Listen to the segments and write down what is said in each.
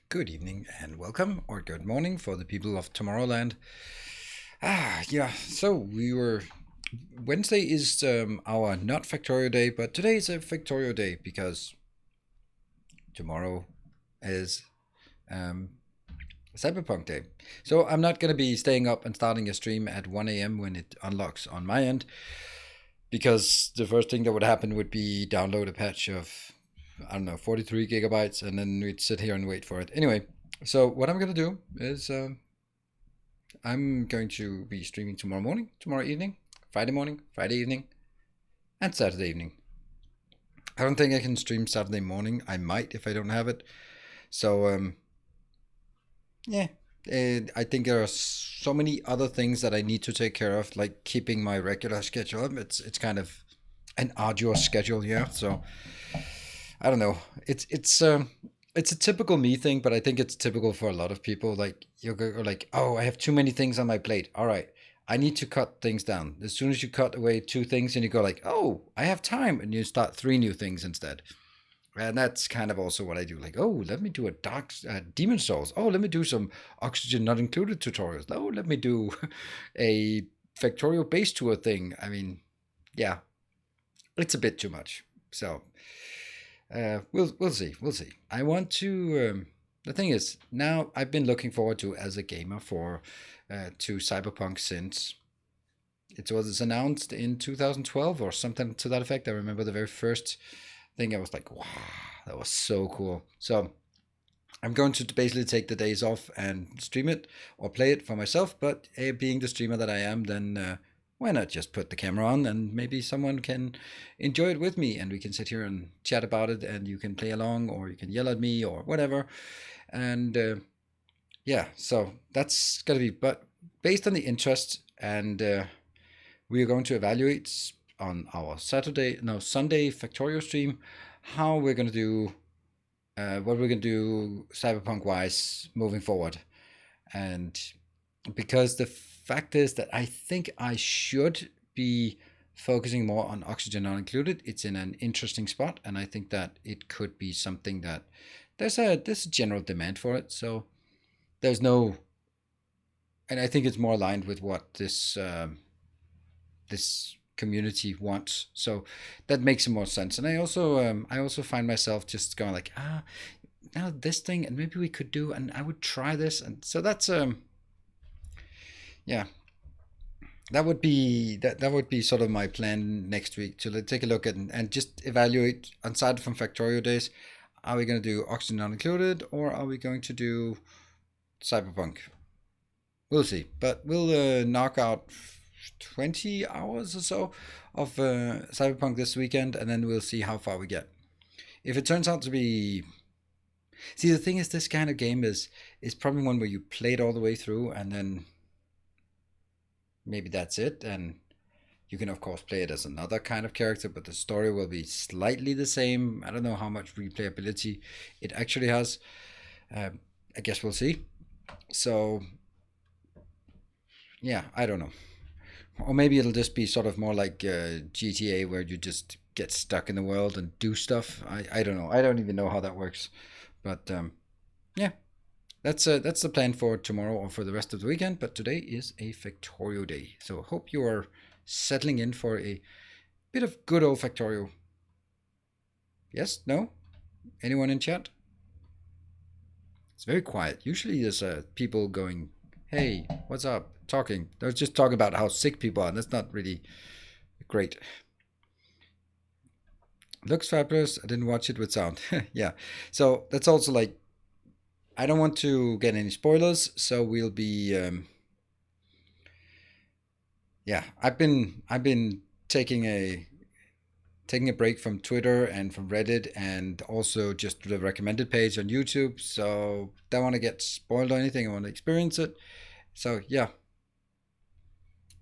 Good evening and welcome, or good morning for the people of Tomorrowland. Wednesday is our not Factorio day, but today is a Factorio day because tomorrow is um, Cyberpunk day. So I'm not going to be staying up and starting a stream at 1 a.m. when it unlocks on my end, because the first thing that would happen would be download a patch of, I don't know, 43 gigabytes, and then we'd sit here and wait for it. Anyway, so what I'm going to do is I'm going to be streaming tomorrow morning, tomorrow evening, Friday morning, Friday evening, and Saturday evening. I don't think I can stream Saturday morning. I might if I don't have it. So, yeah. I think there are so many other things that I need to take care of, like keeping my regular schedule up. It's kind of an arduous schedule, yeah. So I don't know. It's a typical me thing, but I think it's typical for a lot of people. Like you're like, oh, I have too many things on my plate. All right, I need to cut things down. As soon as you cut away two things, and you go like, oh, I have time, and you start three new things instead. And that's kind of also what I do. Like, oh, let me do a dark demon souls. Oh, let me do some oxygen not included tutorials. Oh, let me do a Factorio base tour thing. I mean, yeah, it's a bit too much. So we'll see. I want to. The thing is, now I've been looking forward to as a gamer to Cyberpunk since it was announced in 2012 or something to that effect. I remember the very first thing. I was like, wow, that was so cool. So I'm going to basically take the days off and stream it or play it for myself. But being the streamer that I am, then why not just put the camera on and maybe someone can enjoy it with me and we can sit here and chat about it and you can play along or you can yell at me or whatever. And yeah, so that's going to be, but based on the interest, and we are going to evaluate on our Sunday Factorio stream how we're going to do, what we're going to do Cyberpunk wise moving forward. And because the fact is that I think I should be focusing more on oxygen not included. It's in an interesting spot, and I think that it could be something that there's a general demand for it. So there's no, and I think it's more aligned with what this community wants. So that makes more sense. And I also find myself just going like, now this thing, and maybe we could do, and I would try this, and so that's yeah, that would be sort of my plan next week to take a look at and just evaluate aside from Factorio days. Are we going to do oxygen not included, or are we going to do Cyberpunk? We'll see, but we'll knock out 20 hours or so of Cyberpunk this weekend, and then we'll see how far we get. If it turns out to be, see, the thing is, this kind of game is probably one where you play it all the way through, and then maybe that's it. And you can of course play it as another kind of character, but the story will be slightly the same. I don't know how much replayability it actually has. I guess we'll see. So yeah, I don't know. Or maybe it'll just be sort of more like GTA, where you just get stuck in the world and do stuff. I don't know. I don't even know how that works. But yeah, that's the plan for tomorrow or for the rest of the weekend. But today is a Factorio day, so hope you are settling in for a bit of good old Factorio. Yes? No? Anyone in chat? It's very quiet. Usually there's people going, hey, what's up? Talking. They're just talking about how sick people are, and that's not really great. Looks fabulous. I didn't watch it with sound. Yeah. So that's also like, I don't want to get any spoilers, so we'll be yeah, I've been taking a break from Twitter and from Reddit and also just the recommended page on YouTube. So don't want to get spoiled or anything. I want to experience it. So yeah,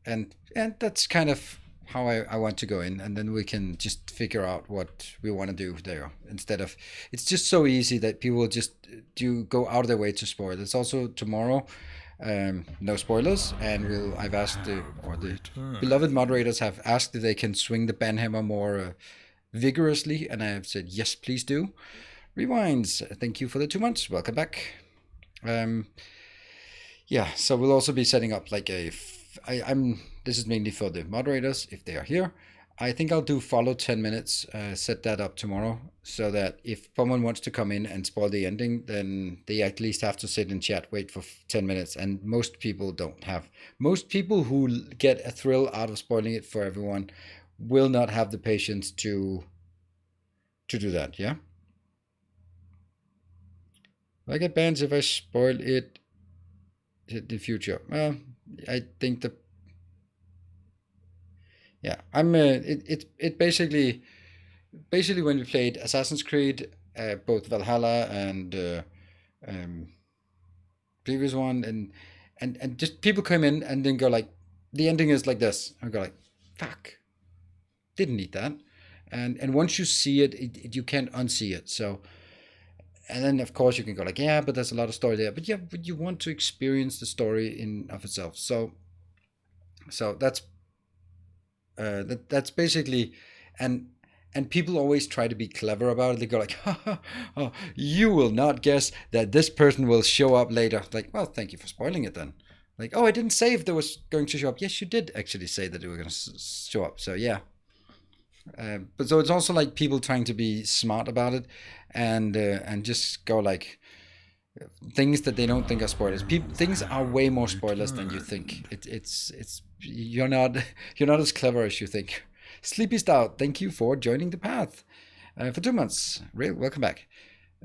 and that's kind of how I want to go in, and then we can just figure out what we want to do there instead of, it's just so easy that people just do go out of their way to spoil. It's also tomorrow, no spoilers, and I've asked the beloved moderators have asked if they can swing the banhammer more vigorously, and I have said yes, please do. Rewinds, thank you for the 2 months. Welcome back. Yeah, so we'll also be setting up like this is mainly for the moderators if they are here. I think I'll do follow 10 minutes, set that up tomorrow, so that if someone wants to come in and spoil the ending, then they at least have to sit in chat, wait for 10 minutes, and most people don't have. Most people who get a thrill out of spoiling it for everyone will not have the patience to do that, yeah? I get bans if I spoil it in the future. Well, I think the... Yeah, it basically when we played Assassin's Creed, both Valhalla and previous one, and just people come in and then go like, the ending is like this. I go like, fuck, didn't need that. And once you see it, you can't unsee it. So, and then of course you can go like, yeah, but there's a lot of story there. But yeah, but you want to experience the story in of itself. So that's that's basically, and people always try to be clever about it. They go like, oh, you will not guess that this person will show up later. Like, well, thank you for spoiling it then. Like, oh, I didn't say if they was going to show up. Yes, you did actually say that they were going to show up. So yeah. But so it's also like people trying to be smart about it, and just go like things that they don't think are spoilers. Things are way more spoilers than you think. It's you're not as clever as you think. Sleepy Stout, thank you for joining the path for 2 months. Welcome back.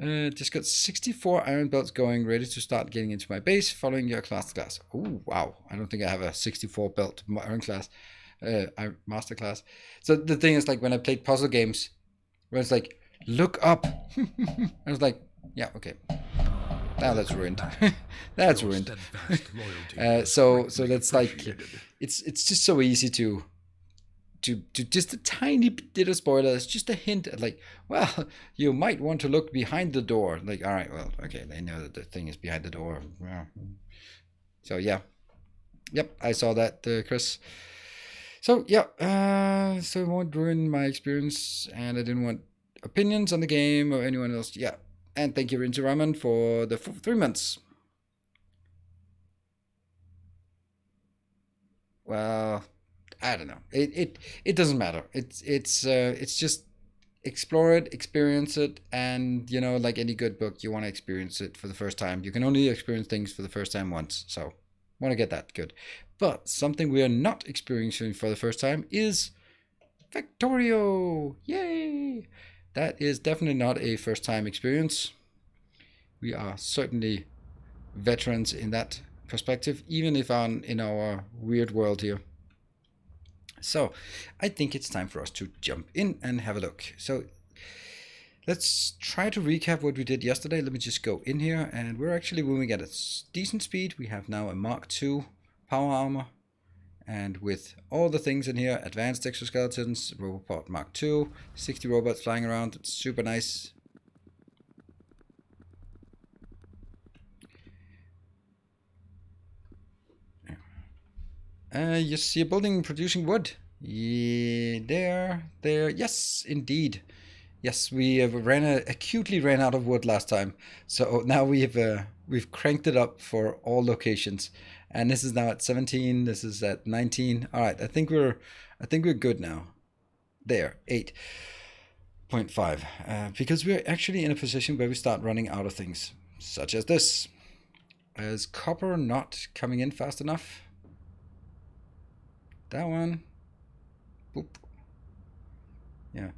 Just got 64 iron belts going, ready to start getting into my base following your class. Oh wow, I don't think I have a 64 belt iron class. Master class. So the thing is, like when I played puzzle games, where it's like, look up. I was like, yeah, okay. Now that's ruined. That's ruined. So that's like, it's just so easy to just a tiny bit of spoiler. It's just a hint at like, well, you might want to look behind the door. Like, all right, well, okay, they know that the thing is behind the door. So yeah, yep, I saw that, Chris. So yeah, so I won't ruin my experience, and I didn't want opinions on the game or anyone else. Yeah, and thank you, Rinsu Raman, for the 3 months. Well, I don't know. It doesn't matter. It's just explore it, experience it, and you know, like any good book, you want to experience it for the first time. You can only experience things for the first time once, so want to get that good. But something we are not experiencing for the first time is Factorio. Yay! That is definitely not a first time experience. We are certainly veterans in that perspective, even if in our weird world here. So I think it's time for us to jump in and have a look. So let's try to recap what we did yesterday. Let me just go in here, and we're actually moving at a decent speed. We have now a Mark II power armor, and with all the things in here, advanced exoskeletons, Robopod Mark II, 60 robots flying around. It's super nice. You see a building producing wood. Yeah, there. Yes, indeed. Yes, we acutely ran out of wood last time, so now we've cranked it up for all locations, and this is now at 17. This is at 19. All right, I think we're good now. There, 8.5, because we're actually in a position where we start running out of things, such as this. Is copper not coming in fast enough? That one. Boop. Yeah.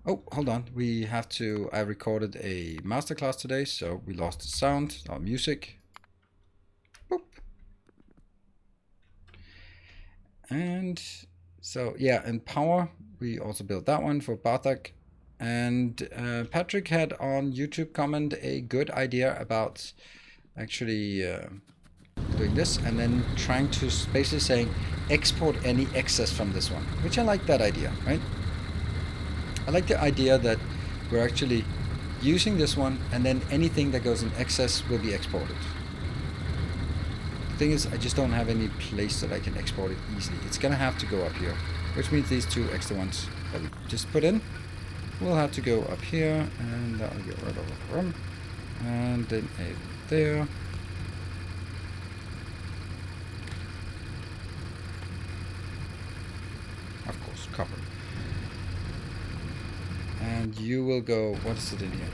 Oh, hold on. I recorded a masterclass today, so we lost the sound, our music. Boop. And so, yeah, and power, we also built that one for Barthak. And Patrick had on YouTube comment a good idea about actually doing this, and then trying to basically saying export any excess from this one, which I like that idea, right? I like the idea that we're actually using this one, and then anything that goes in excess will be exported. The thing is, I just don't have any place that I can export it easily. It's gonna have to go up here, which means these 2 extra ones that we just put in. will have to go up here, and that will go right over the room. And then a there. Of course, copper. And you will go, what is it in here?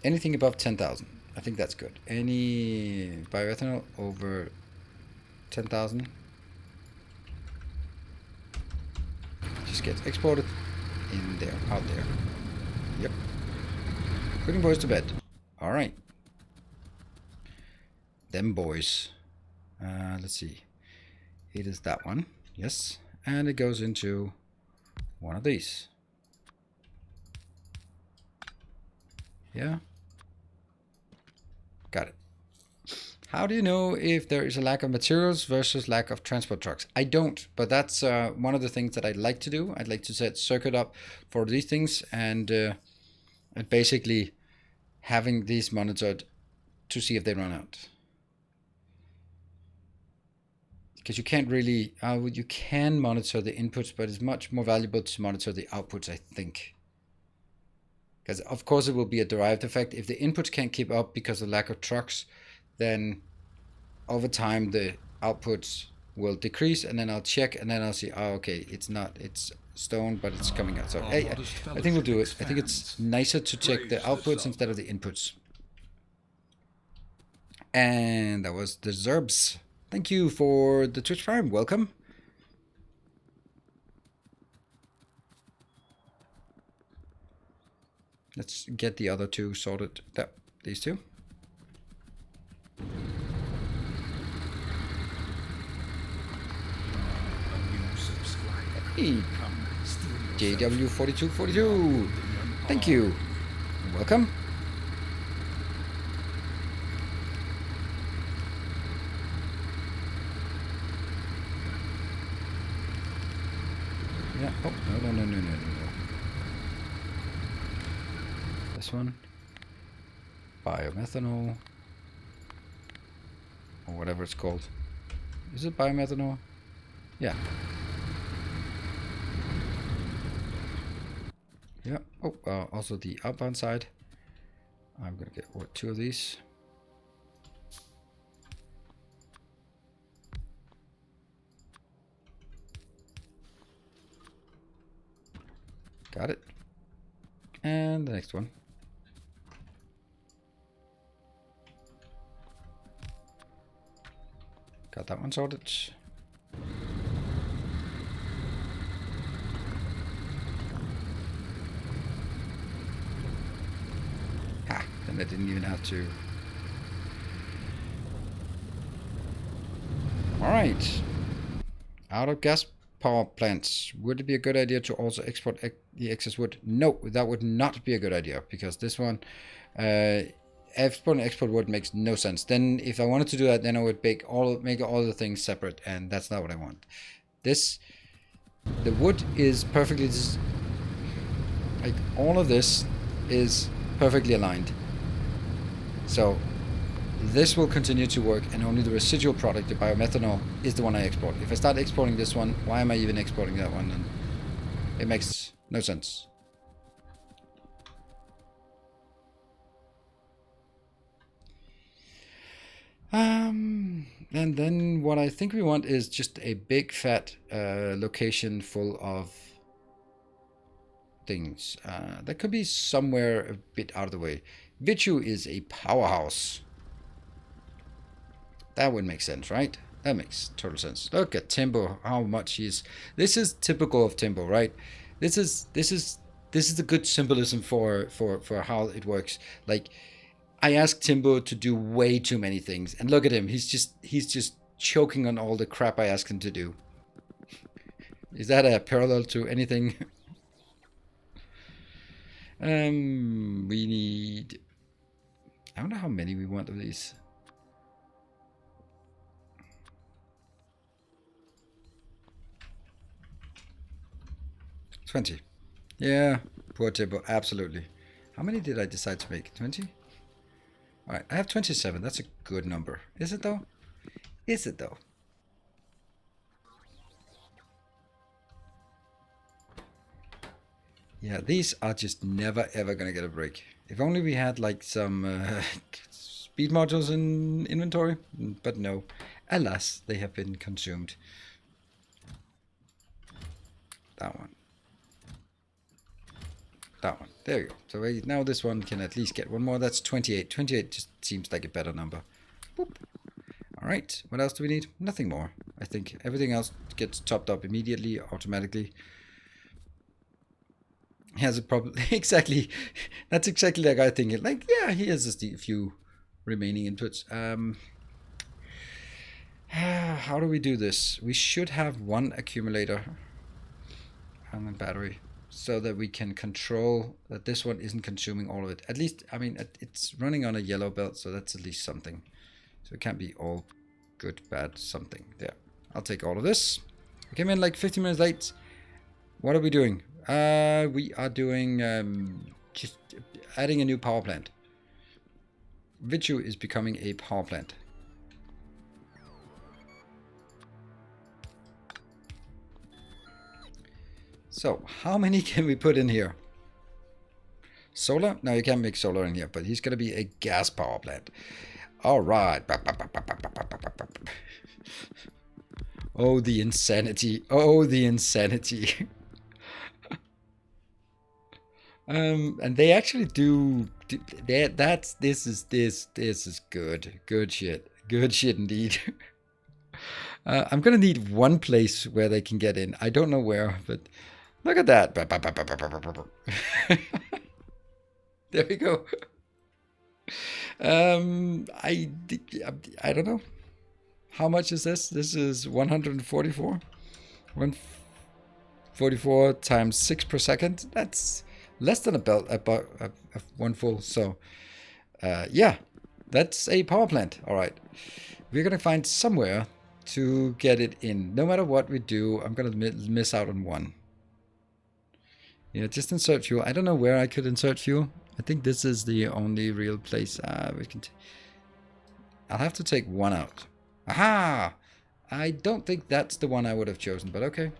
Anything above 10,000. I think that's good. Any bioethanol over 10,000 just gets exported in there, out there. Yep. Putting boys to bed. Alright. Them boys. Let's see. It is that one. Yes. And it goes into one of these. Yeah. Got it. How do you know if there is a lack of materials versus lack of transport trucks? I don't, but that's one of the things that I'd like to do. I'd like to set circuit up for these things and basically having these monitored to see if they run out. Because you can't really, you can monitor the inputs, but it's much more valuable to monitor the outputs, I think. Because of course it will be a derived effect. If the inputs can't keep up because of lack of trucks, then over time the outputs will decrease, and then I'll check, and then I'll see, oh, okay, it's stone, but it's coming out. So hey, I think we'll do it. I think it's nicer to check the outputs instead of the inputs. And that was the Zerbs. Thank you for the Twitch Prime. Welcome. Let's get the other two sorted. These two. Hey, JW4242. Thank you. Welcome. Yeah. Oh, no. This one. Biomethanol. Or whatever it's called. Is it biomethanol? Yeah. Yeah. Oh, also the outbound side. I'm gonna get two of these. Got it. And the next one. Got that one sorted. Ha! Then I didn't even have to. Alright. Out of gas power plants. Would it be a good idea to also export the excess wood? No, that would not be a good idea, because this one, export and export wood makes no sense. Then if I wanted to do that, then I would make all the things separate, and that's not what I want. The wood is perfectly, like all of this is perfectly aligned. So this will continue to work, and only the residual product, the biomethanol, is the one I export. If I start exporting this one, why am I even exporting that one? And it makes no sense. And then what I think we want is just a big fat location full of things. That could be somewhere a bit out of the way. Vichu is a powerhouse. That would make sense, right? That makes total sense. Look at Timbo, how much he's. This is typical of Timbo, right? This is the good symbolism for how it works. Like, I asked Timbo to do way too many things, and look at him. He's just choking on all the crap I asked him to do. Is that a parallel to anything? We need. I don't know how many we want of these. 20. Yeah, poor Timbo, absolutely. How many did I decide to make? 20? Alright, I have 27. That's a good number. Is it though? Is it though? Yeah, these are just never ever gonna get a break. If only we had like some speed modules in inventory, but no. Alas, they have been consumed. That one. That one. There you go. So now this one can at least get one more. That's 28. 28 just seems like a better number. Boop. All right. What else do we need? Nothing more. I think everything else gets topped up immediately, automatically. Has a problem. Exactly. That's exactly like I think. Like, yeah, he has just a few remaining inputs. How do we do this? We should have one accumulator on the battery, so that we can control that this one isn't consuming all of it. At least, I mean, it's running on a yellow belt, so that's at least something. So it can't be all good, bad, something. There. I'll take all of this. I came in like 15 minutes late. What are we doing? We are doing just adding a new power plant. Vichu is becoming a power plant. So, how many can we put in here? Solar? No, you can't make solar in here, but he's going to be a gas power plant. All right. Oh, the insanity. Oh, the insanity. And they actually do. This is good. Good shit. Good shit indeed. I'm gonna need one place where they can get in. I don't know where, but look at that. There we go. I don't know. How much is this? This is 144. 144 times 6 per second. That's less than about one full. So, yeah, that's a power plant. All right. We're going to find somewhere to get it in. No matter what we do, I'm going to miss out on one. Yeah, just insert fuel. I don't know where I could insert fuel. I think this is the only real place we can... I'll have to take one out. Aha! I don't think that's the one I would have chosen, but okay.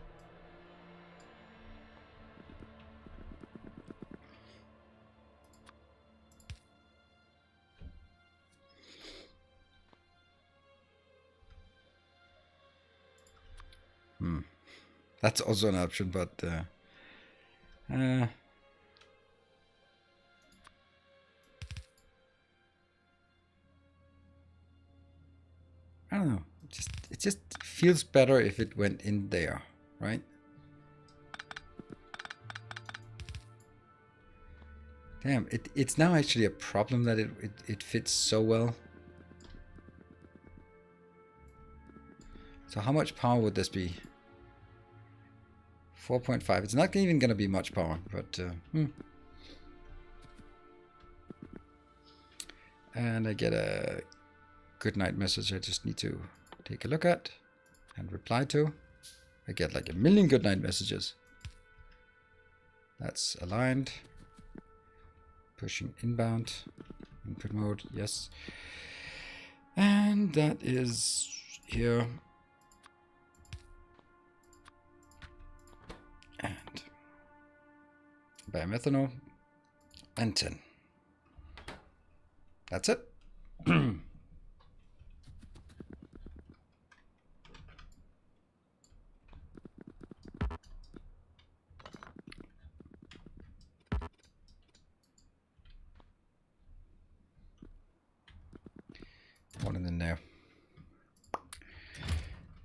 That's also an option, but I don't know. It just feels better if it went in there, right? Damn, it's now actually a problem that it fits so well. So how much power would this be? 4.5. It's not even going to be much power, but And I get a good night message I just need to take a look at and reply to. I get like 1,000,000 good night messages. That's aligned. Pushing inbound. Input mode, yes. And that is here. And biomethanol and 10. That's it. One in there.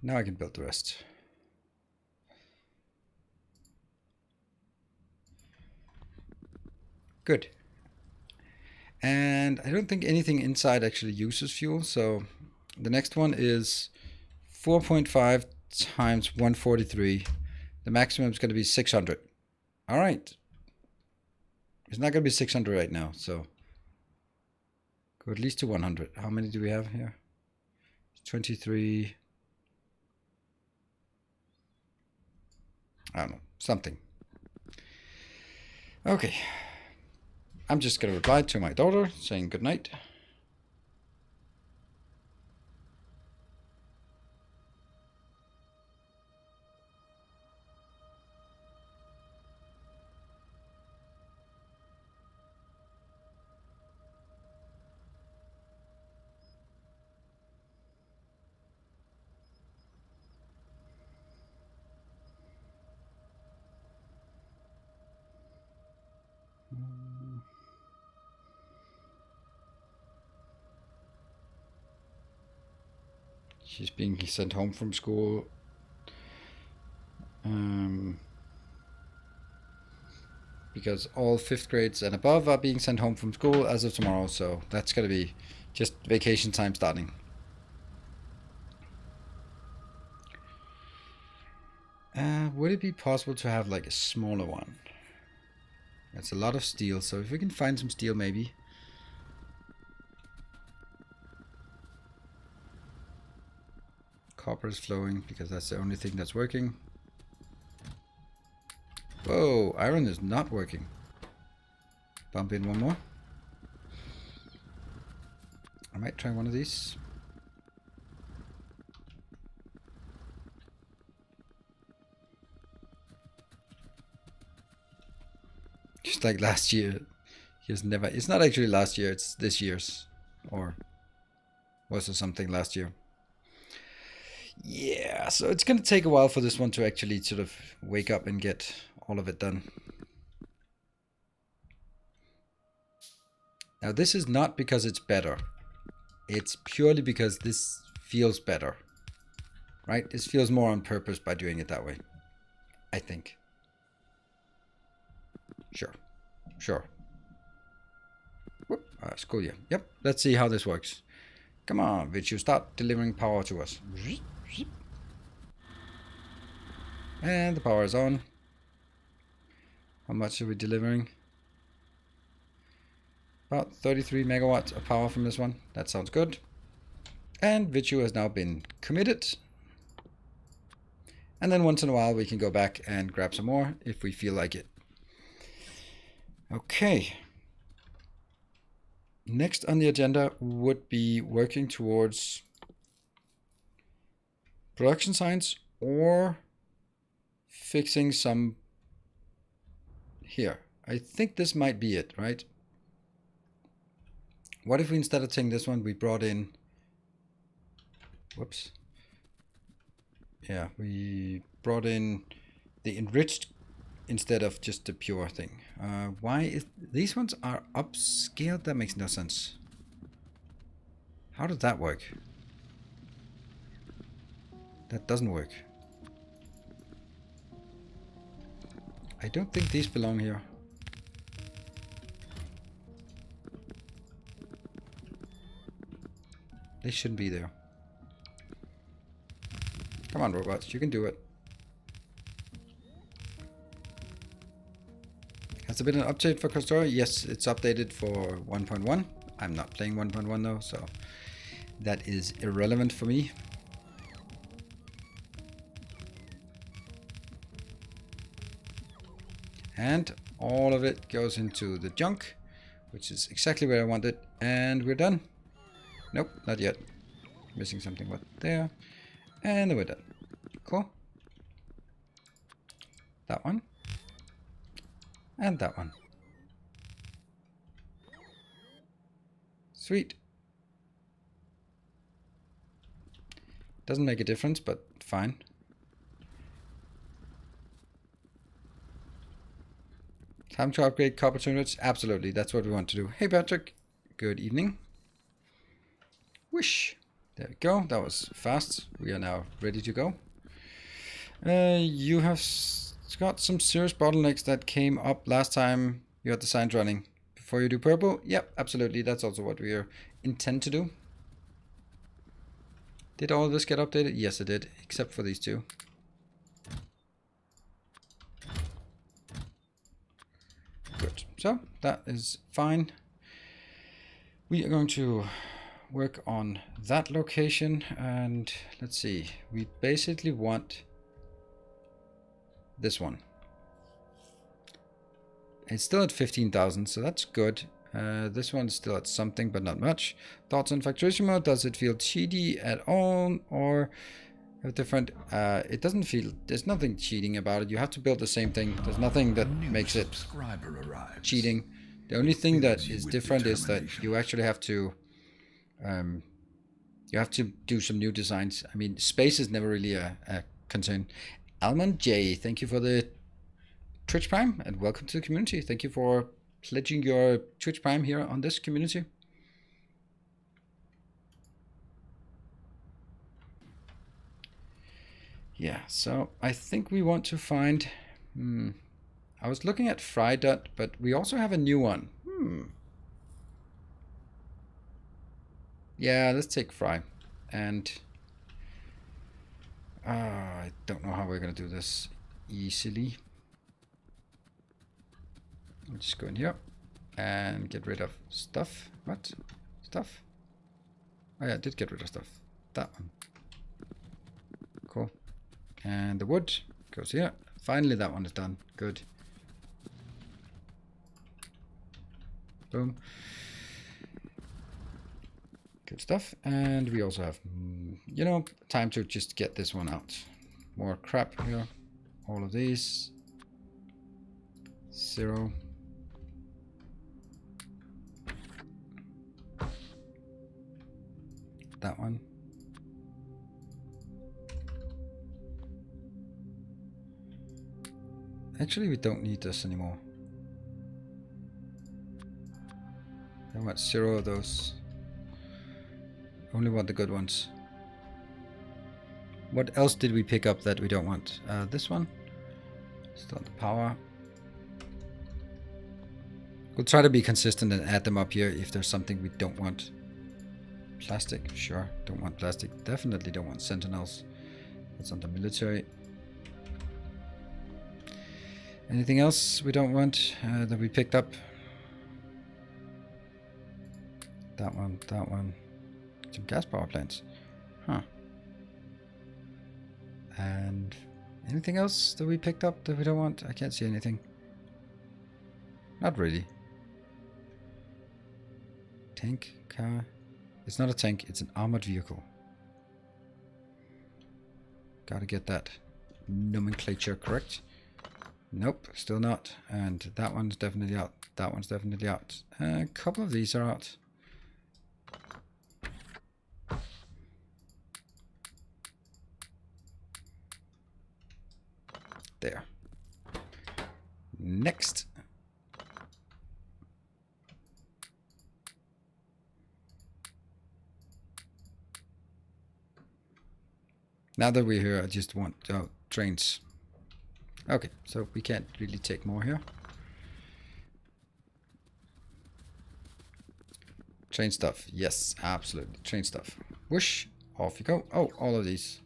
Now I can build the rest. Good. And I don't think anything inside actually uses fuel, so the next one is 4.5 times 143. The maximum is going to be 600. All right. It's not going to be 600 right now, so go at least to 100. How many do we have here? 23. I don't know, something. Okay. I'm just going to reply to my daughter saying good night. She's being sent home from school. Because all 5th grades and above are being sent home from school as of tomorrow, so that's going to be just vacation time starting. Would it be possible to have like a smaller one? That's a lot of steel, so if we can find some steel maybe. Copper is flowing because that's the only thing that's working. Whoa, iron is not working. Bump in one more. I might try one of these. Just like last year. It's not actually last year, it's this year's. Or was it something last year? Yeah, so it's going to take a while for this one to actually sort of wake up and get all of it done. Now this is not because it's better. It's purely because this feels better. Right? This feels more on purpose by doing it that way. I think. Sure. Whoop, school year. Yep, let's see how this works. Come on, Vichu, start delivering power to us. And the power is on. How much are we delivering? About 33 megawatts of power from this one. That sounds good. And Vichu has now been committed. And then once in a while we can go back and grab some more if we feel like it. Okay. Next on the agenda would be working towards production signs or fixing some here. I think this might be it, right? What if we, instead of taking this one, we brought in, whoops. Yeah, we brought in the enriched instead of just the pure thing. Why is these ones are upscaled? That makes no sense. How does that work? That doesn't work. I don't think these belong here. They shouldn't be there. Come on, robots, you can do it. Has there been an update for Krastorio? Yes, it's updated for 1.1. I'm not playing 1.1 though, so that is irrelevant for me. And all of it goes into the junk, which is exactly where I want it. And we're done. Nope, not yet. Missing something what there. And then we're done. Cool. That one. And that one. Sweet. Doesn't make a difference, but fine. Time to upgrade copper units? Absolutely, that's what we want to do. Hey Patrick, good evening. Wish. There we go, that was fast. We are now ready to go. You have got some serious bottlenecks that came up last time you had the signs running. Before you do purple? Yep, absolutely, that's also what we intend to do. Did all of this get updated? Yes, it did, except for these two. Good, so that is fine. We are going to work on that location, and let's see, we basically want this one. It's still at 15,000, so that's good. This one's still at something, but not much. Thoughts on Factorissimo? Does it feel cheaty at all, or different? It doesn't feel. There's nothing cheating about it. You have to build the same thing. There's nothing that makes it cheating. The only thing that is different is that you actually have to. You have to do some new designs. I mean, space is never really a concern. Almond J, thank you for the Twitch Prime and welcome to the community. Thank you for pledging your Twitch Prime here on this community. Yeah, so I think we want to find... I was looking at fry dot, but we also have a new one. Yeah, let's take fry. And I don't know how we're going to do this easily. I'll just go in here and get rid of stuff. What? Stuff? Oh yeah, I did get rid of stuff. That one. Cool. And the wood goes here. Finally, that one is done. Good. Boom. Good stuff. And we also have, you know, time to just get this one out. More crap here. All of these. 0. That one. Actually, we don't need this anymore. I want 0 of those. Only want the good ones. What else did we pick up that we don't want? This one. Still the power. We'll try to be consistent and add them up here if there's something we don't want. Plastic, sure. Don't want plastic. Definitely don't want sentinels. That's under military. Anything else we don't want that we picked up? That one, that one. Some gas power plants. Huh. And anything else that we picked up that we don't want? I can't see anything. Not really. Tank, car. It's not a tank, it's an armored vehicle. Gotta get that nomenclature correct. Nope, still not. And that one's definitely out. That one's definitely out. A couple of these are out. There. Next. Now that we're here, I just want trains. Okay, so we can't really take more here. Train stuff. Yes, absolutely. Train stuff. Whoosh. Off you go. Oh, all of these.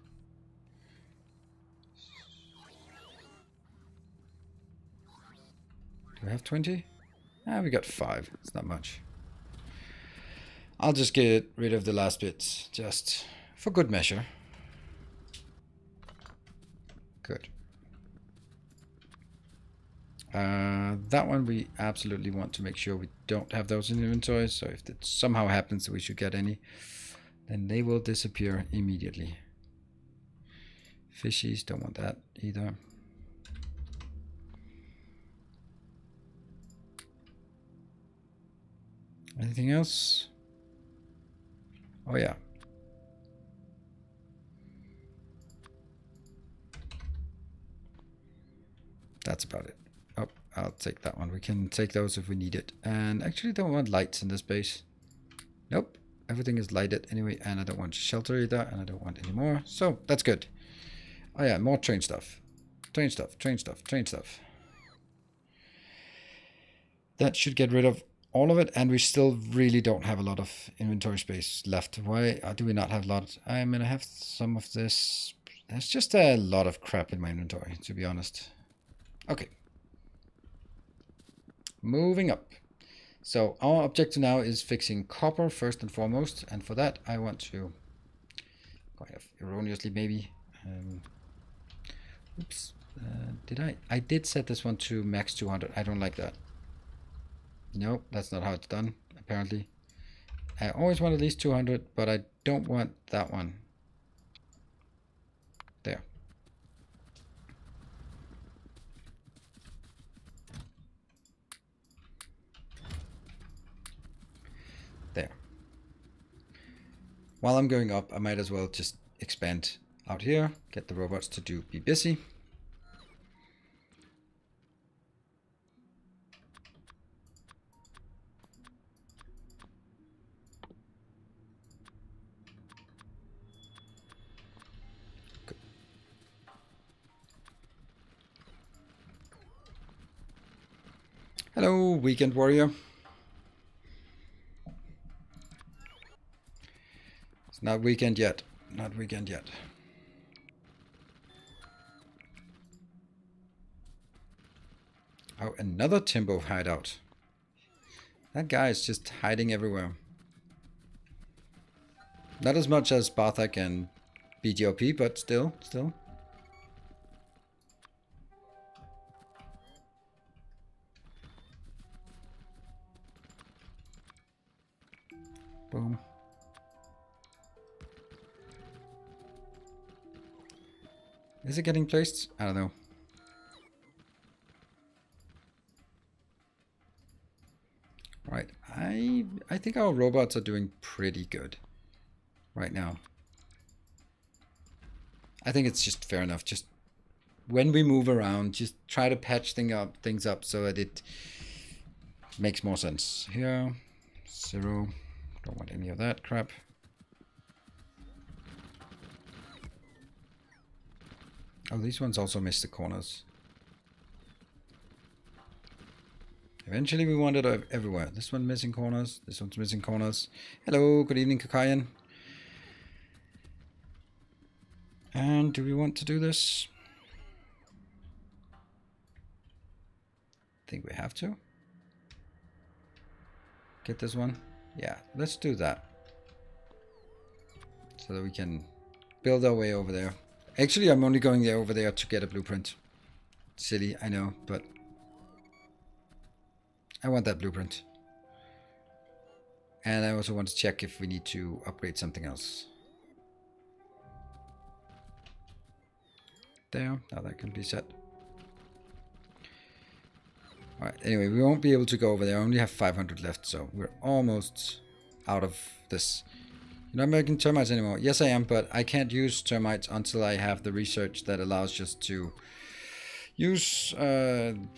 Do we have 20? Ah, we got 5. It's not much. I'll just get rid of the last bits, just for good measure. Good. That one we absolutely want to make sure we don't have those in inventory. So if it somehow happens that we should get any, then they will disappear immediately. Fishies, don't want that either. Anything else? Oh yeah. That's about it. Oh, I'll take that one. We can take those if we need it. And actually don't want lights in this base. Nope. Everything is lighted anyway. And I don't want shelter either. And I don't want any more. So that's good. Oh yeah, more train stuff. Train stuff, train stuff, train stuff. That should get rid of all of it. And we still really don't have a lot of inventory space left. Why do we not have a lot? I mean, I have some of this. There's just a lot of crap in my inventory, to be honest. Okay. Moving up. So our objective now is fixing copper first and foremost. And for that, I want to, kind of erroneously maybe, oops, I did set this one to max 200. I don't like that. No, that's not how it's done, apparently. I always want at least 200, but I don't want that one. There. There. While I'm going up, I might as well just expand out here, get the robots to be busy. Hello, weekend warrior. It's not weekend yet. Not weekend yet. Oh, another Timbo hideout. That guy is just hiding everywhere. Not as much as Barthak and BGOP, but still. Boom. Is it getting placed? I don't know. Right. I think our robots are doing pretty good right now. I think it's just fair enough. Just when we move around, just try to patch things up so that it makes more sense. Here, 0. Don't want any of that crap. Oh, these ones also miss the corners. Eventually we want it everywhere. This one missing corners. This one's missing corners. Hello, good evening, Kakayan. And do we want to do this? I think we have to. Get this one. Yeah, let's do that. So that we can build our way over there. Actually, I'm only going over there to get a blueprint. Silly, I know, but I want that blueprint. And I also want to check if we need to upgrade something else. There, now that can be set. Alright, anyway, we won't be able to go over there. I only have 500 left, so we're almost out of this. You're not making termites anymore. Yes, I am, but I can't use termites until I have the research that allows us to use them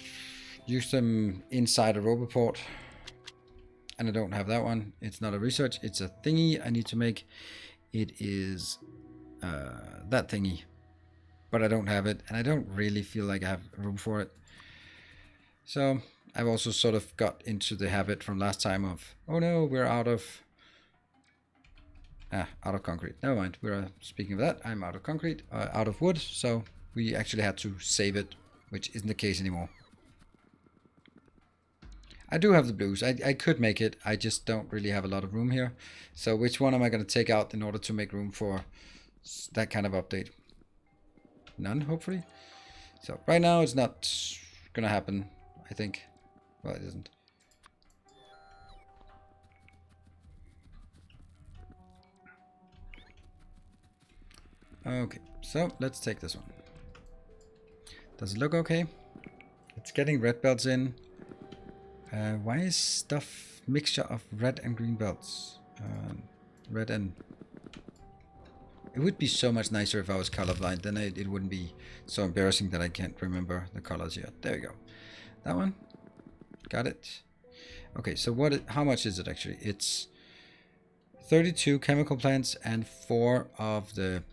inside a roboport. And I don't have that one. It's not a research, it's a thingy I need to make. It is that thingy. But I don't have it, and I don't really feel like I have room for it. So I've also sort of got into the habit from last time of, oh no, we're out of concrete. Never mind. We're speaking of that. I'm out of concrete, out of wood. So we actually had to save it, which isn't the case anymore. I do have the blues. I could make it. I just don't really have a lot of room here. So which one am I going to take out in order to make room for that kind of update? None, hopefully. So right now it's not going to happen, I think. Well, it isn't. Okay, so let's take this one. Does it look okay? It's getting red belts in. Why is stuff mixture of red and green belts? Red and... It would be so much nicer if I was colorblind. Then it wouldn't be so embarrassing that I can't remember the colors yet. There we go. That one. Got it. Okay, so how much is it actually? It's 32 chemical plants and 4 of the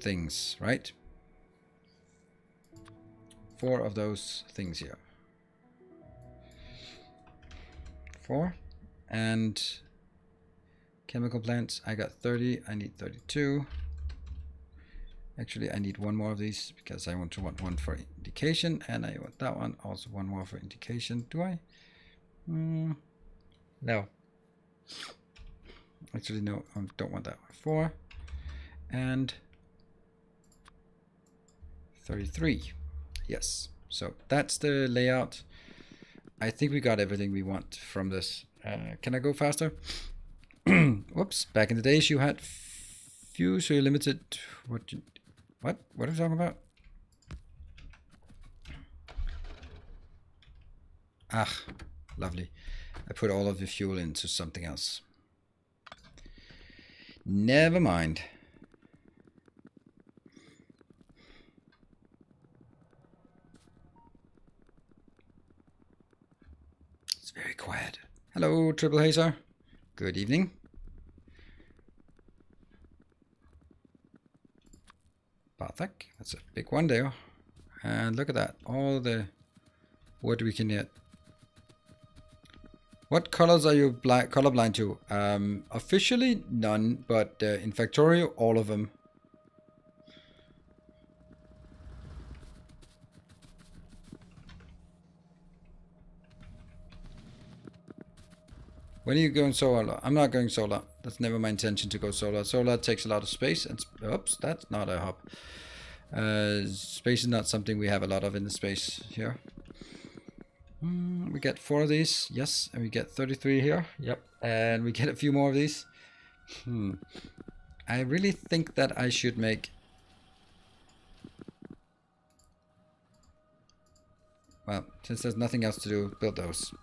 things, right? 4 of those things here. 4 and chemical plants. I got 30. I need 32. Actually, I need 1 more of these because I want one for indication, and I want that one also 1 more for indication. Do I? No. Actually, no. I don't want that one. 4 and 33. Yes. So that's the layout. I think we got everything we want from this. Can I go faster? Whoops. Back in the days, you had few, so you're limited. What are you talking about? Ah, lovely. I put all of the fuel into something else. Never mind. It's very quiet. Hello, Triple Hazer. Good evening. Barthak, that's a big one there. And look at that, all the wood we can get. What colors are you colorblind to? Officially none, but in Factorio, all of them. When are you going solar? I'm not going solar. That's never my intention to go solar. Solar takes a lot of space and... Oops, that's not a hub. Space is not something we have a lot of in the space here. We get 4 of these. Yes, and we get 33 here. Yep, and we get a few more of these. I really think that I should make... Well, since there's nothing else to do, build those.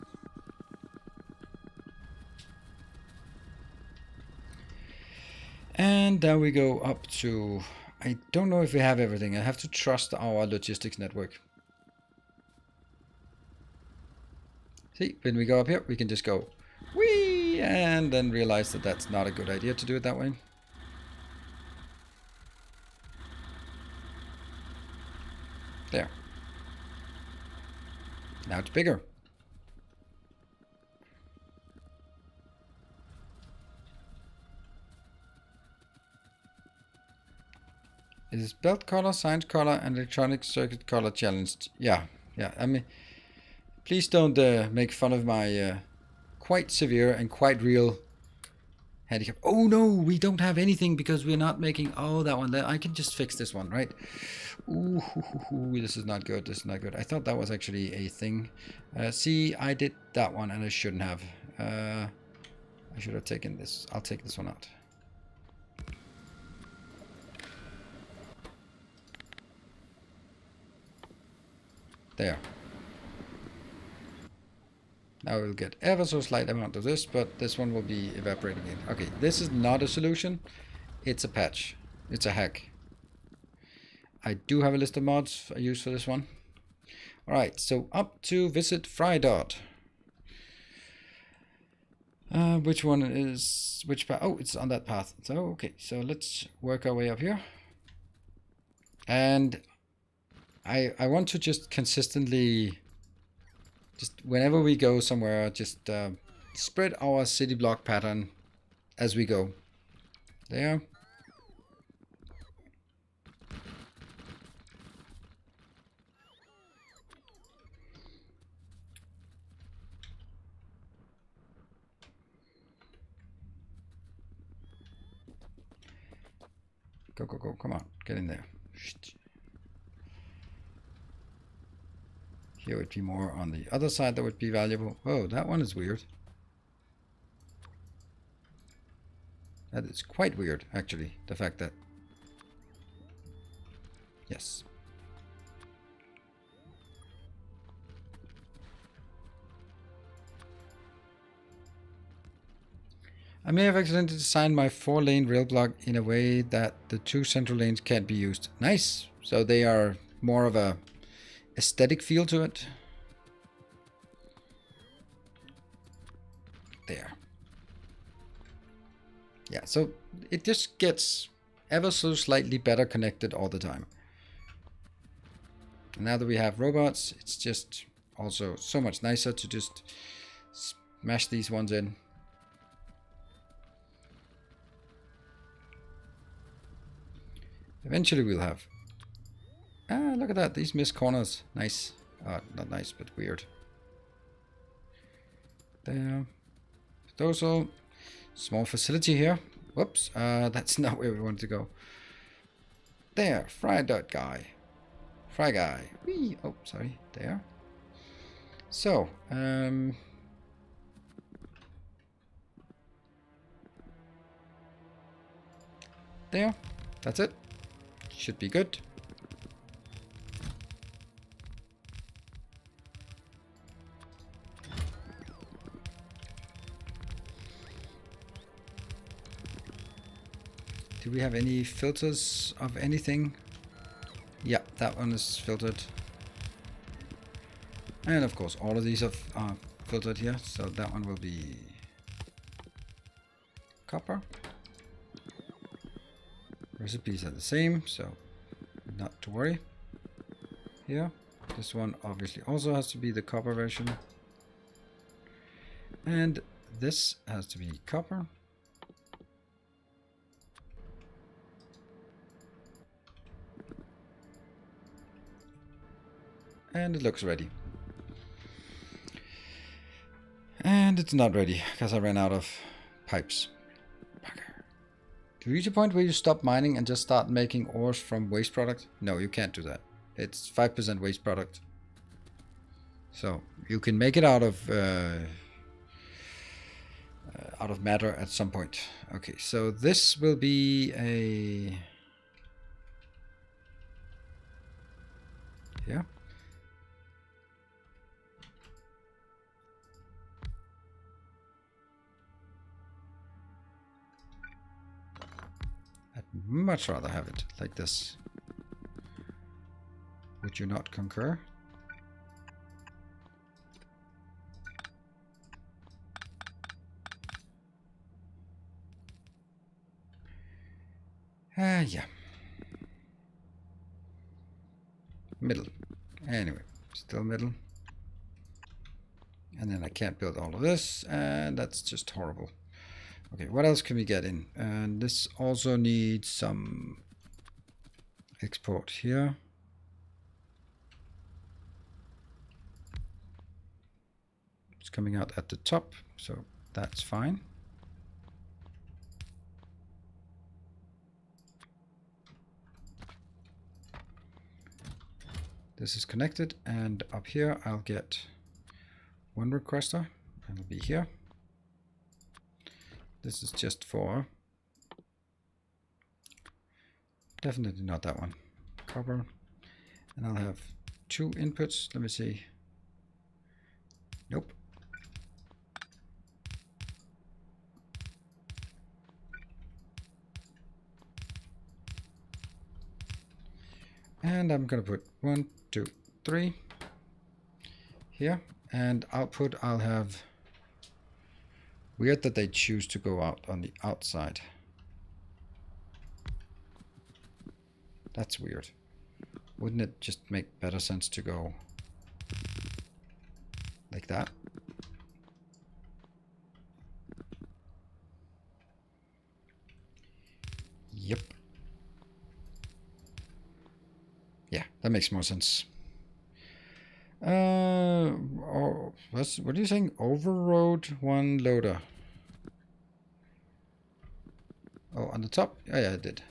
And now we go up to... I don't know if we have everything. I have to trust our logistics network. See, when we go up here, we can just go... Whee! And then realize that that's not a good idea to do it that way. There. Now it's bigger. Is belt color, science color, and electronic circuit color challenged? Yeah. I mean, please don't make fun of my quite severe and quite real handicap. Oh no, we don't have anything because we're not making... Oh, that one. I can just fix this one, right? Ooh, this is not good. This is not good. I thought that was actually a thing. See, I did that one and I shouldn't have. I should have taken this. I'll take this one out. There. Now we'll get ever so slight amount of this, but this one will be evaporating in. Okay, this is not a solution. It's a patch. It's a hack. I do have a list of mods I use for this one. Alright, so up to visit Frydot. Which one is... Which path? Oh, it's on that path. So, okay, so let's work our way up here. And... I want to just consistently, just whenever we go somewhere, just spread our city block pattern as we go. There. Go, come on, get in there. Here would be more on the other side that would be valuable. Oh, that one is weird. That is quite weird, actually, the fact that... Yes. I may have accidentally designed my 4-lane rail block in a way that the 2 central lanes can't be used. Nice! So they are more of a aesthetic feel to it. There. Yeah, so it just gets ever so slightly better connected all the time. And now that we have robots, it's just also so much nicer to just smash these ones in. Eventually we'll have... Ah, look at that. These missed corners. Nice. Not nice, but weird. There. Those all. Small facility here. Whoops. That's not where we wanted to go. There. Fry dot guy. Fry guy. Whee. Oh, sorry. There. So, there. That's it. Should be good. Do we have any filters of anything? Yeah, that one is filtered. And of course, all of these are filtered here. So that one will be copper. Recipes are the same, so not to worry. Here, this one obviously also has to be the copper version. And this has to be copper. And it looks ready. And it's not ready because I ran out of pipes. Do you reach a point where you stop mining and just start making ores from waste product? No, you can't do that. It's 5% waste product. So you can make it out of matter at some point. Okay, so this will be a... Yeah. I'd much rather have it like this. Would you not concur? Yeah. Middle. Anyway, still middle. And then I can't build all of this, and that's just horrible. Okay, what else can we get in? And this also needs some export here. It's coming out at the top, so that's fine. This is connected, and up here I'll get one requester. It'll be here. This is just for... Definitely not that one. Copper. And I'll have 2 inputs. Let me see. Nope. And I'm going to put 1, 2, 3 here. And output, I'll have... Weird that they choose to go out on the outside. That's weird. Wouldn't it just make better sense to go like that? Yep. Yeah, that makes more sense. Oh, what are you saying? Overrode one loader. Oh, on the top? Oh, yeah, I did.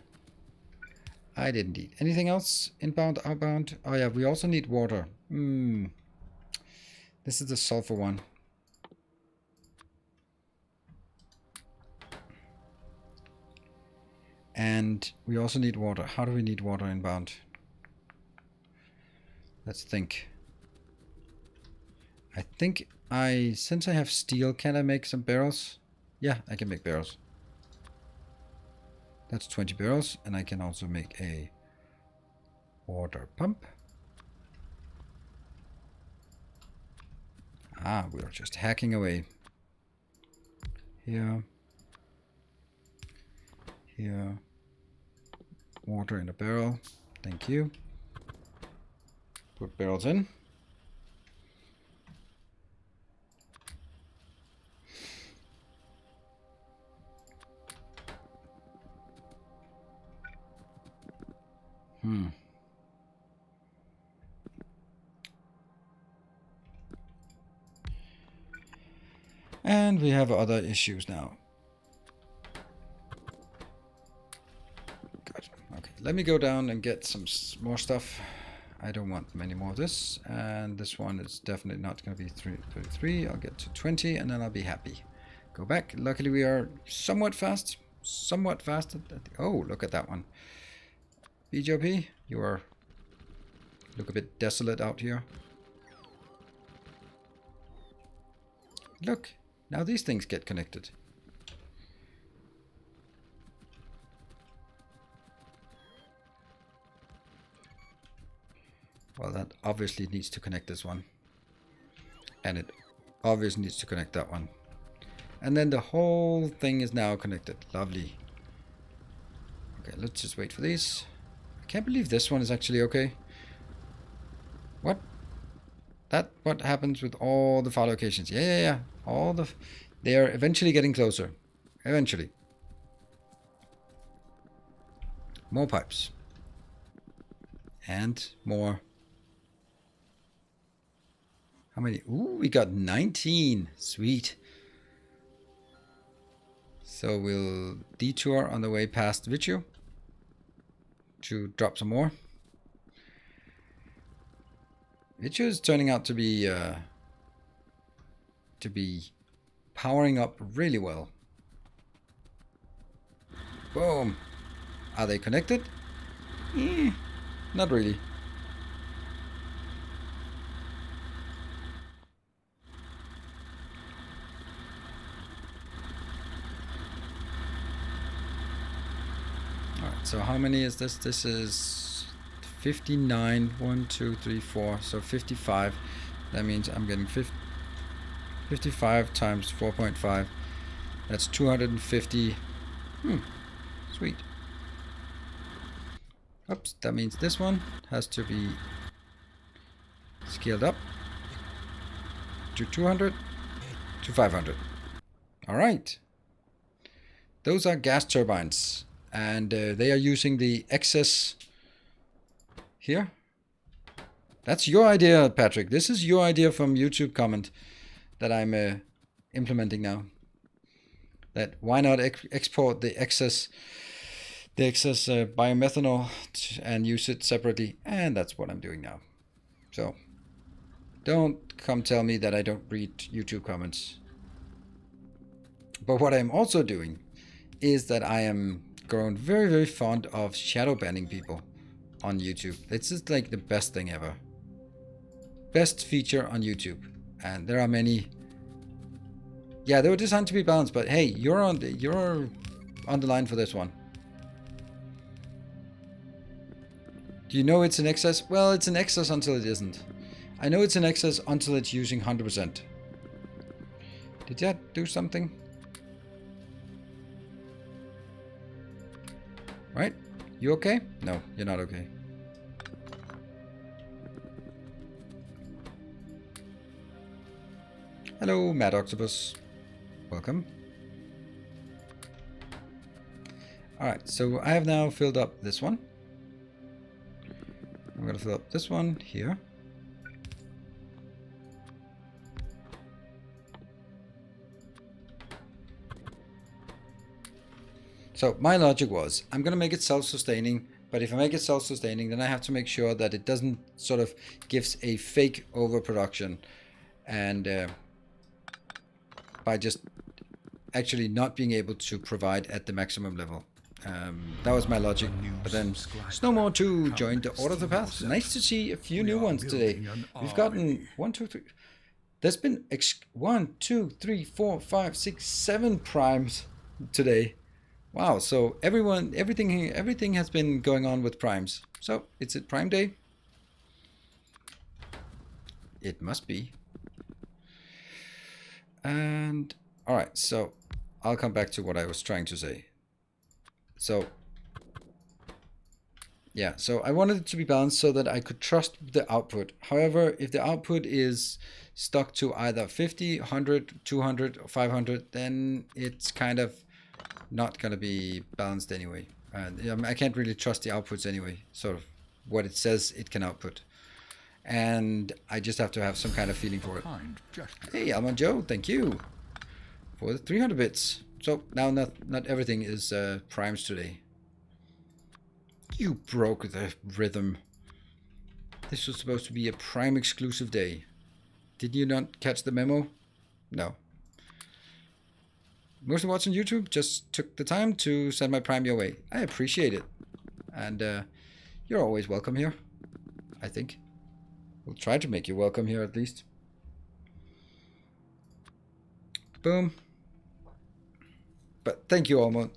I did indeed. Anything else? Inbound, outbound? Oh, yeah, we also need water. This is the sulfur one. And we also need water. How do we need water inbound? Let's think. I think since I have steel, can I make some barrels? Yeah, I can make barrels. That's 20 barrels, and I can also make a water pump. Ah, we're just hacking away. Here. Here. Water in a barrel. Thank you. Put barrels in. And we have other issues now. Good. Okay, let me go down and get some more stuff. I don't want many more of this. And this one is definitely not going to be 33. I'll get to 20 and then I'll be happy. Go back. Luckily we are somewhat fast. Somewhat fast. Oh, look at that one. BJP, you look a bit desolate out here. Look, now these things get connected. Well, that obviously needs to connect this one. And it obviously needs to connect that one. And then the whole thing is now connected. Lovely. Okay, let's just wait for these. I can't believe this one is actually okay. What? What happens with all the file locations? Yeah. They are eventually getting closer. Eventually. More pipes. And more. How many? Ooh, we got 19. Sweet. So we'll detour on the way past Vichu to drop some more. Vichu is turning out to be powering up really well. Boom. Are they connected? Not really. Alright, so how many is this? This is 59. 1, 2, 3, 4. So 55. That means I'm getting 55 times 4.5. That's 250. Sweet. Oops, that means this one has to be scaled up to 200 to 500. All right. Those are gas turbines, and they are using the excess here. That's your idea, Patrick. This is your idea from YouTube comment that I'm implementing now. That why not export the excess biomethanol and use it separately, and that's what I'm doing now. So don't come tell me that I don't read YouTube comments. But what I'm also doing is that I am grown very, very fond of shadow banning people on YouTube. It's just like the best thing ever. Best feature on YouTube. And there are many. Yeah, they were designed to be balanced, but hey, you're on the line for this one. Do you know it's an excess? Well, it's an excess until it isn't. I know it's an excess until it's using 100%. Did that do something? Right? You okay? No, you're not okay. Hello, Mad Octopus. Welcome. Alright, so I have now filled up this one. I'm going to fill up this one here. So my logic was, I'm going to make it self-sustaining, but if I make it self-sustaining, then I have to make sure that it doesn't sort of gives a fake overproduction, and by just actually not being able to provide at the maximum level. That was my logic. But then Snowmore 2 joined the Order of the Path. Nice to see a few new ones today. We've gotten 1, 2, 3. There's been 1, 2, 3, 4, 5, 6, 7 primes today. Wow, so everything has been going on with primes. So, it's a Prime Day? It must be. And, alright, so I'll come back to what I was trying to say. So, yeah, so I wanted it to be balanced so that I could trust the output. However, if the output is stuck to either 50, 100, 200, or 500, then it's kind of not going to be balanced anyway. And I can't really trust the outputs anyway, sort of what it says it can output. And I just have to have some kind of feeling for it. Hey, Almond Joe, thank you for the 300 bits. So now not everything is primes today. You broke the rhythm. This was supposed to be a Prime exclusive day. Did you not catch the memo? No. Mostly watching YouTube, just took the time to send my Prime your way. I appreciate it. And you're always welcome here, I think. We'll try to make you welcome here at least. Boom. But thank you, Almond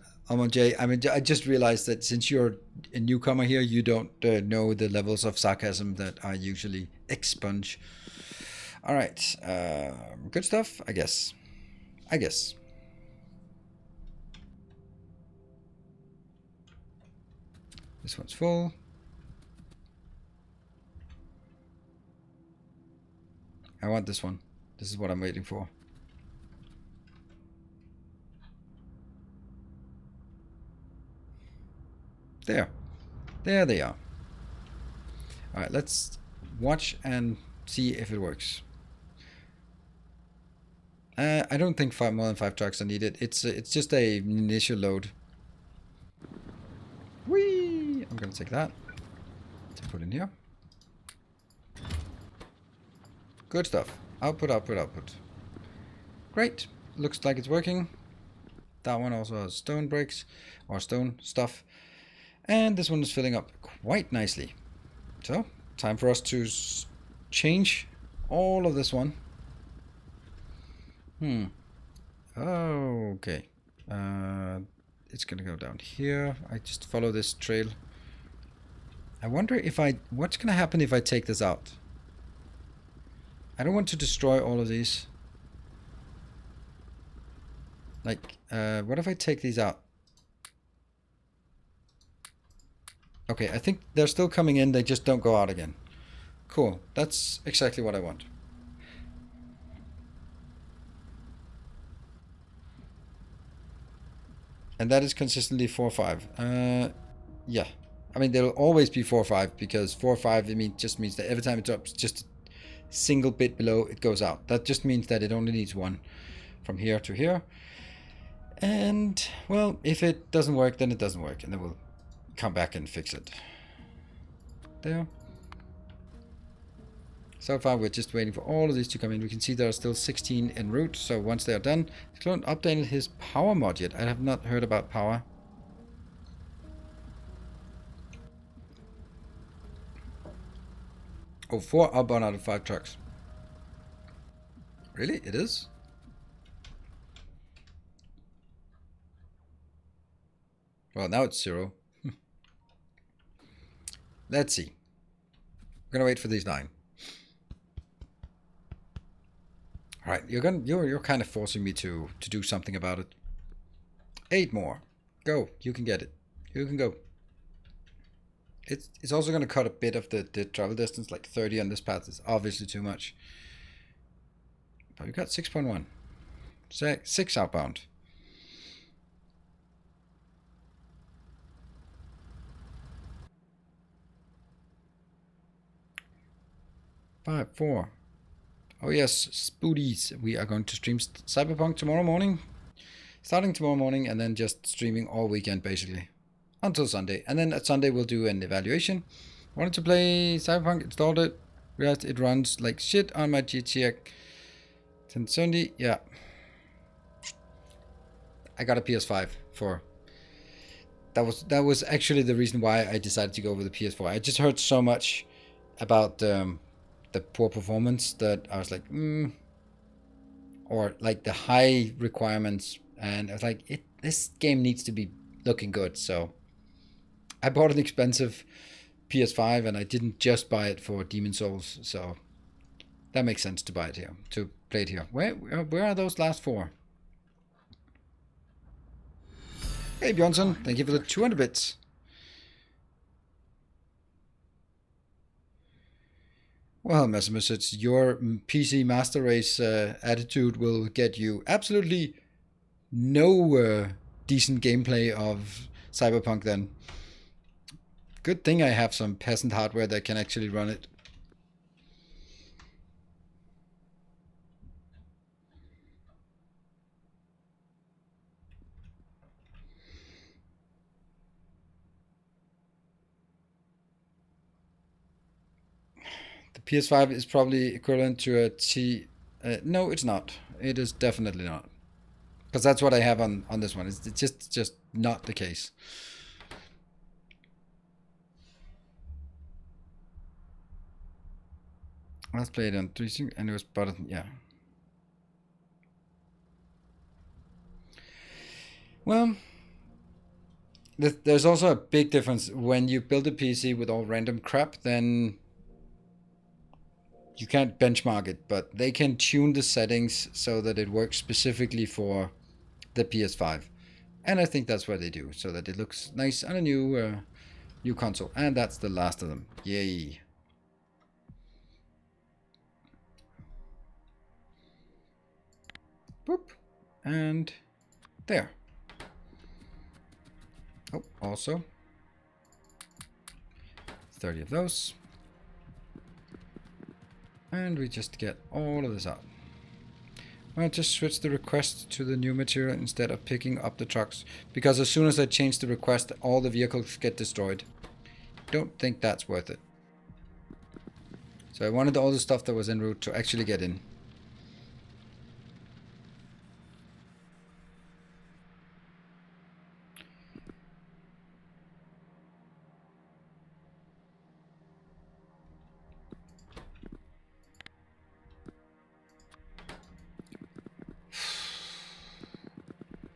J. I mean, I just realized that since you're a newcomer here, you don't know the levels of sarcasm that I usually expunge. All right. Good stuff, I guess. This one's full. I want this one. This is what I'm waiting for. There. There they are. Alright, let's watch and see if it works. I don't think more than 5 trucks are needed. It's just a initial load. Whee! I'm gonna take that to put in here. Good stuff. Output, output, output. Great. Looks like it's working. That one also has stone bricks or stone stuff. And this one is filling up quite nicely. So, time for us to change all of this one. Okay. It's gonna go down here. I just follow this trail. I wonder if what's gonna happen if I take this out? I don't want to destroy all of these. Like, what if I take these out? Okay, I think they're still coming in, they just don't go out again. Cool, that's exactly what I want. And that is consistently 4-5. Yeah. I mean, there'll always be 4-5 because 4-5 just means that every time it drops just a single bit below, it goes out. That just means that it only needs one from here to here. And, well, if it doesn't work, then it doesn't work. And then we'll come back and fix it. There. So far, we're just waiting for all of these to come in. We can see there are still 16 en route. So once they are done, the clone updated his power mod yet. I have not heard about power. Oh, 4 outbound out of 5 trucks. Really? It is? Well, now it's 0. Let's see. We're gonna wait for these 9. All right, you're kind of forcing me to do something about it. 8 more. Go. You can get it. You can go. It's also going to cut a bit of the travel distance, like 30 on this path is obviously too much. But we got 6.1. 6 outbound. Five, 4. Oh yes, Spoodies. We are going to stream Cyberpunk tomorrow morning. Starting tomorrow morning and then just streaming all weekend basically. Until Sunday. And then at Sunday we'll do an evaluation. Wanted to play Cyberpunk, installed it. Realized it runs like shit on my GTX 1070. Yeah. I got a PS5 for... That was actually the reason why I decided to go with the PS4. I just heard so much about the poor performance that I was like, or like the high requirements, and I was like, this game needs to be looking good. So I bought an expensive PS5, and I didn't just buy it for Demon Souls, so that makes sense to buy it here, to play it here. Where are those last 4? Hey Bjornsson, thank you for the 200 bits. Well, Maximus, it's your PC Master Race attitude will get you absolutely no decent gameplay of Cyberpunk then. Good thing I have some peasant hardware that can actually run it. The PS5 is probably equivalent to a T... no, it's not. It is definitely not. Because that's what I have on this one. It's just not the case. Let's play it on 3 and it was button, yeah. Well, there's also a big difference. When you build a PC with all random crap, then you can't benchmark it, but they can tune the settings so that it works specifically for the PS5. And I think that's what they do, so that it looks nice on a new console. And that's the last of them. Yay. Boop. And there. Oh, also, 30 of those. And we just get all of this out. I'll just switch the request to the new material instead of picking up the trucks. Because as soon as I change the request, all the vehicles get destroyed. Don't think that's worth it. So I wanted all the stuff that was en route to actually get in.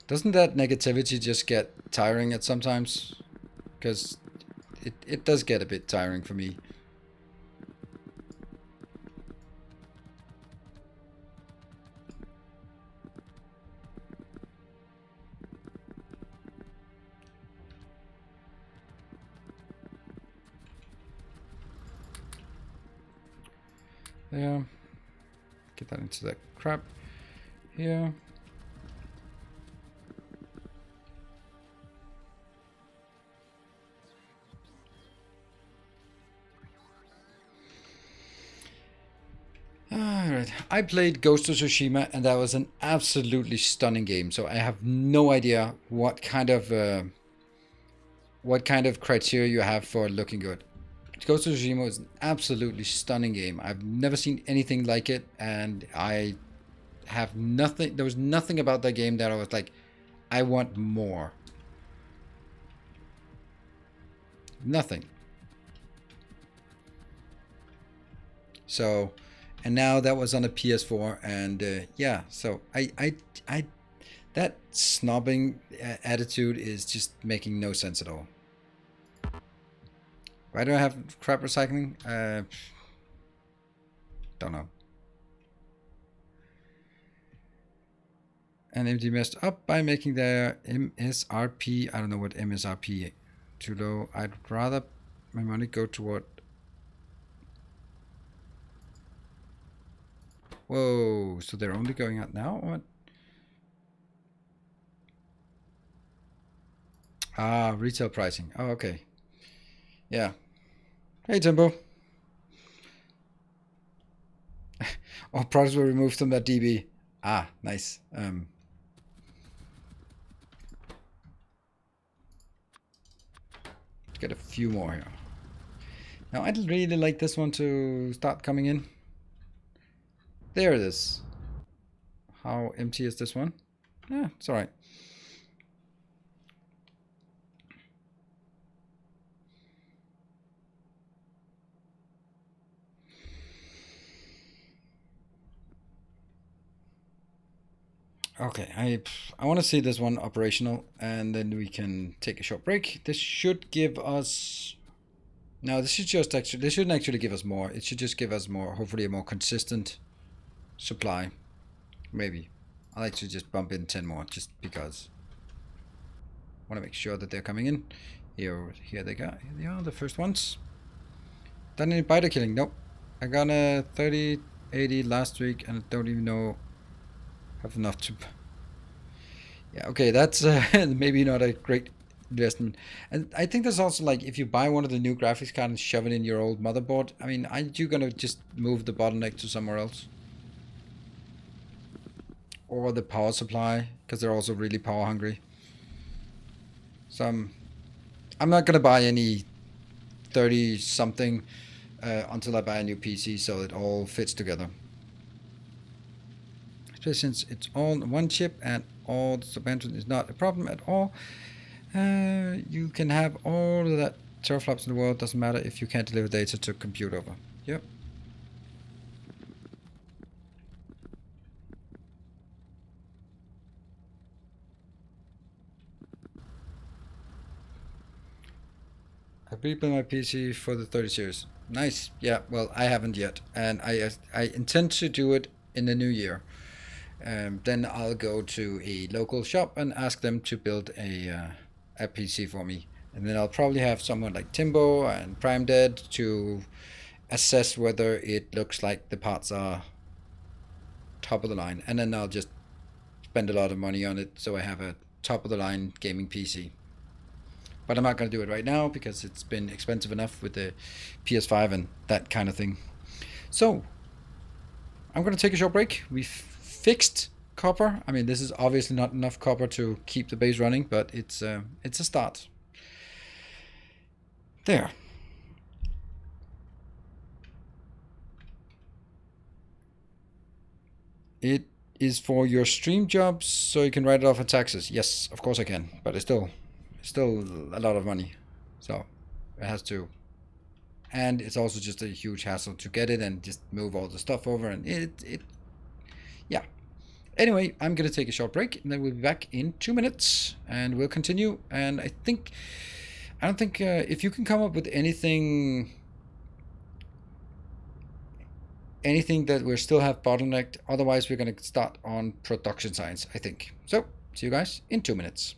Doesn't that negativity just get tiring at sometimes? Because it does get a bit tiring for me. Yeah. Get that into that crap here. Alright, I played Ghost of Tsushima and that was an absolutely stunning game. So I have no idea what kind of criteria you have for looking good. Ghost of Tsushima is an absolutely stunning game. I've never seen anything like it, and I have nothing. There was nothing about that game that I was like, I want more. Nothing. So, and now that was on a PS4, and yeah. So I that snobbing attitude is just making no sense at all. Why do I have crap recycling? Don't know. And MD messed up by making their MSRP. I don't know what MSRP too low. I'd rather my money go toward. Whoa! So they're only going out now? What? Ah, retail pricing. Oh, okay. Yeah. Hey, Timbo. All products were removed from that DB. Ah, nice. Let's get a few more here. Now, I'd really like this one to start coming in. There it is. How empty is this one? Yeah, it's all right. Okay, I want to see this one operational, and then we can take a short break. This should give us. No, this should just actually. This shouldn't actually give us more. It should just give us more. Hopefully, a more consistent supply. Maybe. I'll actually just bump in 10 more, just because. I want to make sure that they're coming in. Here they go. Here they are, the first ones. Done any biter killing? Nope. I got a 30, 80 last week, and I don't even know. Have enough to. Yeah, okay, that's maybe not a great investment. And I think there's also like, if you buy one of the new graphics cards and shove it in your old motherboard, I mean, aren't you gonna just move the bottleneck to somewhere else? Or the power supply, because they're also really power hungry. So I'm not gonna buy any 30 something until I buy a new PC, so it all fits together. Since it's all one chip and all the subvention is not a problem at all, you can have all of that teraflops in the world. Doesn't matter if you can't deliver data to compute over. Yep. I rebuilt my PC for the 30 series. Nice. Yeah. Well, I haven't yet, and I intend to do it in the new year. Then I'll go to a local shop and ask them to build a PC for me. And then I'll probably have someone like Timbo and Prime Dead to assess whether it looks like the parts are top of the line. And then I'll just spend a lot of money on it so I have a top of the line gaming PC. But I'm not going to do it right now because it's been expensive enough with the PS5 and that kind of thing. So, I'm going to take a short break. We've fixed copper. I mean, this is obviously not enough copper to keep the base running, but it's a start. There. It is for your stream jobs, so you can write it off on taxes. Yes, of course I can, but it's still a lot of money. So it has to, and it's also just a huge hassle to get it and just move all the stuff over, and yeah. Anyway, I'm gonna take a short break, and then we'll be back in 2 minutes, and we'll continue. And I don't think if you can come up with anything that we still have bottlenecked. Otherwise, we're going to start on production science, I think. So, see you guys in 2 minutes.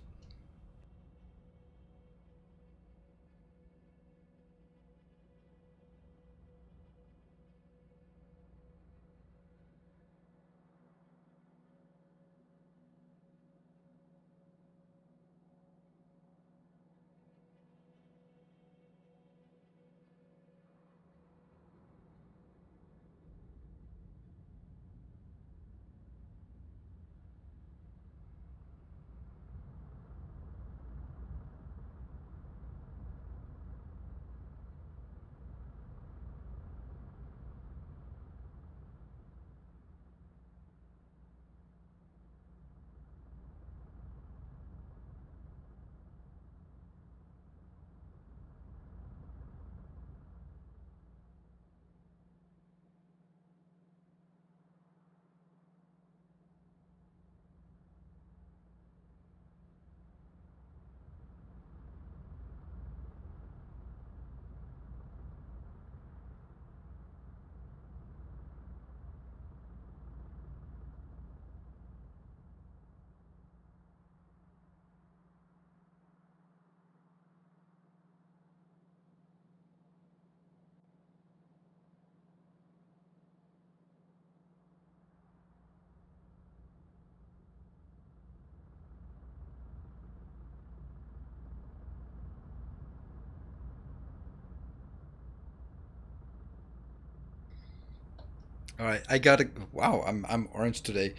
All right, I gotta. Wow, I'm orange today.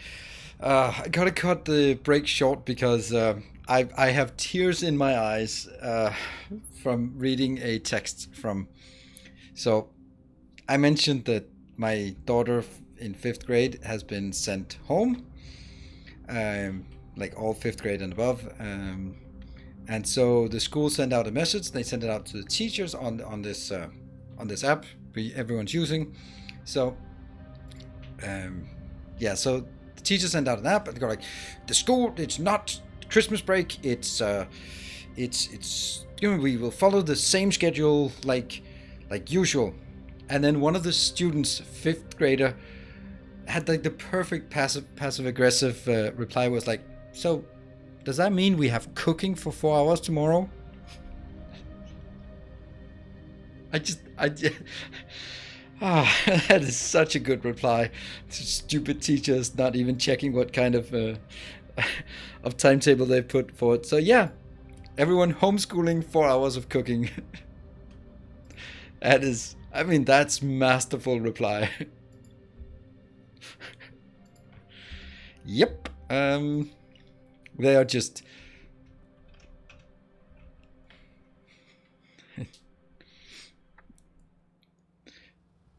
I gotta cut the break short because I have tears in my eyes from reading a text from. So I mentioned that my daughter in 5th grade has been sent home, like all 5th grade and above, and so the school sent out a message. They sent it out to the teachers on this app everyone's using. So yeah, so the teachers sent out an app and they go like, the school, it's not Christmas break. It's we will follow the same schedule like usual. And then one of the students, 5th grader, had like the perfect passive aggressive reply was like, so does that mean we have cooking for 4 hours tomorrow? I that is such a good reply. Stupid teachers not even checking what kind of timetable they put forward. So yeah, everyone homeschooling 4 hours of cooking. That's masterful reply. Yep. They are just.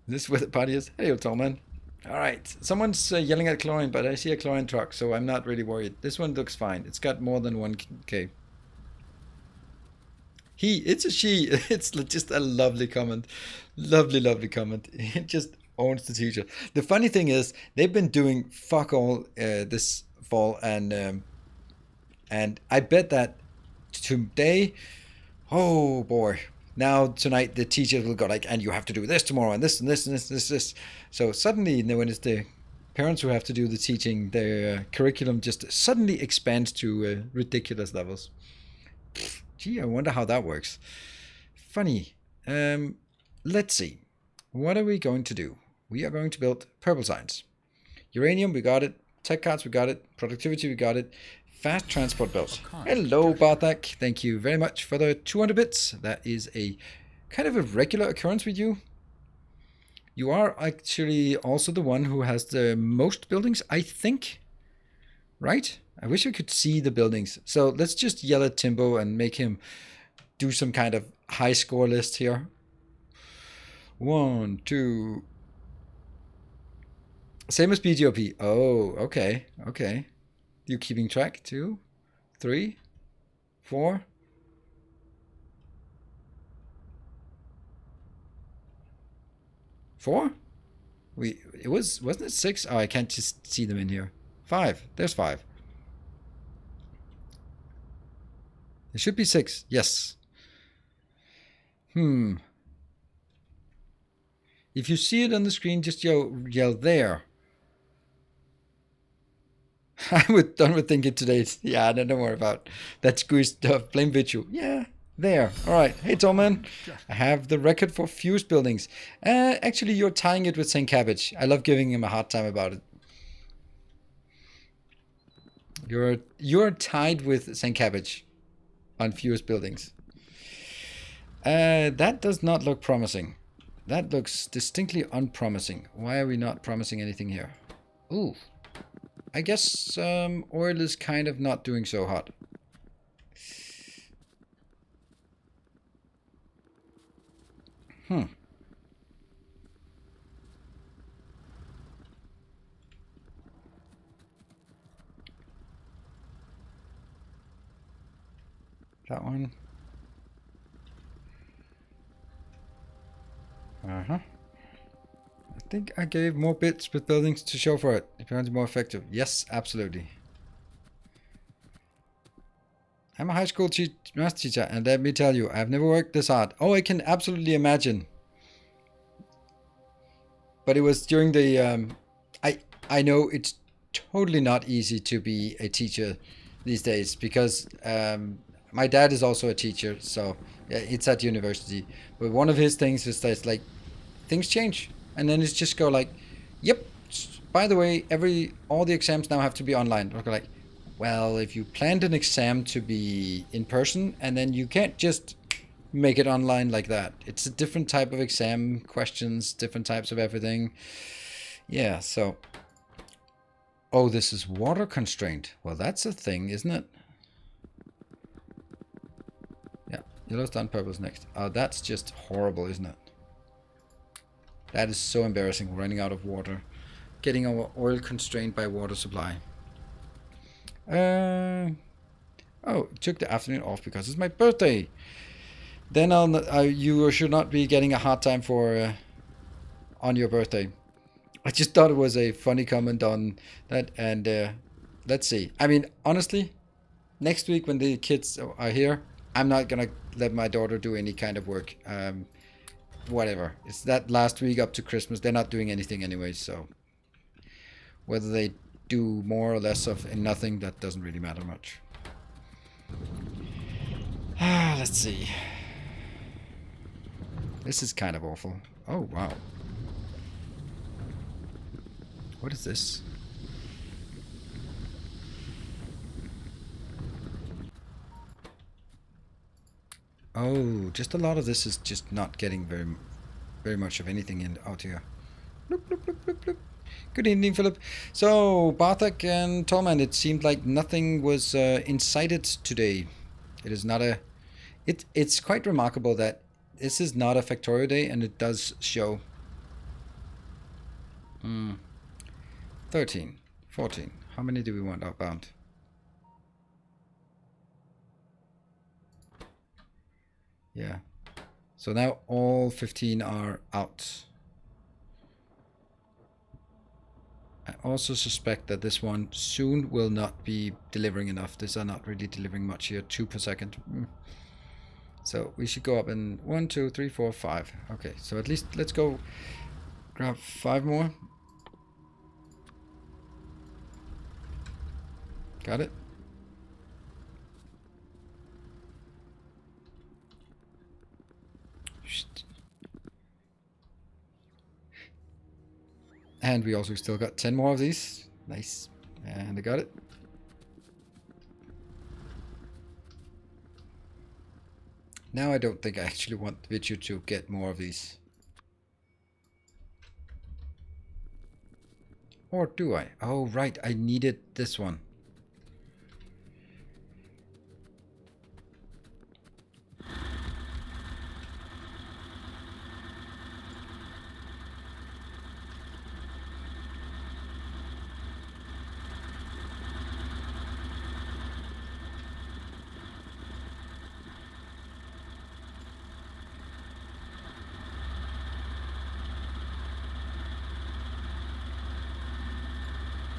This is where the party is. Hey, old tall man. All right. Someone's yelling at chlorine, but I see a chlorine truck, so I'm not really worried. This one looks fine. It's got more than 1K. It's a she. It's just a lovely comment. Lovely, lovely comment. It just owns the teacher. The funny thing is, they've been doing fuck all this fall, and I bet that today, oh boy, now tonight the teachers will go like, and you have to do this tomorrow, and this and this and this and this. So suddenly, when it's the parents who have to do the teaching, their curriculum just suddenly expands to ridiculous levels. Gee, I wonder how that works. Funny. Let's see. What are we going to do? We are going to build purple science. Uranium, we got it. Tech cards, we got it. Productivity, we got it. Fast transport belts. Hello, Barthak. Thank you very much for the 200 bits. That is a kind of a regular occurrence with you. You are actually also the one who has the most buildings, I think. Right? I wish we could see the buildings. So let's just yell at Timbo and make him do some kind of high score list here. 1, 2. Same as BGOP. Oh, okay. Okay. You keeping track? 2, 3, 4. Four? Wasn't it 6? Oh, I can't just see them in here. 5. There's 5. It should be 6. Yes. If you see it on the screen, just yell there. I would think it today. Yeah, don't worry about that squeeze stuff. Blame Vichu. Yeah, there. All right. Hey, Tolman. I have the record for fused buildings. Actually, you're tying it with St. Cabbage. I love giving him a hard time about it. You're tied with St. Cabbage on fused buildings. That does not look promising. That looks distinctly unpromising. Why are we not promising anything here? Ooh. I guess oil is kind of not doing so hot. That one. I think I gave more bits with buildings to show for it. It becomes more effective. Yes, absolutely. I'm a high school math teacher, and let me tell you, I've never worked this hard. Oh, I can absolutely imagine. But it was during the... I know it's totally not easy to be a teacher these days because my dad is also a teacher, so yeah, it's at university. But one of his things is that like things change, and then it's just go like, yep. By the way, all the exams now have to be online. We're like, well, if you planned an exam to be in person, and then you can't just make it online like that. It's a different type of exam, questions, different types of everything. Yeah, so. Oh, this is water constraint. Well, that's a thing, isn't it? Yeah, yellow's done, purple's next. Oh, that's just horrible, isn't it? That is so embarrassing, running out of water. Getting our oil constrained by water supply. Oh, took the afternoon off because it's my birthday. Then you should not be getting a hard time for on your birthday. I just thought it was a funny comment on that, and let's see. I mean, honestly, next week when the kids are here, I'm not gonna let my daughter do any kind of work. Whatever. It's that last week up to Christmas. They're not doing anything anyway, so whether they do more or less of nothing, that doesn't really matter much. Let's see. This is kind of awful. Oh, wow. What is this? Oh, just a lot of this is just not getting very much of anything out here. Bloop, bloop, bloop, bloop, bloop. Good evening, Philip. So, Barthak and Tolman, it seemed like nothing was incited today. It is not a... It's quite remarkable that this is not a Factorio day, and it does show. 13, 14. How many do we want outbound? Yeah. So now all 15 are out. I also suspect that this one soon will not be delivering enough. These are not really delivering much here. 2 per second. So we should go up in 1, 2, 3, 4, 5. Okay, so at least let's go grab 5 more. Got it? And we also still got 10 more of these. Nice. And I got it. Now I don't think I actually want Vichu to get more of these. Or do I? Oh, right. I needed this one.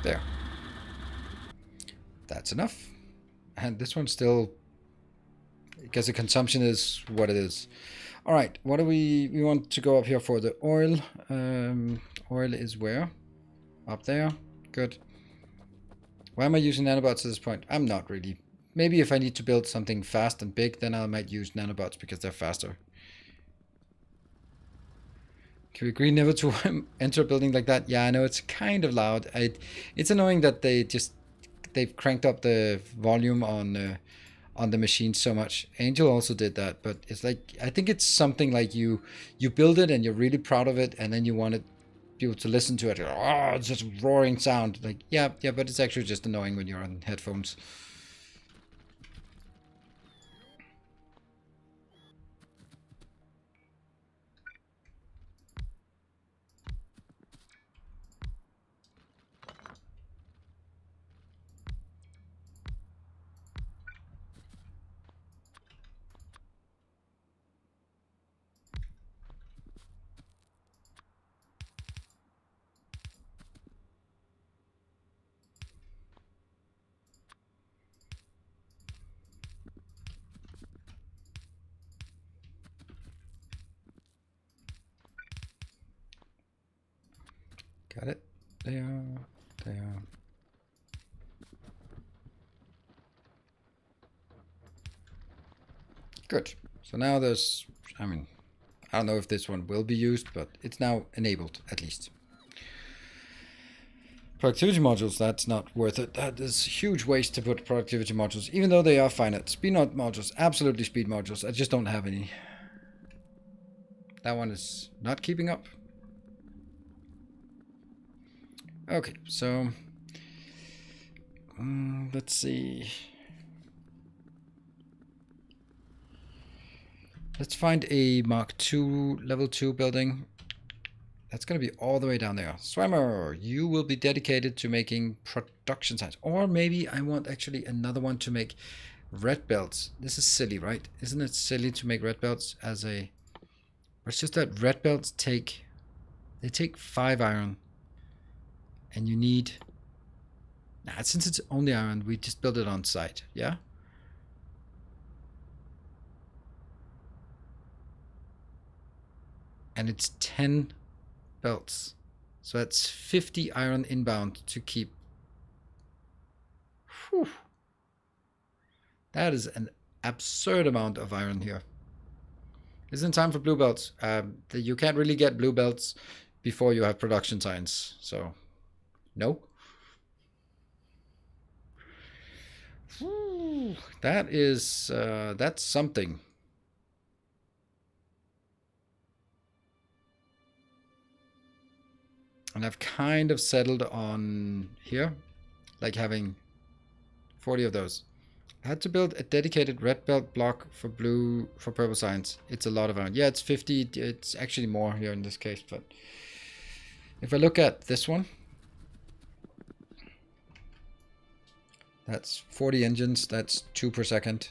There. That's enough. And this one still, because the consumption is what it is. All right, what do we want to go up here for the oil. Oil is where? Up there. Good. Why am I using nanobots at this point? I'm not really. Maybe if I need to build something fast and big, then I might use nanobots because they're faster. Can we agree never to enter a building like that? Yeah, I know it's kind of loud. It's annoying that they've cranked up the volume on the machine so much. Angel also did that, but it's like, I think it's something like you build it and you're really proud of it, and then you want people to listen to it. Oh, it's just roaring sound. Like, yeah, but it's actually just annoying when you're on headphones. Got it. There. Good. So now there's, I mean, I don't know if this one will be used, but it's now enabled at least. Productivity modules, that's not worth it. That is huge waste to put productivity modules, even though they are finite. Speed modules, absolutely speed modules. I just don't have any. That one is not keeping up. Okay, so let's see. Let's find a Mark II level 2 building. That's going to be all the way down there. Swimmer, you will be dedicated to making production signs. Or maybe I want actually another one to make red belts. This is silly, right? Isn't it silly to make red belts as a... It's just that red belts take... They take 5 iron. And you need... Nah, since it's only iron, we just build it on site. Yeah? And it's 10 belts. So that's 50 iron inbound to keep. Whew. That is an absurd amount of iron here. Isn't time for blue belts. You can't really get blue belts before you have production signs. So, no. Whew. That is, that's something. And I've kind of settled on here, like having 40 of those. I had to build a dedicated red belt block for purple signs. It's a lot of iron. Yeah, it's 50. It's actually more here in this case. But if I look at this one, that's 40 engines. That's 2 per second.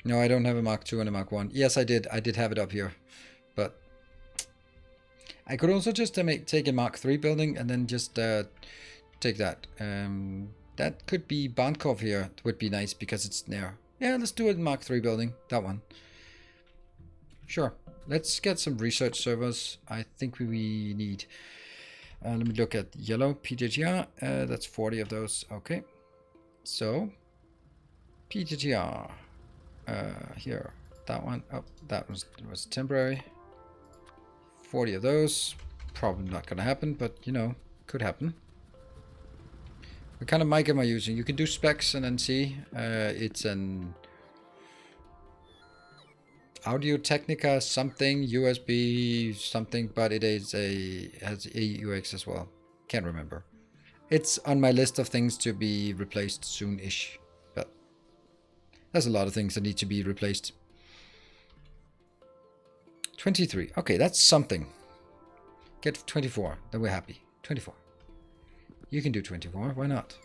No, I don't have a Mark II and a Mark I. Yes, I did. I did have it up here. But I could also just take a Mark III building and then just take that. That could be Bankov here. It would be nice because it's near. Yeah, let's do it in Mark III building. That one. Sure. Let's get some research servers. I think we need... let me look at yellow PGGR. That's 40 of those. Okay. So, PGGR. Here. That one. Oh, that was temporary. 40 of those. Probably not going to happen, but, you know, could happen. What kind of mic am I using? You can do specs and then see. It's an Audio Technica something, USB something, but it is has AUX as well. Can't remember. It's on my list of things to be replaced soon-ish, but there's a lot of things that need to be replaced. 23. Okay, that's something. Get 24, then we're happy. 24. You can do 24, why not?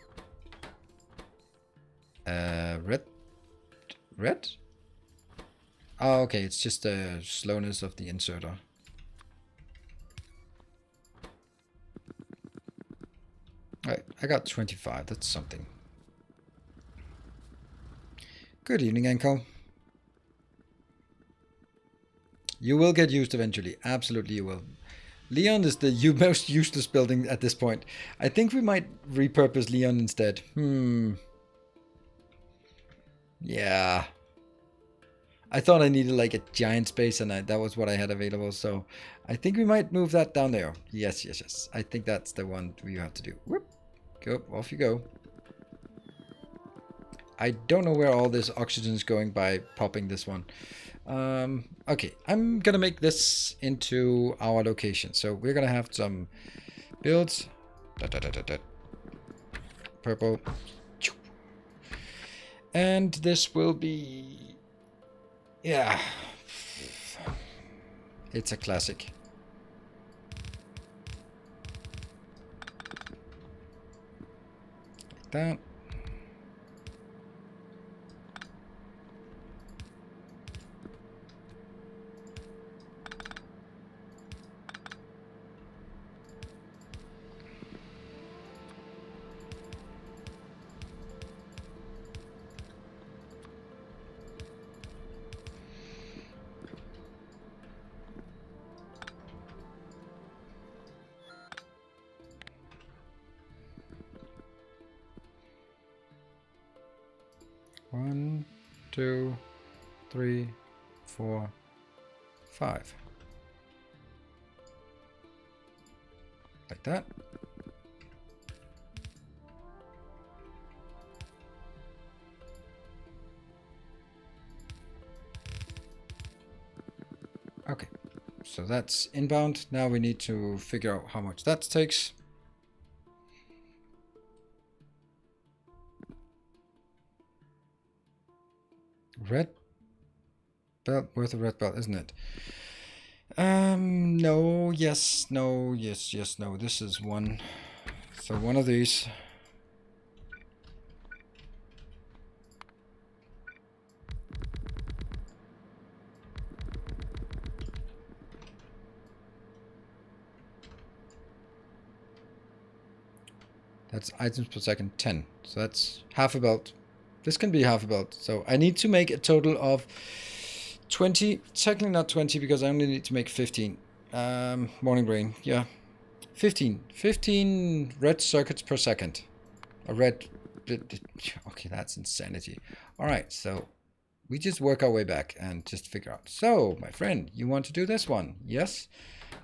Red? Red? Oh, okay, it's just the slowness of the inserter. Alright, I got 25, that's something. Good evening, Uncle. You will get used eventually, absolutely you will. Leon is the most useless building at this point. I think we might repurpose Leon instead. Yeah. I thought I needed like a giant space and that was what I had available. So I think we might move that down there. Yes, yes, yes. I think that's the one we have to do. Whoop. Go, off you go. I don't know where all this oxygen is going by popping this one. Okay, I'm gonna make this into our location. So we're gonna have some builds. Purple. And this will be... yeah. It's a classic. Like that. One, 2, 3, 4, 5. Like that. Okay, so that's inbound. Now we need to figure out how much that takes. Red belt, worth a red belt, isn't it? No, yes, no, yes, yes, no. This is one. So one of these. That's items per second, 10. So that's half a belt. This can be half a belt. So I need to make a total of 20. Technically not 20 because I only need to make 15. Morning rain, yeah. 15. 15 red circuits per second. A red... okay, that's insanity. Alright, so we just work our way back and just figure out. So, my friend, you want to do this one? Yes?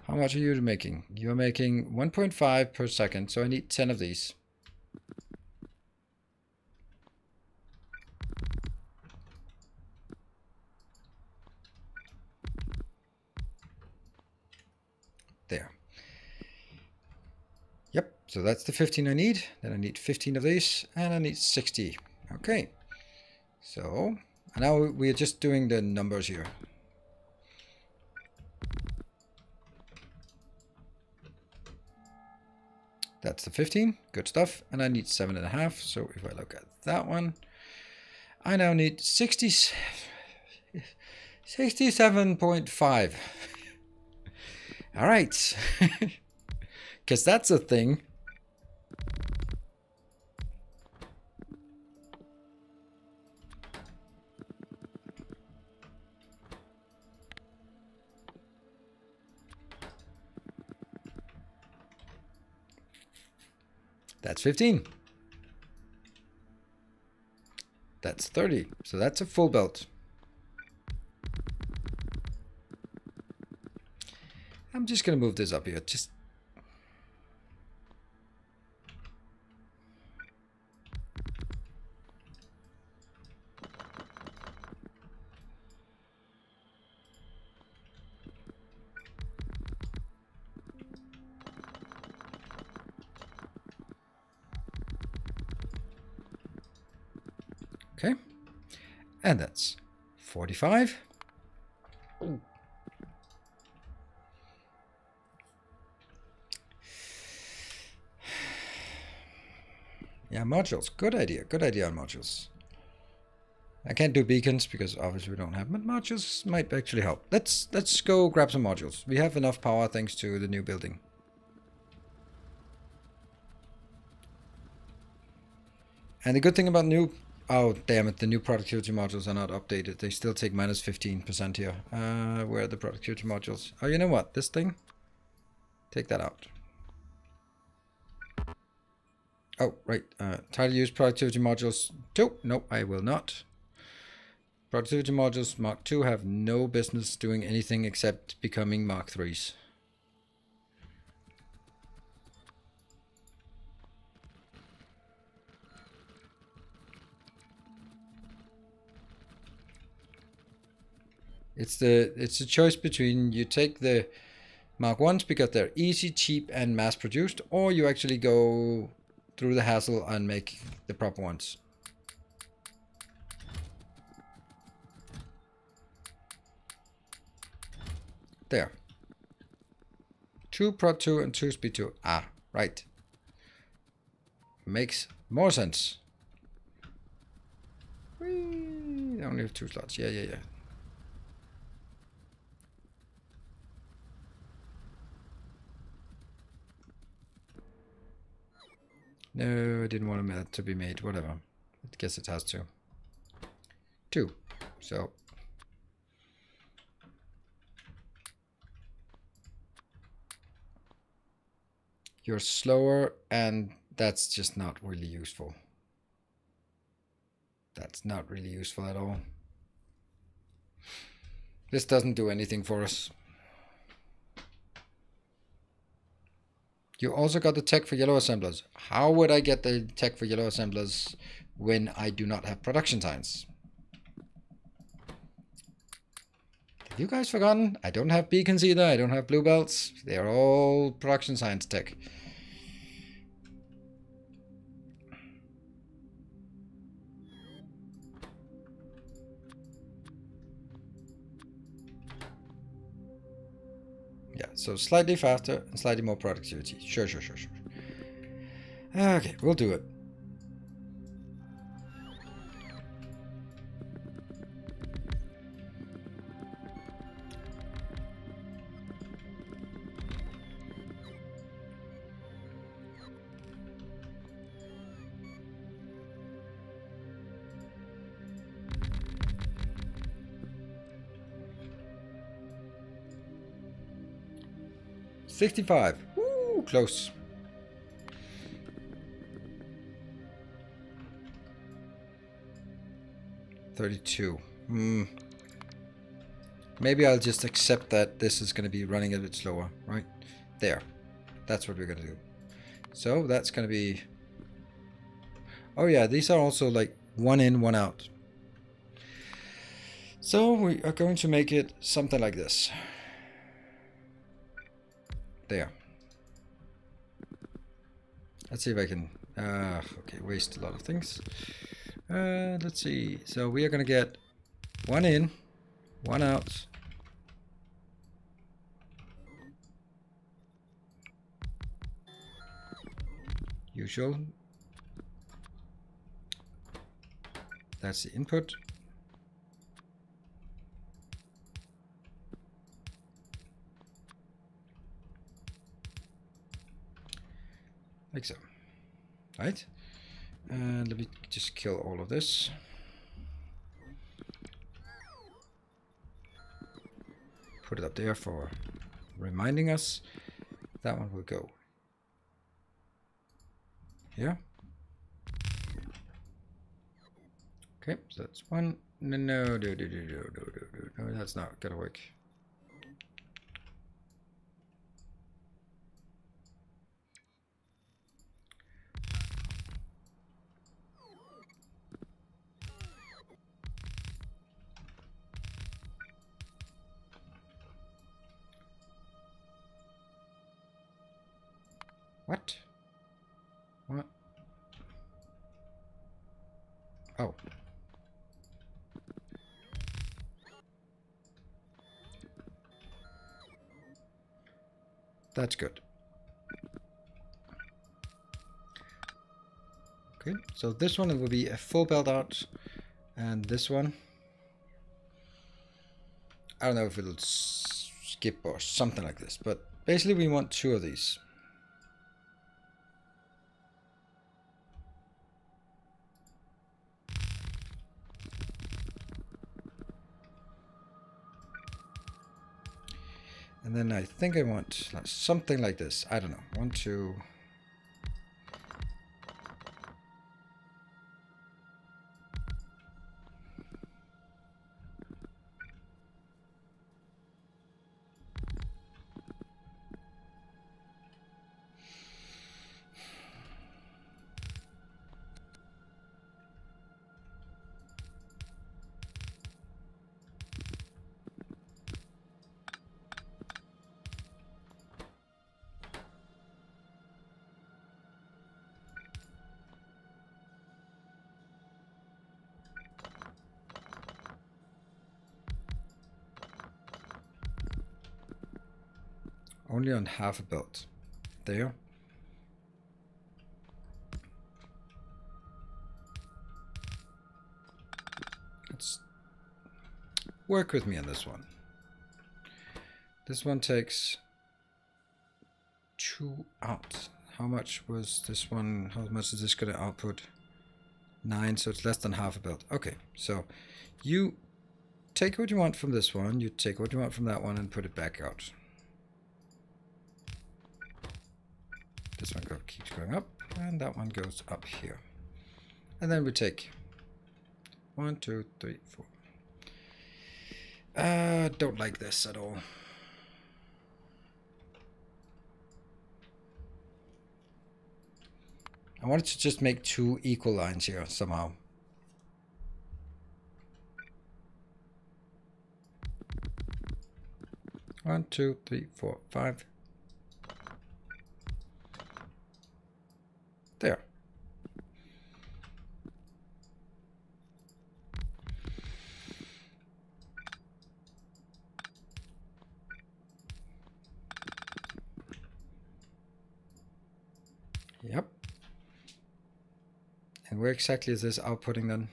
How much are you making? You're making 1.5 per second, so I need 10 of these. There. Yep, so that's the 15 I need. Then I need 15 of these, and I need 60. Okay. So, now we're just doing the numbers here. That's the 15. Good stuff. And I need 7.5. So if I look at that one, I now need 67.5. All right. Because that's a thing. That's 15. That's 30. So that's a full belt. I'm just going to move this up here. Just Okay. And that's 45. Yeah, modules. Good idea. Good idea on modules. I can't do beacons because obviously we don't have them, but modules might actually help. Let's go grab some modules. We have enough power thanks to the new building. And the good thing about new... Oh, damn it. The new productivity modules are not updated. They still take minus 15% here. Where are the productivity modules? Oh, you know what? This thing? Take that out. Oh, right. Title use productivity modules 2. Nope, I will not. Productivity modules Mark 2 have no business doing anything except becoming Mark 3s. It's a choice between you take the Mark 1s because they're easy, cheap, and mass produced, or you actually go through the hassle and make the proper ones. There. 2 Prod 2 and 2 Speed 2. Ah, right. Makes more sense. Whee! I only have 2 slots. Yeah. No, I didn't want it to be made. Whatever. I guess it has to. 2. So. You're slower, and that's just not really useful. That's not really useful at all. This doesn't do anything for us. You also got the tech for yellow assemblers. How would I get the tech for yellow assemblers when I do not have production signs? Have you guys forgotten? I don't have beacons either. I don't have blue belts. They're all production signs tech. Yeah, so slightly faster and slightly more productivity. Sure. Okay, we'll do it. $65. Ooh, close. $32. Maybe I'll just accept that this is going to be running a bit slower, right? There. That's what we're going to do. So that's going to be... Oh yeah, these are also like 1 in, 1 out. So we are going to make it something like this. There. Let's see if I can... okay, waste a lot of things. Let's see. So we are going to get 1 in, 1 out. Usual. That's the input. Like so. Right? And let me just kill all of this. Put it up there for reminding us. That one will go here. Okay, so that's 1. No, that's not gonna work. What? Oh. That's good. Okay, so this one will be a full belt out, and this one, I don't know if it'll skip or something like this, but basically we want 2 of these. And then I think I want something like this. I don't know. 1, 2. Only on half a belt. There. Let's work with me on this one. This one takes 2 out. How much was this one? How much is this going to output? 9, so it's less than half a belt. Okay, so you take what you want from this one, you take what you want from that one and put it back out. This one keeps going up, and that one goes up here. And then we take 1, 2, 3, 4. Don't like this at all. I wanted to just make 2 equal lines here somehow. One, 2, 3, 4, 5. There. Yep. And where exactly is this outputting then?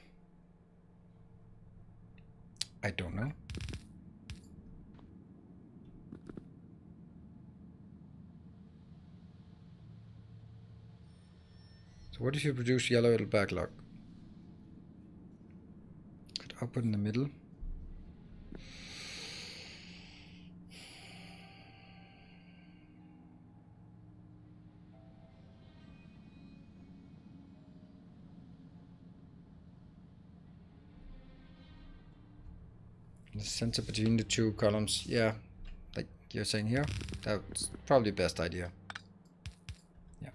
I don't know. So what if you produce yellow, it'll backlog? Could output in the middle. The center between the 2 columns. Yeah, like you're saying here. That's probably the best idea. Yeah.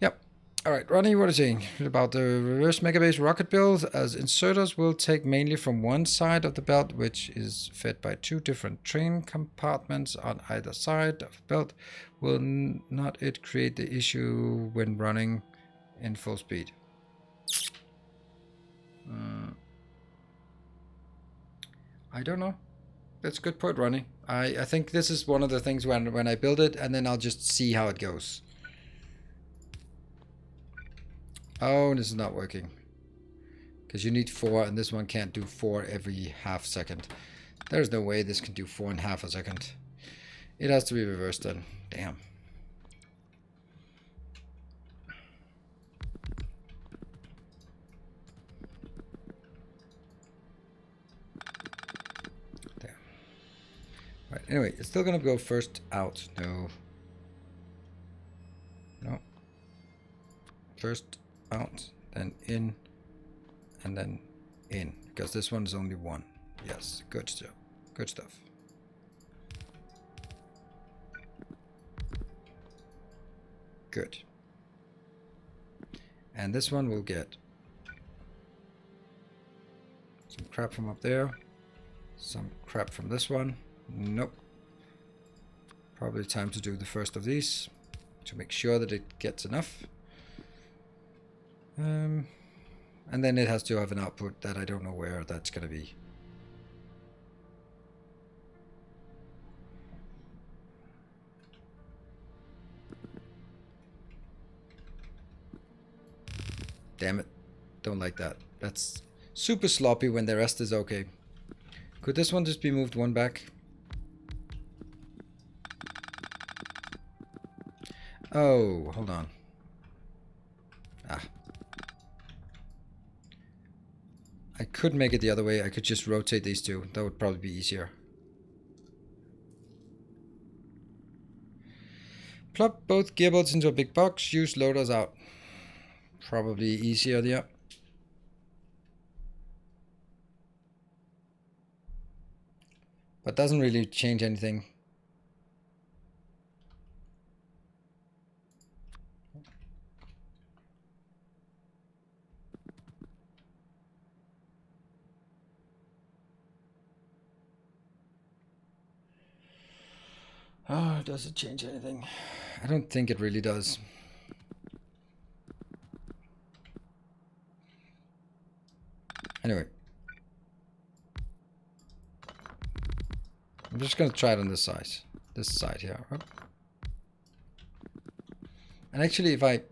Yep. Alright, Ronnie, what are you saying about the reverse megabase rocket build? As inserters will take mainly from one side of the belt, which is fed by 2 different train compartments on either side of the belt. Will not it create the issue when running in full speed? I don't know. That's a good point, Ronnie. I think this is one of the things when I build it, and then I'll just see how it goes. Oh, this is not working. Because you need 4, and this one can't do 4 every half second. There's no way this can do 4 in half a second. It has to be reversed then. Damn. Right, anyway, it's still gonna go first out. No. No. First out, then in, and then in. Because this one is only 1. Yes, good stuff. Good stuff. Good. And this one will get some crap from up there. Some crap from this one. Nope. Probably time to do the first of these to make sure that it gets enough. And then it has to have an output that I don't know where that's going to be. damn it. Don't like that. That's super sloppy when the rest is okay. Could this one just be moved one back? Oh, hold on. Ah. I could make it the other way. I could just rotate these two. That would probably be easier. Plop both gearbolts into a big box. Use loaders out. Probably easier there. But doesn't really change anything. Oh, does it change anything? I don't think it really does. Anyway. I'm just going to try it on this side here. And actually, if I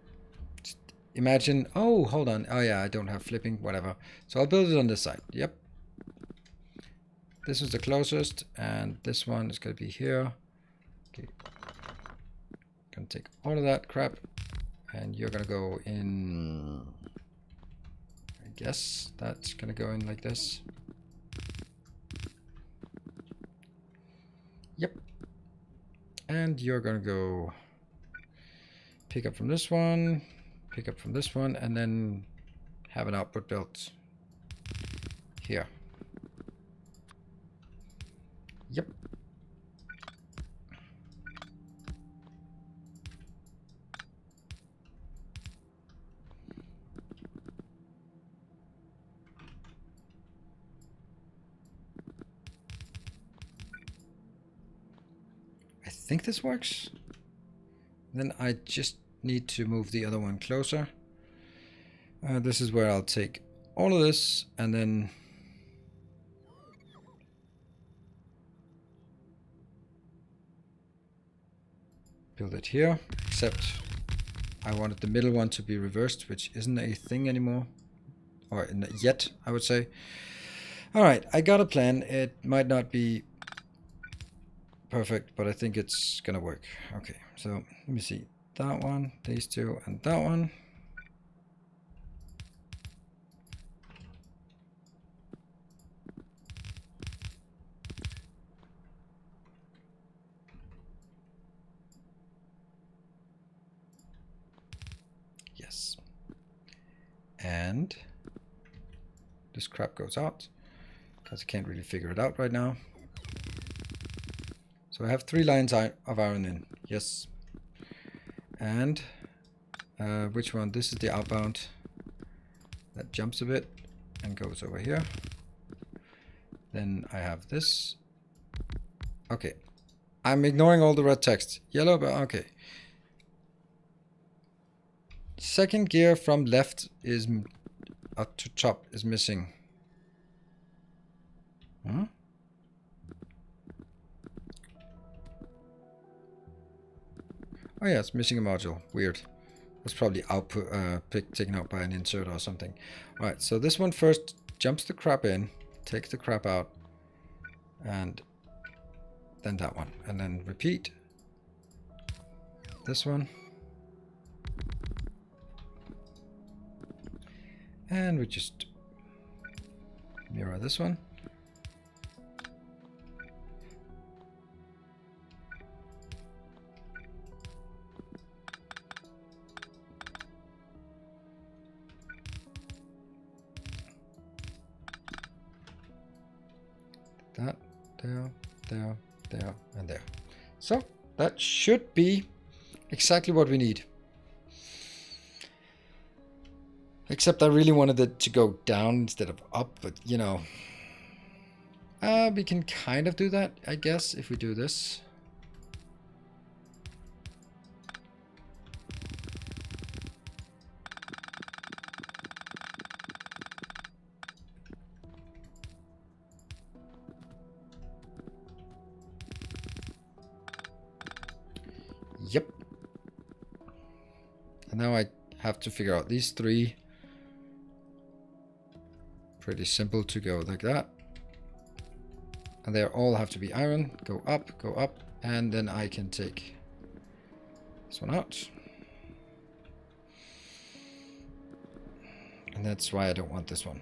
imagine... Oh, hold on. Oh, yeah, I don't have flipping. Whatever. So I'll build it on this side. Yep. This is the closest. And this one is going to be here. Okay. Gonna take all of that crap. And you're going to go in... I guess that's going to go in like this. Yep. And you're going to go pick up from this one, pick up from this one, and then have an output built here. Yep. I think this works. Then I just need to move the other one closer. This is where I'll take all of this and then build it here, except I wanted the middle one to be reversed, which isn't a thing anymore, or yet, I would say. All right, I got a plan. It might not be perfect, but I think it's gonna work. Okay, so let me see. That one, these two, and that one. Yes. And this crap goes out because I can't really figure it out right now. So I have 3 lines of iron in. Yes. And which one? This is the outbound. That jumps a bit and goes over here. Then I have this. Okay. I'm ignoring all the red text. Yellow, but okay. Second gear from left is up to top is missing. Huh? Oh yeah, it's missing a module. Weird. That's probably output taken out by an insert or something. Alright, so this one first jumps the crap in, takes the crap out, and then that one. And then repeat. This one. And we just mirror this one. That, there, and there. So that should be exactly what we need. Except I really wanted it to go down instead of up, but you know. We can kind of do that, I guess, if we do this. Yep. And now I have to figure out these 3 Pretty simple to go like that. And they all have to be iron. Go up, and then I can take this one out. And that's why I don't want this one.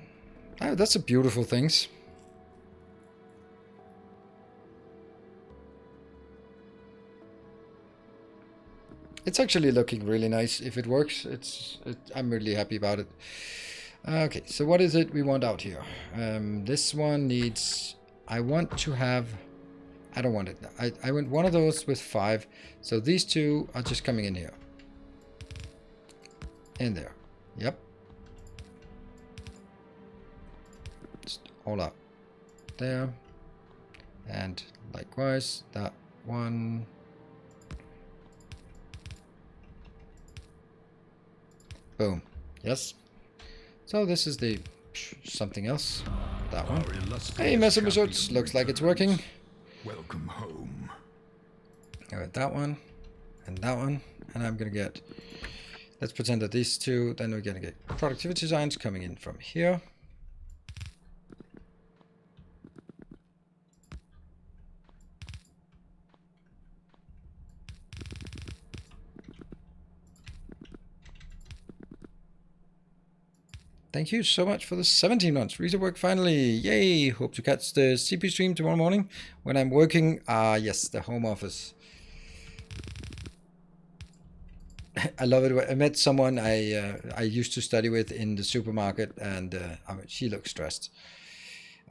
Oh, that's a beautiful things. It's actually looking really nice. If it works, I'm really happy about it. Okay, so what is it we want out here? This one needs... I want to have... I don't want it. I want one of those with 5. So these two are just coming in here. In there. Yep. Just all up. There. And likewise, that one... Boom. Yes. So this is the something else. That one. Hey, Messermissorts. Looks like it's working. Welcome home. Alright, that one. And that one. And I'm gonna get... Let's pretend that these two... Then we're gonna get productivity designs coming in from here. Thank you so much for the 17 months. Reset work finally. Yay. Hope to catch the CP stream tomorrow morning when I'm working. Yes, the home office. I love it. I met someone I used to study with in the supermarket, and I mean, she looked stressed.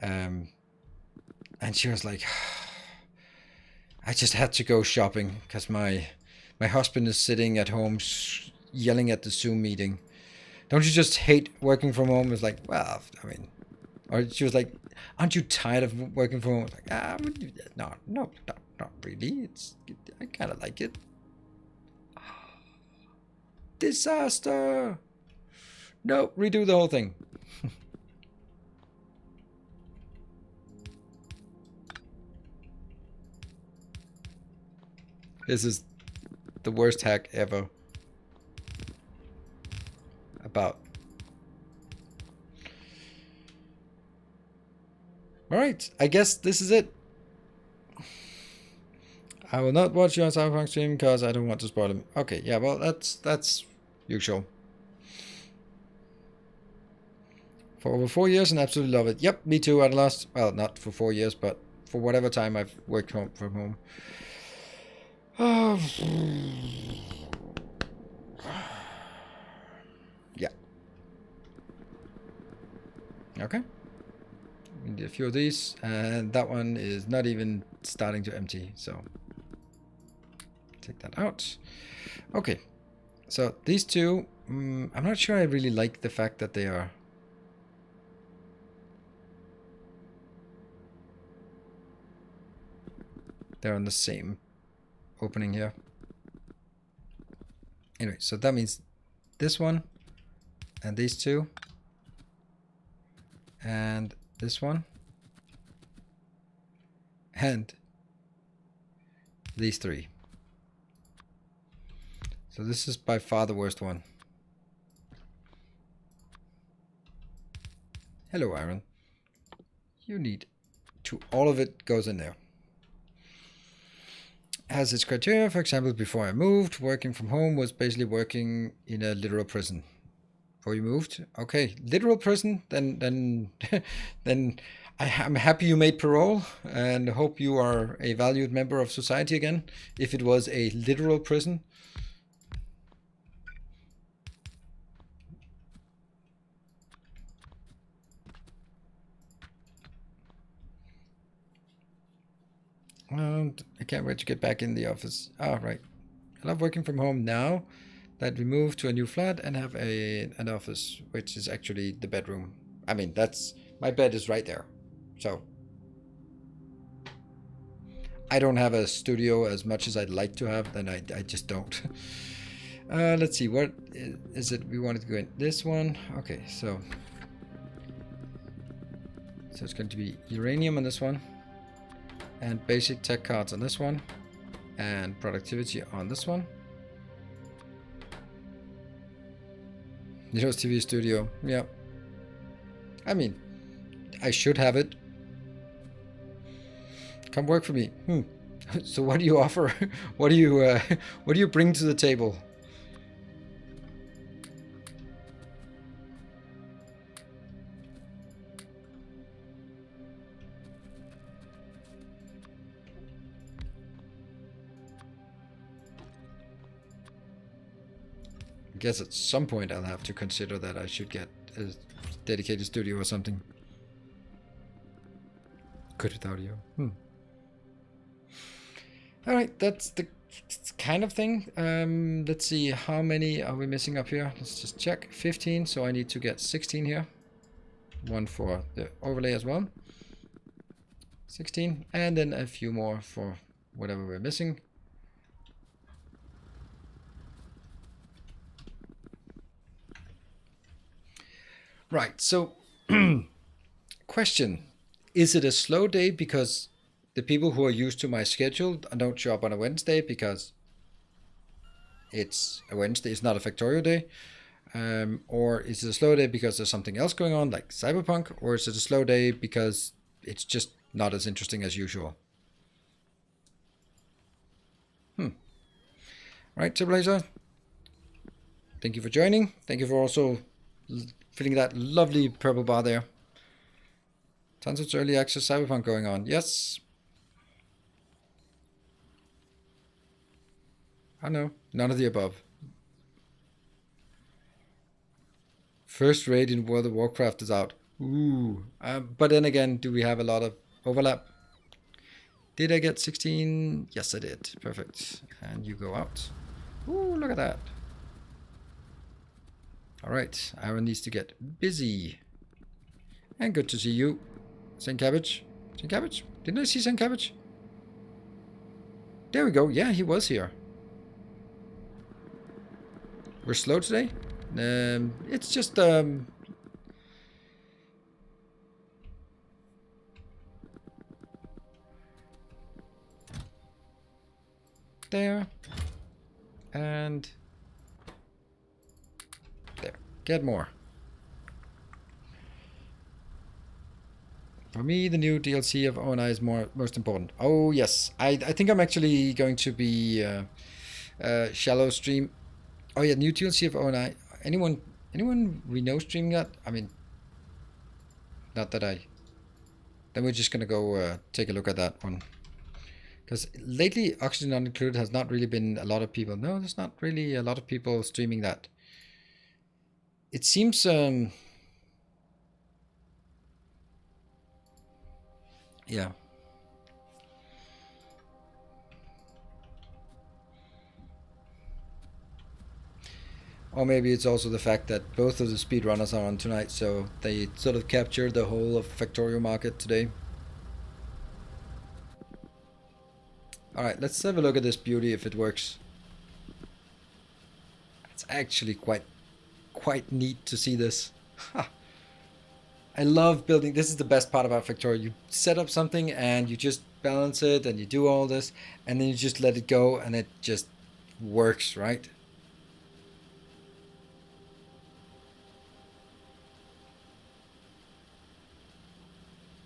And she was like, I just had to go shopping because my husband is sitting at home yelling at the Zoom meeting. Don't you just hate working from home? It's like, well, I mean, or she was like, aren't you tired of working from home? I was like, no, not really. I kind of like it. Disaster. No, redo the whole thing. This is the worst hack ever. About. Alright, I guess this is it. I will not watch your Cyberpunk stream because I don't want to spoil them. Okay, yeah, well, that's usual. For over 4 years and absolutely love it. Yep, me too at last. Well, not for 4 years, but for whatever time I've worked from home. Oh. Yeah. Okay. We need a few of these, and that one is not even starting to empty, so take that out. Okay, so these two, I'm not sure I really like the fact that they're on the same opening here. Anyway, so that means this one and these two and this one and these three. So this is by far the worst one. Hello, Aaron. You need to, all of it goes in there. Has its criteria. For example, before I moved, working from home was basically working in a literal prison. Before you moved, okay, literal prison. Then I'm happy you made parole, and hope you are a valued member of society again. If it was a literal prison. And I can't wait to get back in the office. Oh, right. I love working from home now that we moved to a new flat and have an office, which is actually the bedroom. I mean, that's, my bed is right there. So I don't have a studio as much as I'd like to have, then I just don't. Let's see, what is it we wanted to go in? This one. Okay, so it's going to be uranium on this one. And basic tech cards on this one, and productivity on this one. Windows TV Studio, yeah. I mean, I should have it. Come work for me. So what do you offer? What do you bring to the table? I guess at some point I'll have to consider that I should get a dedicated studio or something. Good with audio. Alright, that's the kind of thing. Let's see, how many are we missing up here? Let's just check. 15, so I need to get 16 here. One for the overlay as well. 16, and then a few more for whatever we're missing. Right, so question. Is it a slow day because the people who are used to my schedule don't show up on a Wednesday because it's a Wednesday, it's not a Factorio day? Or is it a slow day because there's something else going on like Cyberpunk? Or is it a slow day because it's just not as interesting as usual? Right, Trailblazer. Thank you for joining. Thank you for also filling that lovely purple bar there. Tons of early access Cyberpunk going on. Yes. I know. None of the above. First raid in World of Warcraft is out. Ooh. But then again, do we have a lot of overlap? Did I get 16? Yes, I did. Perfect. And you go out. Ooh, look at that. Alright, Aaron needs to get busy. And good to see you. Saint Cabbage. Saint Cabbage? Didn't I see Saint Cabbage? There we go. Yeah, he was here. We're slow today? It's just there. And there. Get more. For me, the new DLC of ONI is most important. Oh, yes. I think I'm actually going to be shallow stream. Oh, yeah, new DLC of ONI. Anyone we know streaming that? I mean, not that I... Then we're just going to go take a look at that one. Because lately, Oxygen Not Included has not really been a lot of people. No, there's not really a lot of people streaming that. It seems... yeah. Or maybe it's also the fact that both of the speedrunners are on tonight, so they sort of captured the whole of Factorio market today. Alright, let's have a look at this beauty if it works. It's actually quite neat to see this. I love building. This is the best part about Factorio. You set up something and you just balance it and you do all this and then you just let it go and it just works, right?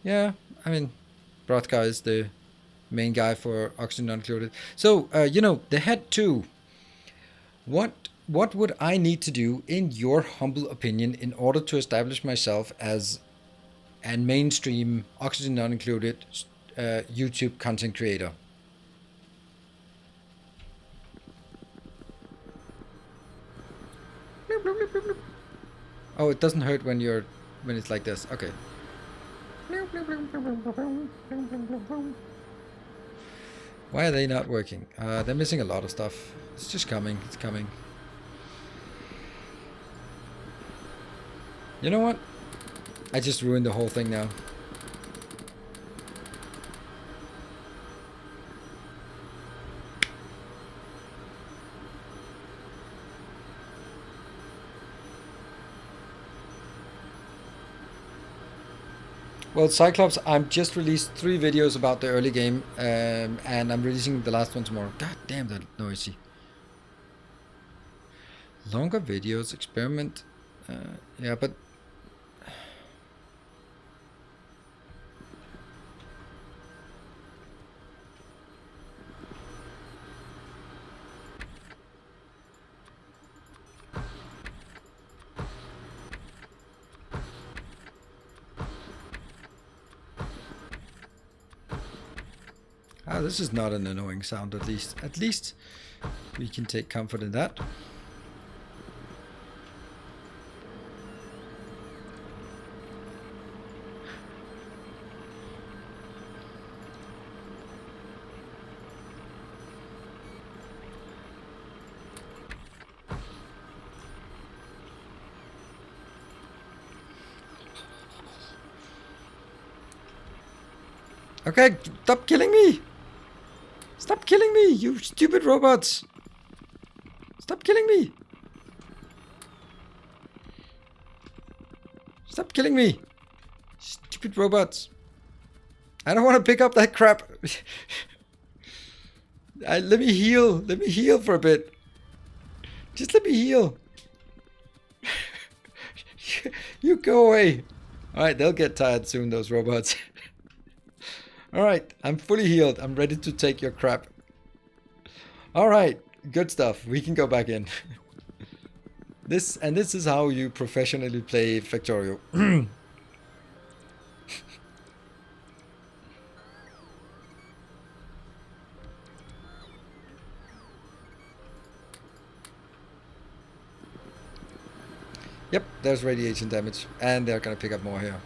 Yeah, I mean, Brotka is the main guy for Oxygen Not Included. So, you know, the head 2. What would I need to do, in your humble opinion, in order to establish myself as a mainstream Oxygen Not Included YouTube content creator? Oh, it doesn't hurt when it's like this. Okay. Why are they not working? They're missing a lot of stuff. It's just coming. It's coming. You know what? I just ruined the whole thing now. Well, Cyclops, I've just released 3 videos about the early game, and I'm releasing the last one tomorrow. God damn, that noisy. Longer videos, experiment. Yeah, but... Ah, this is not an annoying sound, at least. At least we can take comfort in that. Okay, stop killing me! Stop killing me, you stupid robots! Stop killing me! Stop killing me! Stupid robots! I don't want to pick up that crap! Let me heal! Let me heal for a bit! Just let me heal! You go away! Alright, they'll get tired soon, those robots. Alright, I'm fully healed. I'm ready to take your crap. Alright, good stuff. We can go back in. This is how you professionally play Factorio. Yep, there's radiation damage. And they're gonna pick up more here.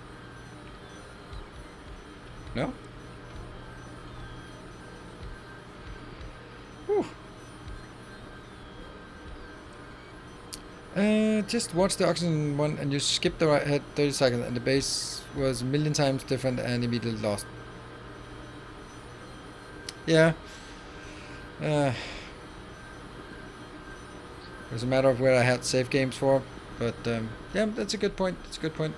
No? Just watch the oxygen one and you skip the right head 30 seconds and the base was a million times different and immediately lost. Yeah. It was a matter of where I had save games for, but yeah, that's a good point. That's a good point.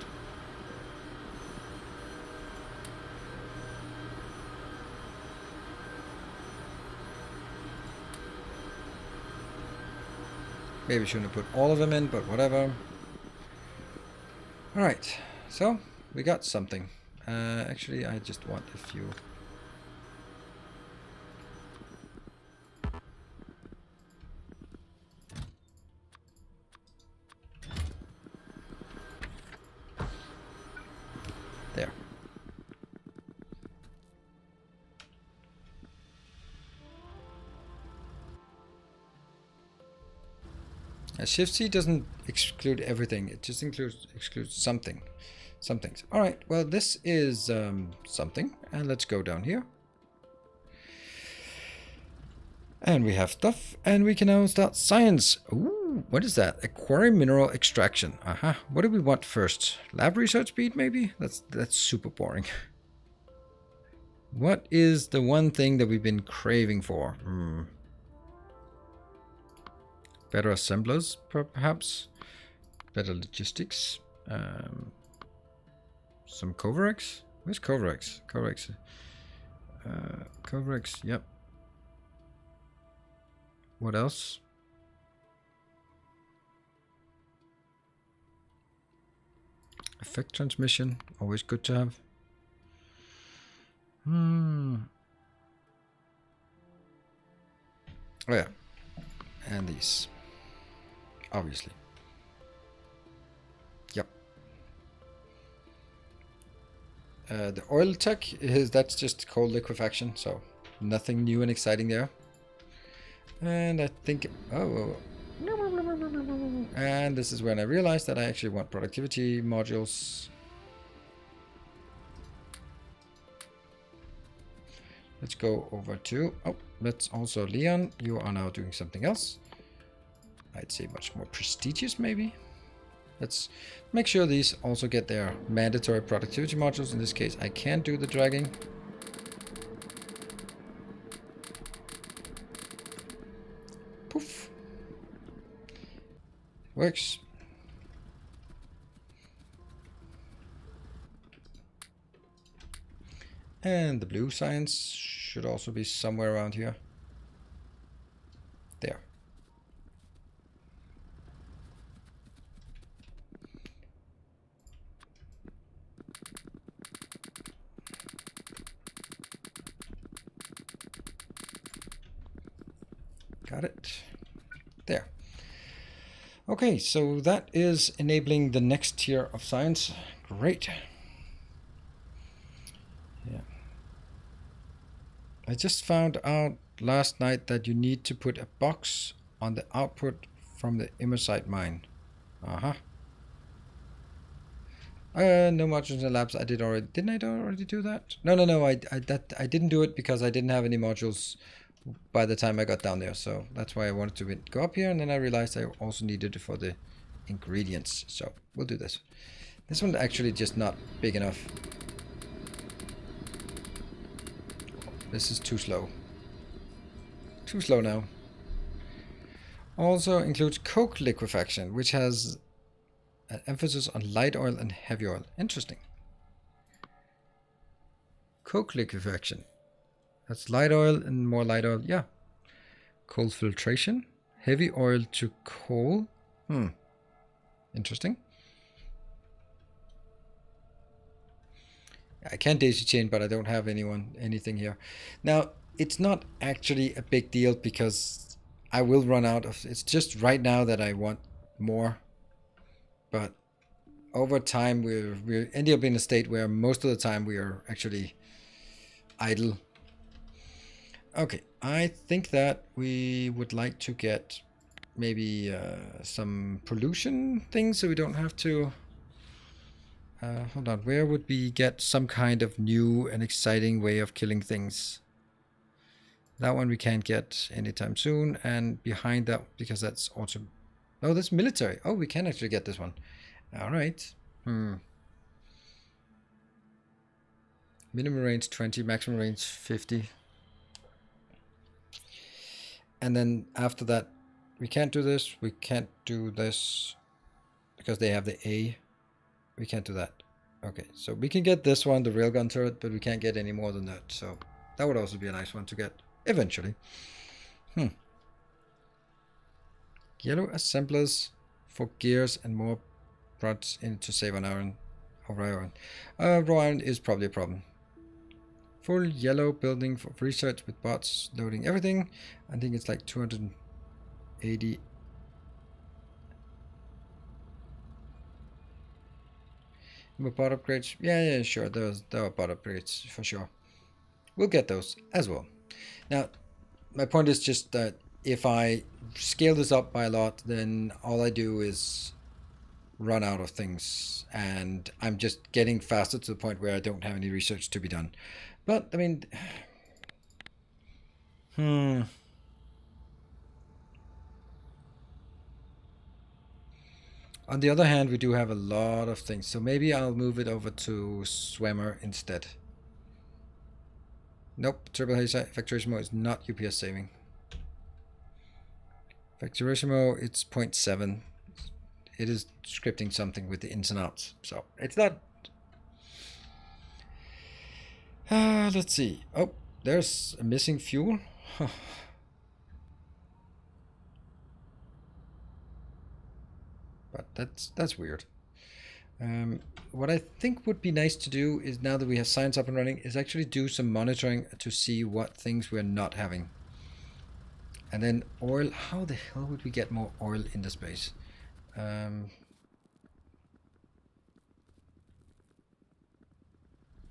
Maybe shouldn't have put all of them in, but whatever. Alright, so we got something. Actually, I just want a few. There. Shift C doesn't exclude everything. It just excludes something. Some things. All right. Well, this is something, and let's go down here. And we have stuff, and we can now start science. Ooh, what is that? Aquarium mineral extraction. Aha. What do we want first? Lab research speed, maybe? That's super boring. What is the one thing that we've been craving for? Better assemblers, perhaps. Better logistics. Some Covarex. Where's Covarex? Covarex. Yep. What else? Effect transmission. Always good to have. Oh yeah. And these. Obviously. Yep. The oil tech that's just cold liquefaction, so nothing new and exciting there. And I think and this is when I realized that I actually want productivity modules. Let's go over to that's also Leon. You are now doing something else. I'd say much more prestigious, maybe. Let's make sure these also get their mandatory productivity modules. In this case, I can't do the dragging. Poof. Works. And the blue science should also be somewhere around here. There. Got it. There. Okay, so that is enabling the next tier of science. Great. I just found out last night that you need to put a box on the output from the immersite mine. Uh-huh. No modules in the labs. I did already. Didn't I already do that? No. I didn't do it because I didn't have any modules by the time I got down there. So that's why I wanted to go up here, and then I realized I also needed it for the ingredients. So we'll do this. This one's actually just not big enough. This is too slow. Too slow now. Also includes coke liquefaction, which has an emphasis on light oil and heavy oil. Interesting. Coke liquefaction. That's light oil and more light oil. Yeah. Coal filtration. Heavy oil to coal. Interesting. I can daisy chain, but I don't have anything here. Now, it's not actually a big deal because I will run out of... It's just right now that I want more. But over time, we're ending up in a state where most of the time we are actually idle. Okay, I think that we would like to get maybe some pollution things so we don't have to... hold on, where would we get some kind of new and exciting way of killing things? That one we can't get anytime soon, and behind that, because that's autumn. Oh, that's military. Oh, we can actually get this one. All right. Minimum range 20, maximum range 50. And then after that, we can't do this. We can't do this because they have the A. We can't do that. Okay, so we can get this one, the railgun turret, but we can't get any more than that. So that would also be a nice one to get eventually. Yellow assemblers for gears and more rods in to save on iron or iron. Raw iron is probably a problem. Full yellow building for research with bots loading everything. I think it's like 280. Bot upgrades. Yeah, sure. There are bot upgrades for sure. We'll get those as well. Now, my point is just that if I scale this up by a lot, then all I do is run out of things, and I'm just getting faster to the point where I don't have any research to be done. But I mean, on the other hand, we do have a lot of things, so maybe I'll move it over to Swimmer instead. Nope, Triple H Factorissimo is not UPS saving. Factorissimo, it's 0.7. It is scripting something with the ins and outs, so it's not. Let's see. Oh, there's a missing fuel. But that's weird. What I think would be nice to do is, now that we have science up and running, is actually do some monitoring to see what things we're not having. And then oil. How the hell would we get more oil into space?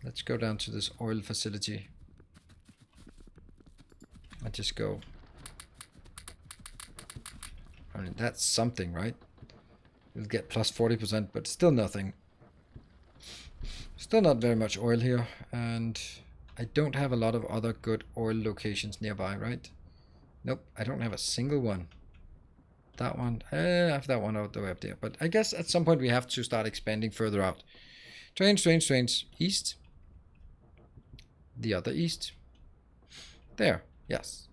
Let's go down to this oil facility. I just go. I mean, that's something, right? We'll get plus 40%, but still nothing. Still not very much oil here, and I don't have a lot of other good oil locations nearby, right? Nope, I don't have a single one. That one, I have that one out the way up there, but I guess at some point we have to start expanding further out. Trains, east. The other east. There, yes.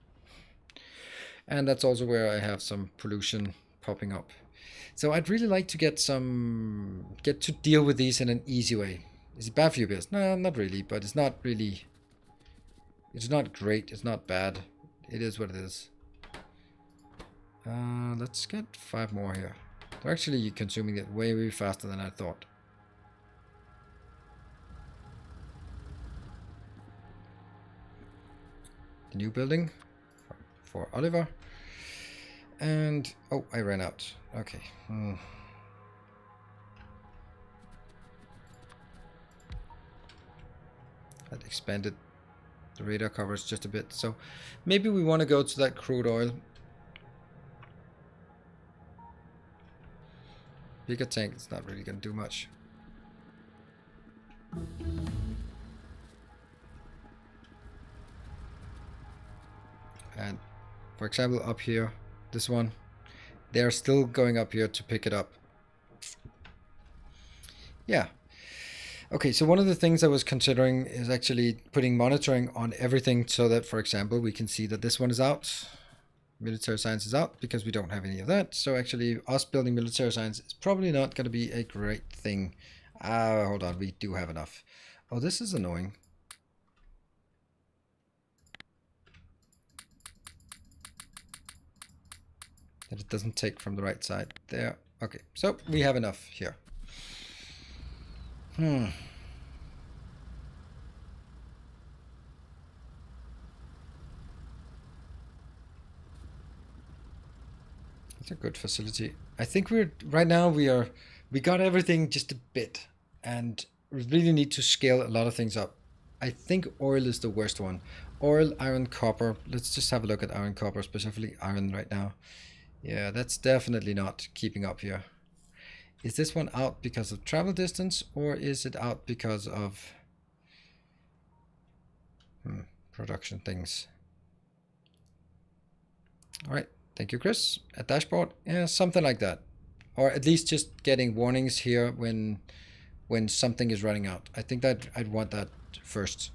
And that's also where I have some pollution popping up. So I'd really like to get to deal with these in an easy way. Is it bad for you, Biz? No, not really, but it's not really. It's not great. It's not bad. It is what it is. Let's get 5 more here. They're actually consuming it way faster than I thought. The new building for Oliver. And oh, I ran out. Okay. That expanded The radar covers just a bit. So maybe we want to go to that crude oil. Bigger tank, it's not really going to do much. And for example, up here, this one, they're still going up here to pick it up. Yeah. Okay, so one of the things I was considering is actually putting monitoring on everything so that, for example, we can see that this one is out. Military science is out because we don't have any of that. So actually, us building military science is probably not going to be a great thing. Hold on, we do have enough. Oh, this is annoying. That it doesn't take from the right side. There. Okay, so we have enough here. It's a good facility. I think we're right now we got everything just a bit, and we really need to scale a lot of things up. I think oil is the worst one. Oil, iron, copper. Let's just have a look at iron, copper, specifically iron right now. Yeah, that's definitely not keeping up here. Is this one out because of travel distance, or is it out because of production things? All right. Thank you, Chris. A dashboard, yeah, something like that, or at least just getting warnings here when something is running out. I think that I'd want that first.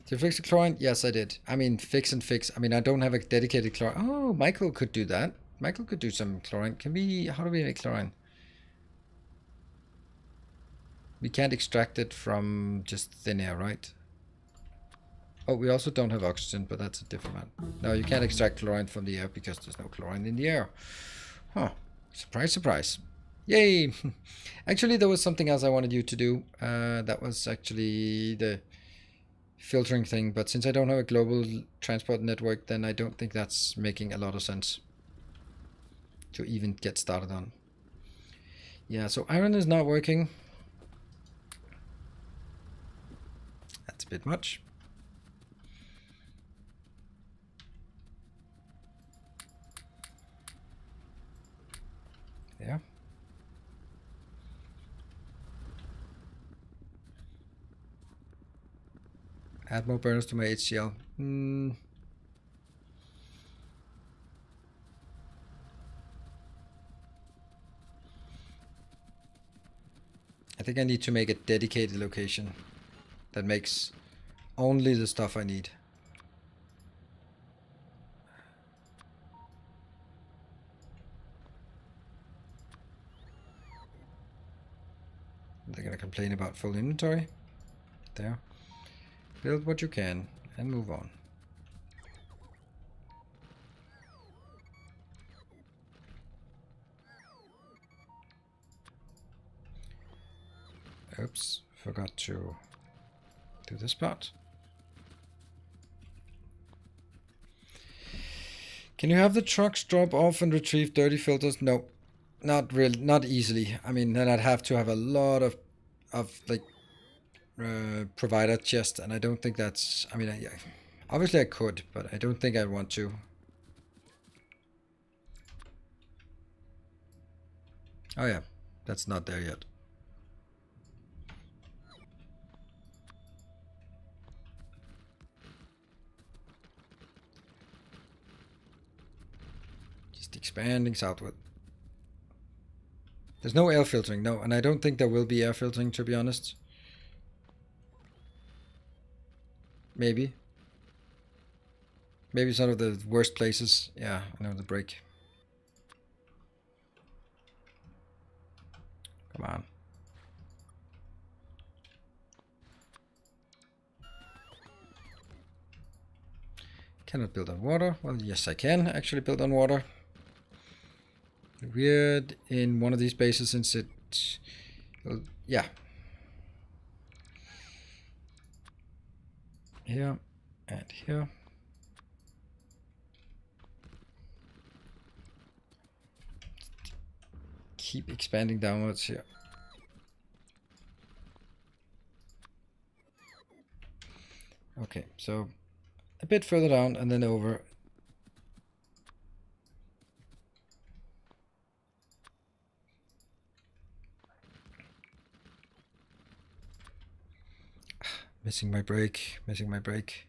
Did you fix the chlorine? Yes, I did. I mean, fix and fix. I mean, I don't have a dedicated chlorine. Oh, Michael could do that. Michael could do some chlorine. Can we? How do we make chlorine? We can't extract it from just thin air, right? Oh, we also don't have oxygen, but that's a different one. No, you can't extract chlorine from the air because there's no chlorine in the air. Huh. Surprise, surprise. Yay! Actually, there was something else I wanted you to do. That was actually the filtering thing. But since I don't have a global transport network, then I don't think that's making a lot of sense to even get started on. Yeah, so iron is not working. That's a bit much. Yeah. Add more burners to my HCl. I think I need to make a dedicated location that makes only the stuff I need. They're gonna complain about full inventory. There. Build what you can and move on. Oops, forgot to do this part. Can you have the trucks drop off and retrieve dirty filters? No, not really, not easily. I mean, then I'd have to have a lot of like provider chest, and I don't think that's. I mean, obviously I could, but I don't think I'd want to. Oh yeah, that's not there yet. Just expanding southward. There's no air filtering, no, and I don't think there will be air filtering, to be honest. Maybe. Maybe some of the worst places. Yeah, I know the break. Come on. Cannot build on water. Well, yes, I can actually build on water. Weird in one of these bases since it... Well, yeah. Here and here. Keep expanding downwards here. Okay, so a bit further down and then over. Missing my break, missing my break.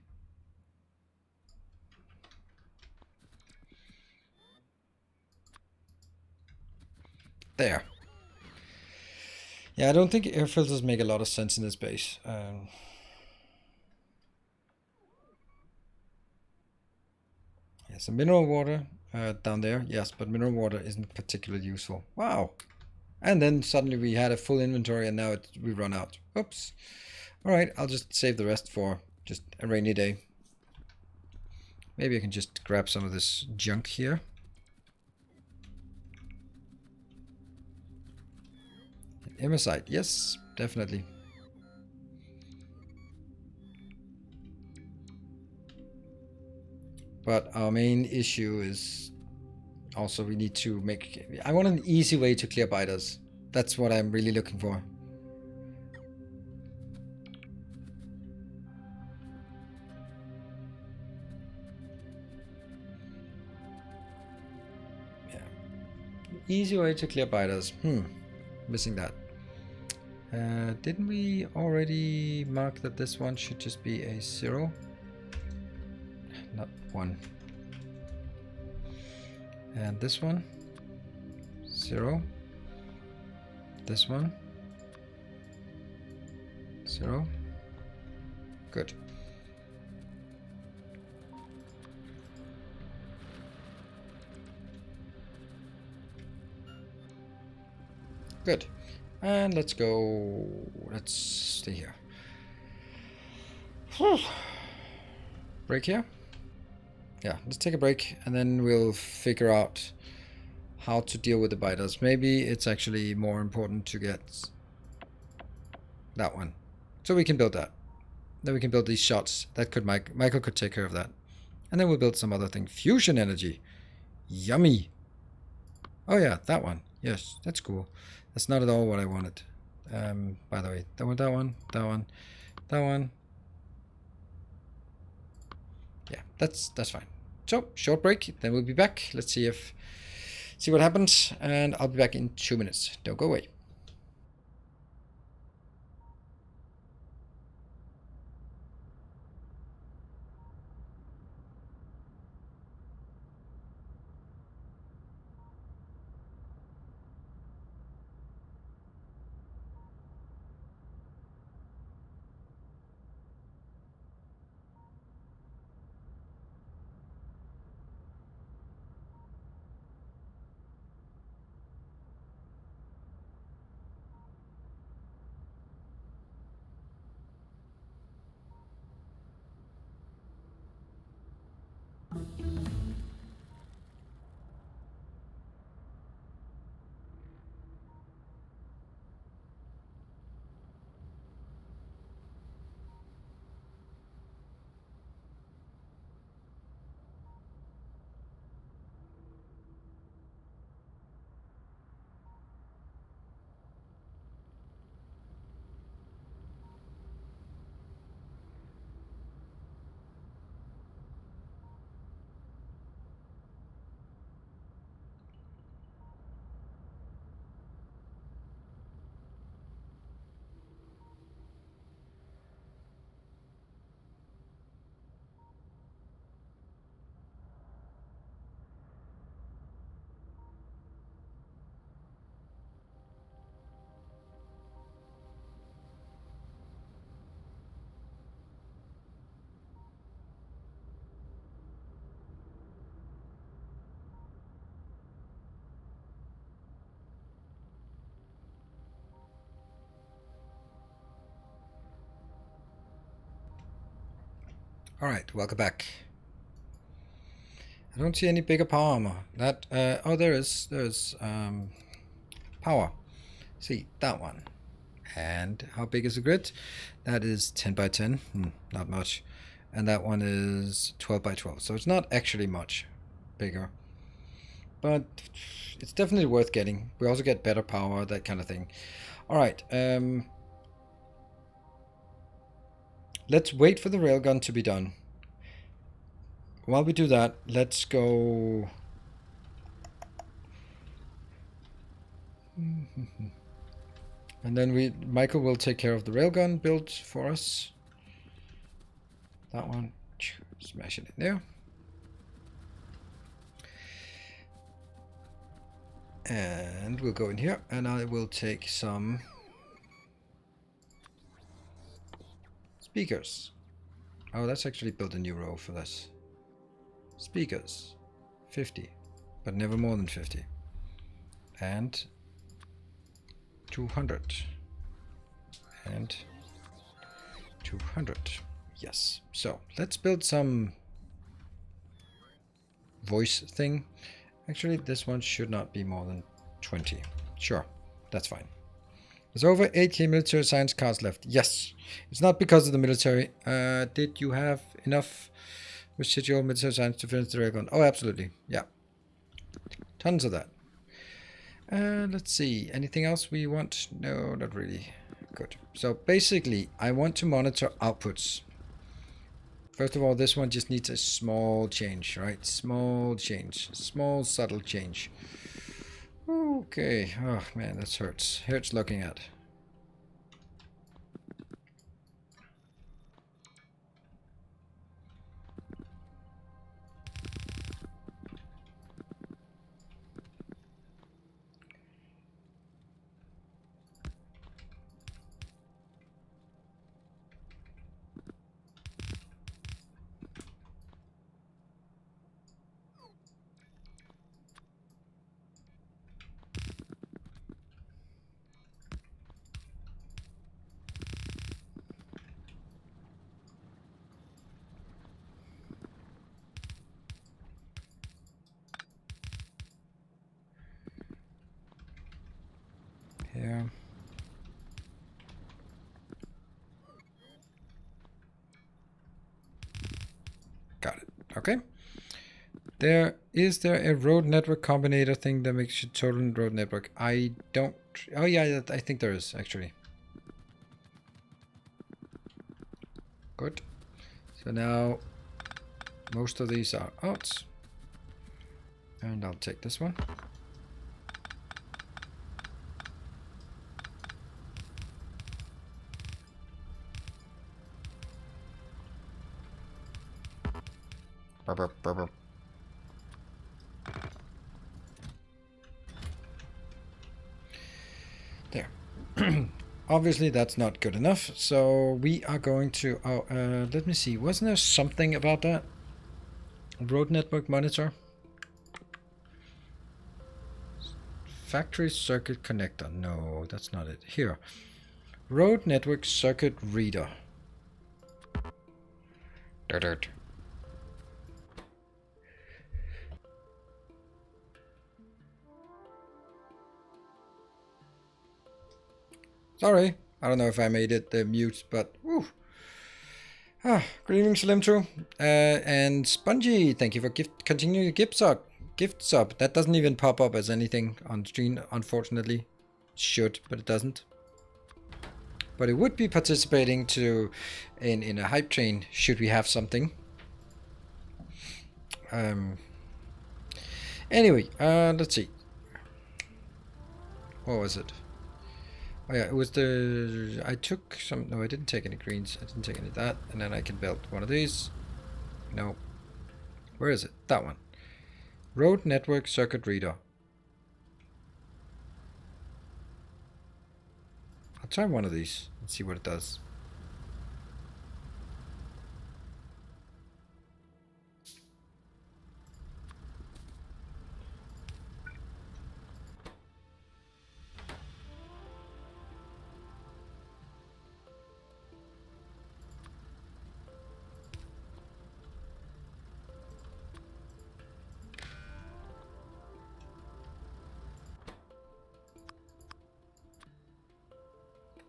There. Yeah, I don't think air filters make a lot of sense in this base. Yeah, some mineral water down there, yes, but mineral water isn't particularly useful. Wow. And then suddenly we had a full inventory and now we run out. Oops. Alright, I'll just save the rest for just a rainy day. Maybe I can just grab some of this junk here. Hematite, yes, definitely. But our main issue is also we need to make... I want an easy way to clear biters. That's what I'm really looking for. Yeah. Easy way to clear biters. Missing that. Didn't we already mark that this one should just be a 0? Not 1. And this one, 0. This one, 0. Good. Good. And let's go. Let's stay here. Break here? Yeah, let's take a break and then we'll figure out how to deal with the biters. Maybe it's actually more important to get that one. So we can build that. Then we can build these shots. That could Michael could take care of that. And then we'll build some other thing. Fusion energy. Yummy. Oh yeah, that one. Yes, that's cool. That's not at all what I wanted. By the way, that one. Yeah, that's fine. So, short break, then we'll be back. Let's see what happens, and I'll be back in 2 minutes. Don't go away. Alright, welcome back. I don't see any bigger power armor. That, oh, there's power. See, that one. And how big is the grid? That is 10 by 10. Not much. And that one is 12 by 12. So it's not actually much bigger. But it's definitely worth getting. We also get better power, that kind of thing. Alright. let's wait for the railgun to be done. While we do that, let's go... And then Michael will take care of the railgun build for us. That one, smash it in there. And we'll go in here, and I will take some speakers. Oh, let's actually build a new row for this. Speakers, 50, but never more than 50. And 200. And 200. Yes. So let's build some voice thing. Actually, this one should not be more than 20. Sure, that's fine. There's over 8k military science cars left. Yes. It's not because of the military. Did you have enough residual military science to finish the railgun? Oh, absolutely. Yeah. Tons of that. Let's see. Anything else we want? No, not really. Good. So basically, I want to monitor outputs. First of all, this one just needs a small change, right? Small change. Small, subtle change. Okay. Oh, man, that hurts. Hurts looking at. Here. Got it. Okay. Is there a road network combinator thing that makes you total road network? I don't... Oh yeah, I think there is actually. Good. So now most of these are out. And I'll take this one. Burp, burp, burp. There. Obviously that's not good enough, so we are going to... let me see. Wasn't there something about that? Road network monitor? Factory circuit connector. No, that's not it. Here. Road network circuit reader. Dirt. Sorry, I don't know if I made it mute, but woo. Greetings, Slimtru. And Spongy, thank you for continuing the gift sub. That doesn't even pop up as anything on stream, unfortunately. It should, but it doesn't. But it would be participating in a hype train should we have something. Anyway, let's see. What was it? Oh yeah, it was I took some... No, I didn't take any greens. I didn't take any of that. And then I can build one of these. No. Where is it? That one. Road network circuit reader. I'll try one of these and see what it does.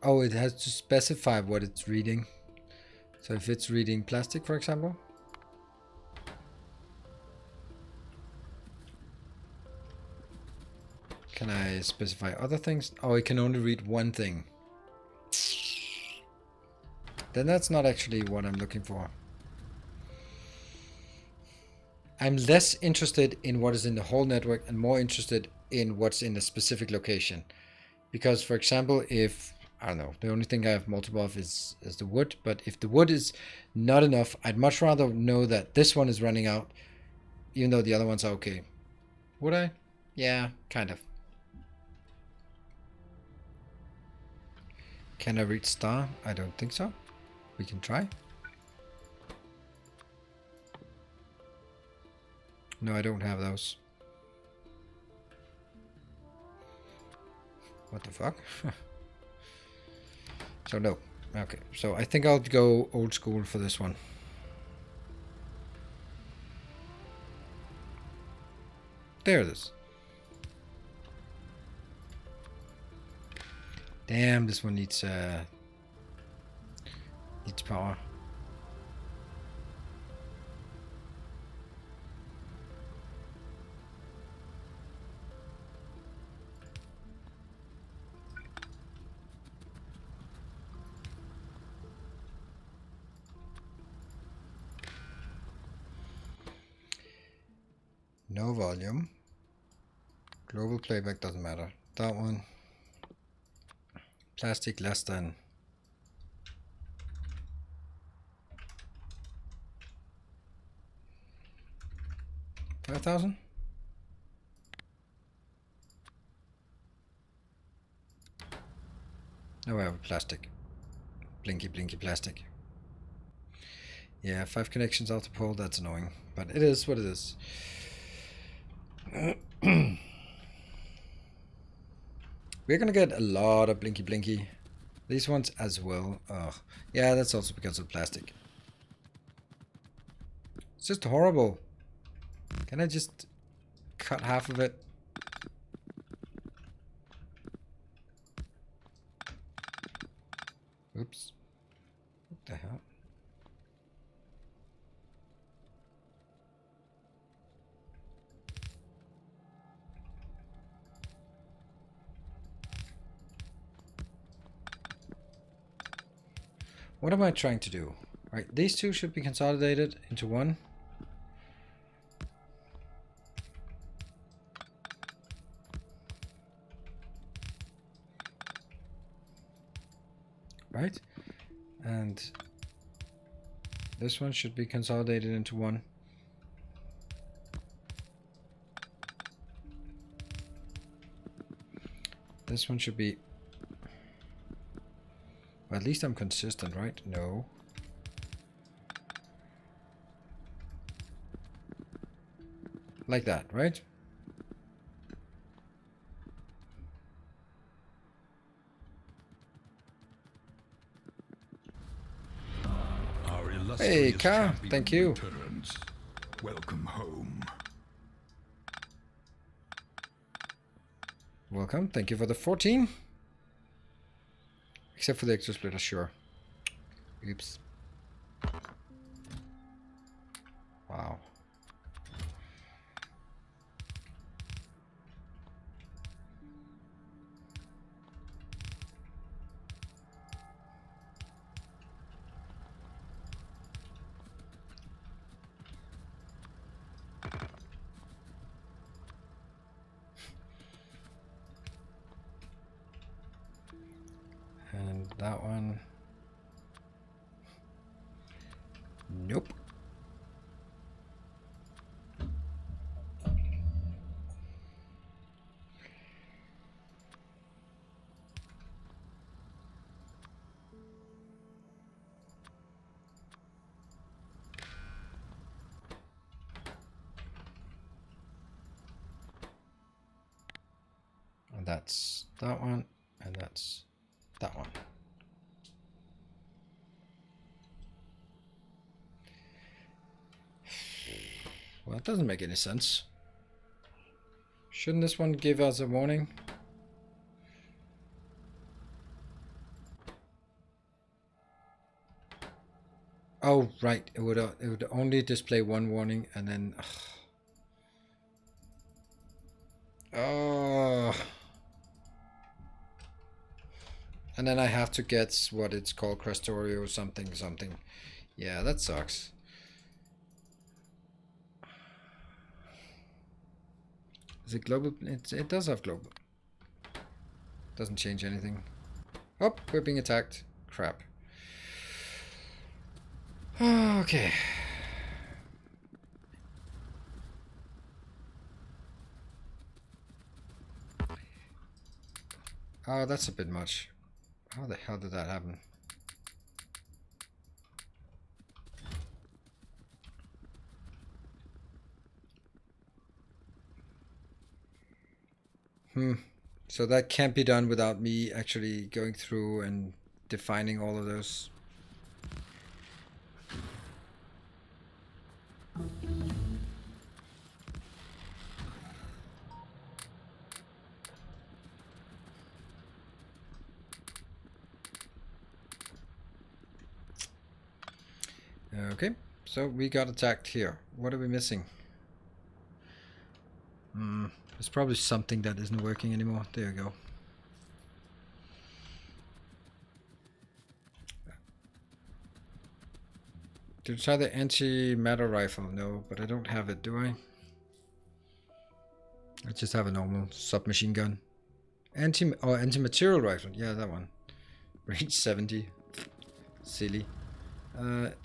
Oh, it has to specify what it's reading. So if it's reading plastic, for example. Can I specify other things? Oh, it can only read one thing. then that's not actually what I'm looking for. I'm less interested in what is in the whole network and more interested in what's in a specific location. Because, for example, if, I don't know, the only thing I have multiple of is the wood, but if the wood is not enough, I'd much rather know that this one is running out, even though the other ones are okay. Would I? Yeah, kind of. Can I reach star? I don't think so. We can try. No, I don't have those. What the fuck? So no. Okay, so I think I'll go old school for this one. There it is. Damn, this one needs power. No volume. Global playback doesn't matter. That one. Plastic less than. $5,000? No, I have plastic. Blinky, blinky plastic. Yeah, 5 connections off the pole, that's annoying. But it is what it is. We're gonna get a lot of blinky blinky. These ones as well. Oh, yeah, that's also because of plastic. It's just horrible. Can I just cut half of it? Oops. What the hell? What am I trying to do? Right, these two should be consolidated into one. Right? And this one should be consolidated into one. This one should be... Well, at least I'm consistent, right? No. Like that, right? Hey, Ka, thank you. Returns. Welcome home. Welcome, thank you for the 14. Except for the extra splitter, sure. Oops. Wow. And that one. Nope. And that's that one, and that's that one. Well, that doesn't make any sense. Shouldn't this one give us a warning? Oh, right. It would only display one warning, and then. Oh. And then I have to get what it's called, Krastorio something something. Yeah, that sucks. Is it global? It does have global. Doesn't change anything. Oh, we're being attacked. Crap. Okay. Oh, that's a bit much. How the hell did that happen? So that can't be done without me actually going through and defining all of those. Okay, so we got attacked here. What are we missing? There's probably something that isn't working anymore. There you go. Did you try the anti-matter rifle? No, but I don't have it, do I? I just have a normal submachine gun. Anti-material rifle. Yeah, that one. Range 70. Silly.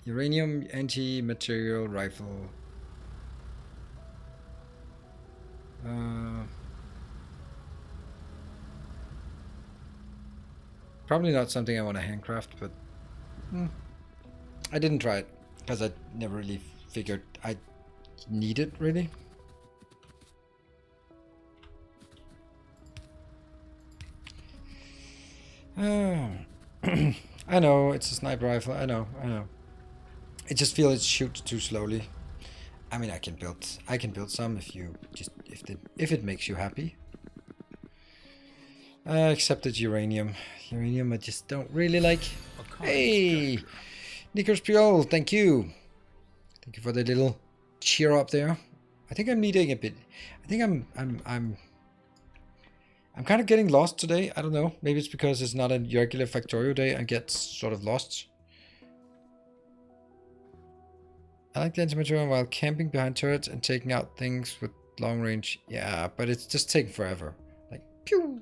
Uranium anti-material rifle. Probably not something I want to handcraft, but I didn't try it because I never really figured I'd need it really. I know it's a sniper rifle. I know. I just feel it shoots too slowly. I mean, I can build some if it makes you happy. Except it's uranium. Uranium I just don't really like. Hey, Nikos Priol, thank you. Thank you for the little cheer up there. I think I'm needing a bit. I think I'm kind of getting lost today. I don't know. Maybe it's because it's not a regular Factorio day. I get sort of lost. I like the anti-material while camping behind turrets and taking out things with long range. Yeah, but it's just taking forever. Like, pew!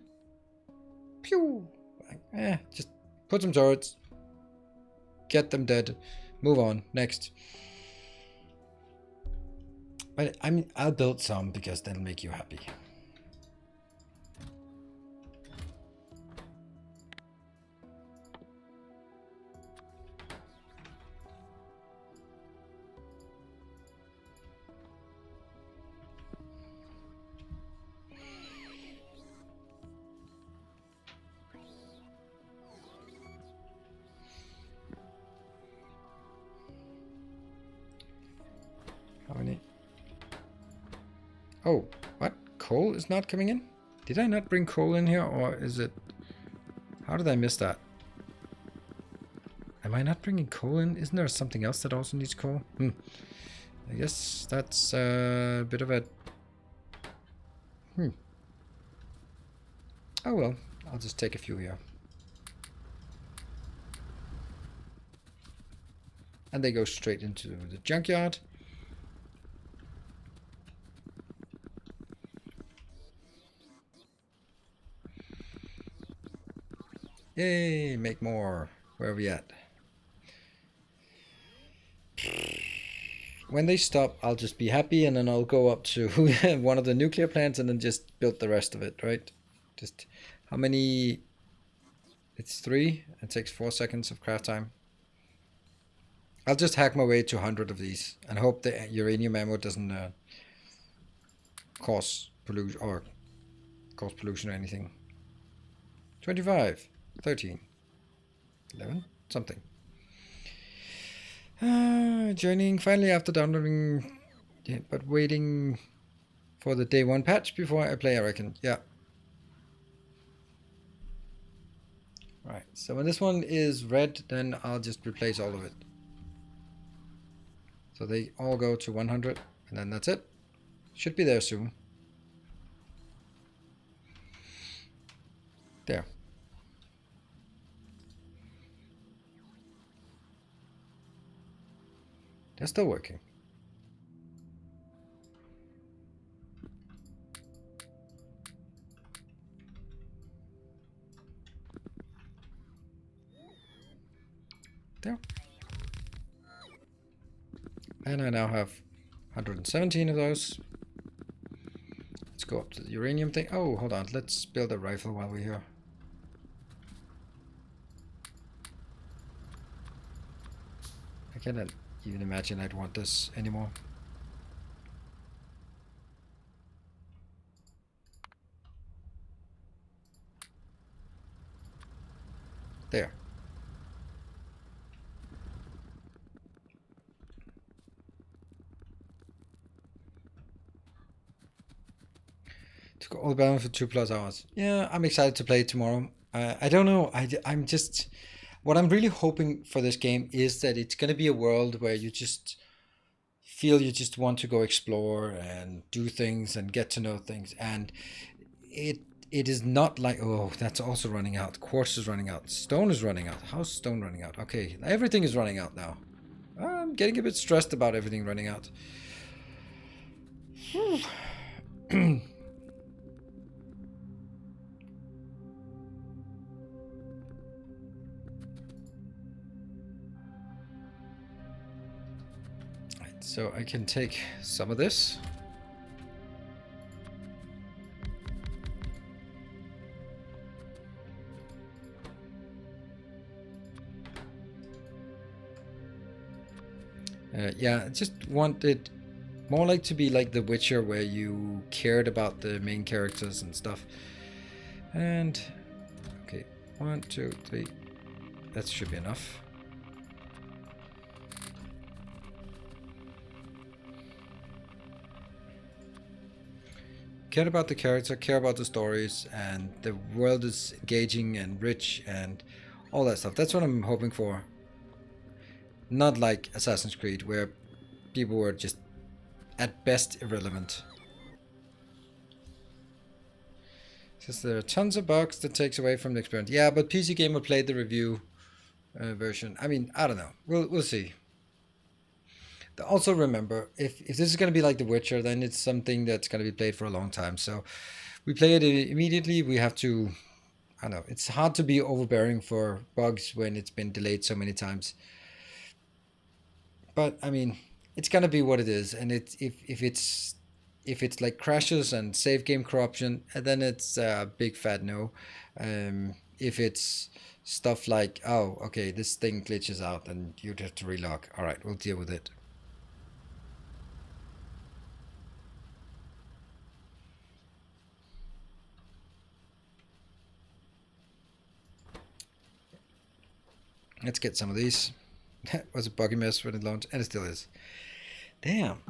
Pew! Like, just put some turrets. Get them dead. Move on. Next. But I mean, I'll build some because they'll make you happy. How many? Oh, what? Coal is not coming in? Did I not bring coal in here, or is it... How did I miss that? Am I not bringing coal in? Isn't there something else that also needs coal? I guess that's a bit of a... Oh well, I'll just take a few here. And they go straight into the junkyard. Yay, make more. Where are we at? When they stop, I'll just be happy, and then I'll go up to one of the nuclear plants and then just build the rest of it, right? Just how many? It's 3. It takes 4 seconds of craft time. I'll just hack my way to 100 of these and hope the uranium ammo doesn't cause pollution or anything. 25, 13, 11, something. Joining finally after downloading, but waiting for the day 1 patch before I play, I reckon. Yeah. Right, so when this one is red, then I'll just replace all of it. So they all go to 100, and then that's it. Should be there soon. There. They're still working. There. And I now have 117 of those. Let's go up to the uranium thing. Oh, hold on. Let's build a rifle while we're here. I cannot even imagine I'd want this anymore. There. Took all the balance for 2+ hours. Yeah, I'm excited to play it tomorrow. I don't know. I'm just... What I'm really hoping for this game is that it's going to be a world where you just feel you just want to go explore and do things and get to know things. And it is not like, oh, that's also running out. Quartz is running out. Stone is running out. How's stone running out? Okay, everything is running out now. I'm getting a bit stressed about everything running out. So I can take some of this. Yeah, I just wanted more like to be like The Witcher, where you cared about the main characters and stuff. And okay, 1, 2, 3. That should be enough. Care about the character, care about the stories, and the world is engaging and rich and all that stuff. That's what I'm hoping for. Not like Assassin's Creed, where people were just at best irrelevant. Says there are tons of bugs that takes away from the experience. Yeah, but PC Gamer played the review version. I mean, I don't know. We'll see. Also remember, if this is going to be like The Witcher, then it's something that's going to be played for a long time. So we play it immediately. We have to, I don't know, it's hard to be overbearing for bugs when it's been delayed so many times. But I mean, it's going to be what it is. And it's if it's like crashes and save game corruption, then it's a big fat no. If it's stuff like, oh, okay, this thing glitches out and you'd have to relog. All right, we'll deal with it. Let's get some of these. That was a buggy mess when it launched, and it still is. Damn.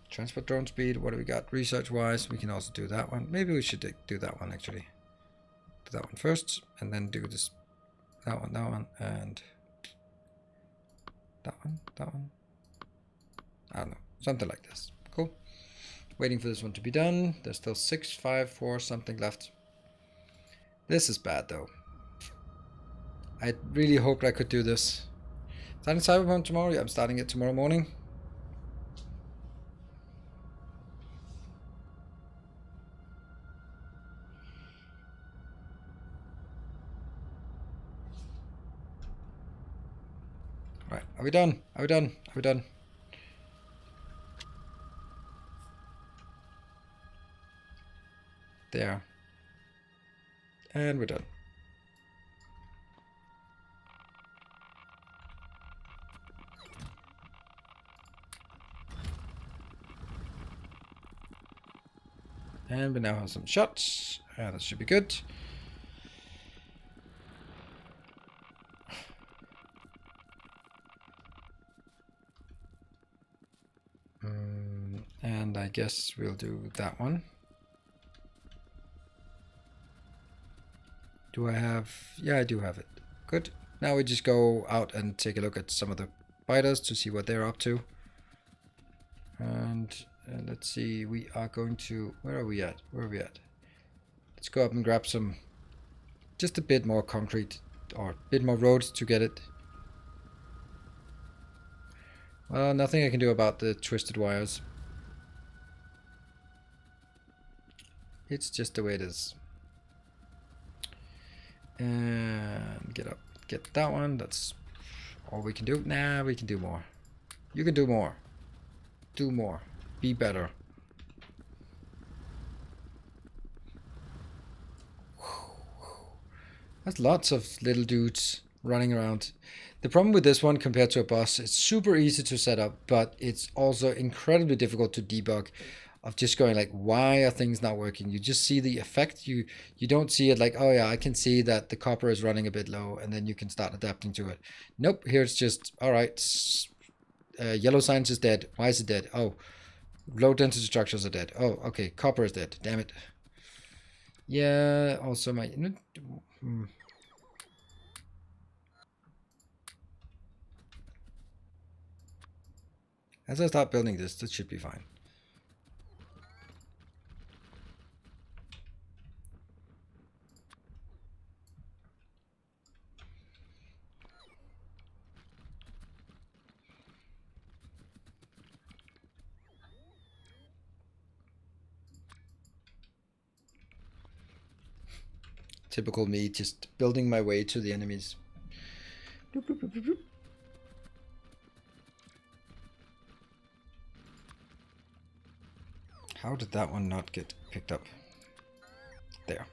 Transport drone speed, what do we got? Research-wise, we can also do that one. Maybe we should do that one, actually. Do that one first, and then do this. That one, and... that one. I don't know. Something like this. Cool. Waiting for this one to be done. There's still 6, 5, 4, something left. This is bad, though. I really hoped I could do this. Starting Cyberpunk tomorrow? Yeah, I'm starting it tomorrow morning. Right, are we done? Are we done? Are we done? There. And we're done. And we now have some shots. That should be good. And I guess we'll do that one. Do I have... yeah, I do have it. Good. Now we just go out and take a look at some of the fighters to see what they're up to. And let's see, we are going to... where are we at? Where are we at? Let's go up and grab some... just a bit more concrete, or a bit more roads to get it. Well, nothing I can do about the twisted wires. It's just the way it is. And get up. Get that one. That's all we can do. Nah, we can do more. You can do more. Do more. Be better. There's lots of little dudes running around. The problem with this one compared to a boss, it's super easy to set up, but it's also incredibly difficult to debug. Of just going like, why are things not working? You just see the effect. You don't see it like, oh yeah, I can see that the copper is running a bit low, and then you can start adapting to it. Nope, here it's just, all right, yellow science is dead. Why is it dead? Oh, low density structures are dead. Oh, okay, copper is dead. Damn it. Yeah, also my... As I start building this, that should be fine. Typical me, just building my way to the enemies. Doop, doop, doop, doop, doop. How did that one not get picked up? There.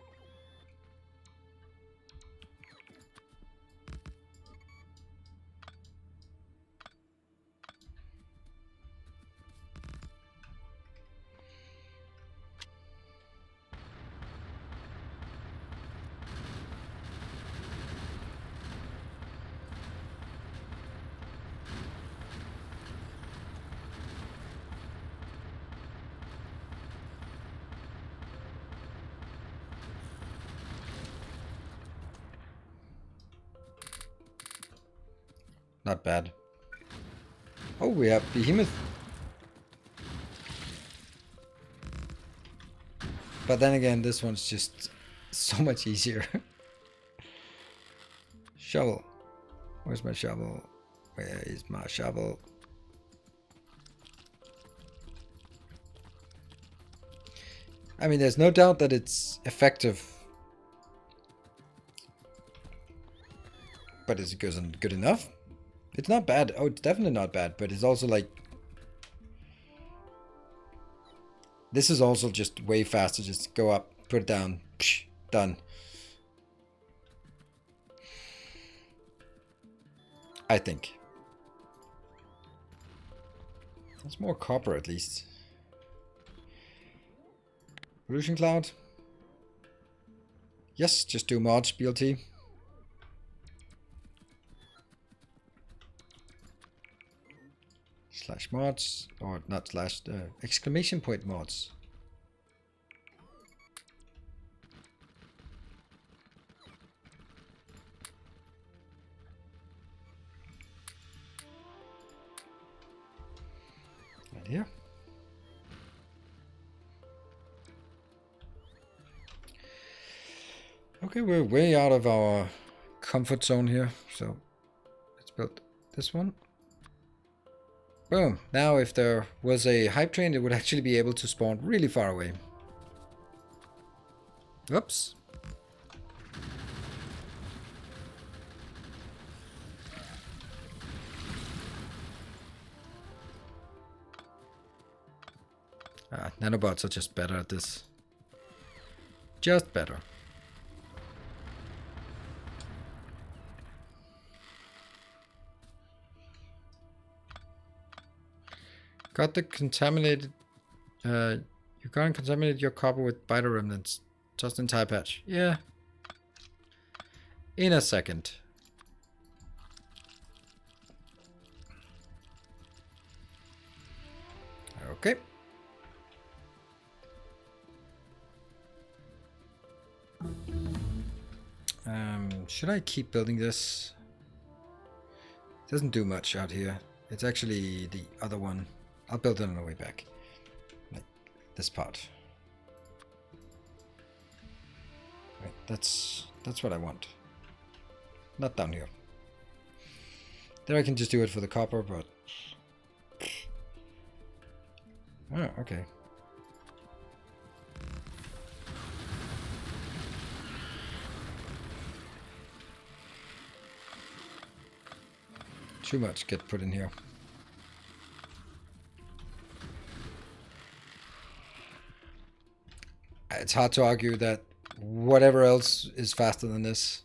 Not bad. Oh, we have Behemoth. But then again, this one's just so much easier. Shovel. Where's my shovel? Where is my shovel? I mean, there's no doubt that it's effective. But is it good enough? It's not bad. Oh, it's definitely not bad. But it's also like... This is also just way faster. Just go up, put it down. Psh, done. I think. That's more copper at least. Pollution cloud. Yes, just do mods, BLT. Slash mods, or not slash, exclamation point mods. Right here. Okay, we're way out of our comfort zone here, so let's build this one. Boom. Now if there was a hype train, it would actually be able to spawn really far away. Oops. Nanobots are just better at this. Just better. Got the contaminated... you can't contaminate your copper with biter remnants. Just in time patch. Yeah. In a second. Okay. Should I keep building this? It doesn't do much out here. It's actually the other one. I'll build it on the way back. Like this part. Right, that's what I want. Not down here. There I can just do it for the copper, but Oh, okay. Too much get put in here. It's hard to argue that whatever else is faster than this.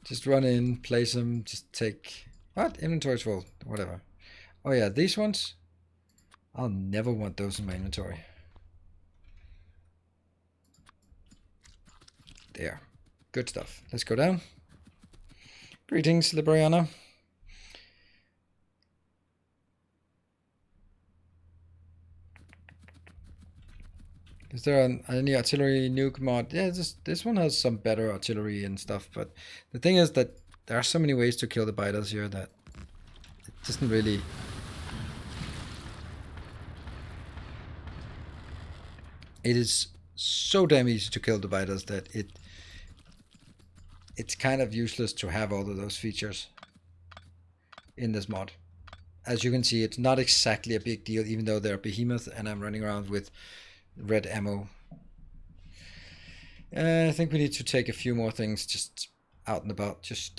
Just run in, place them, just take... What? Inventory's full. Whatever. Oh yeah, these ones? I'll never want those in my inventory. There. Good stuff. Let's go down. Greetings, Libriana. Is there any artillery nuke mod? Yeah, this one has some better artillery and stuff, but the thing is that there are so many ways to kill the biters here that it doesn't really... It is so damn easy to kill the biters that it's kind of useless to have all of those features in this mod. As you can see, it's not exactly a big deal, even though they're behemoth and I'm running around with red ammo. I think we need to take a few more things just out and about, just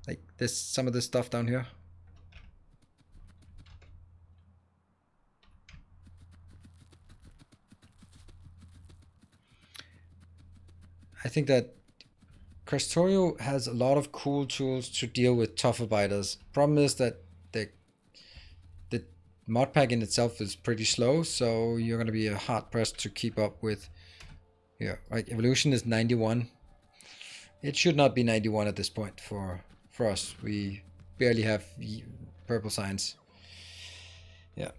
like this, some of this stuff down here. I think that Krastorio has a lot of cool tools to deal with tougher biters. Problem is that the mod pack in itself is pretty slow, so you're going to be hard pressed to keep up with. Yeah, like evolution is 91. It should not be 91 at this point for us. We barely have purple signs. Yeah.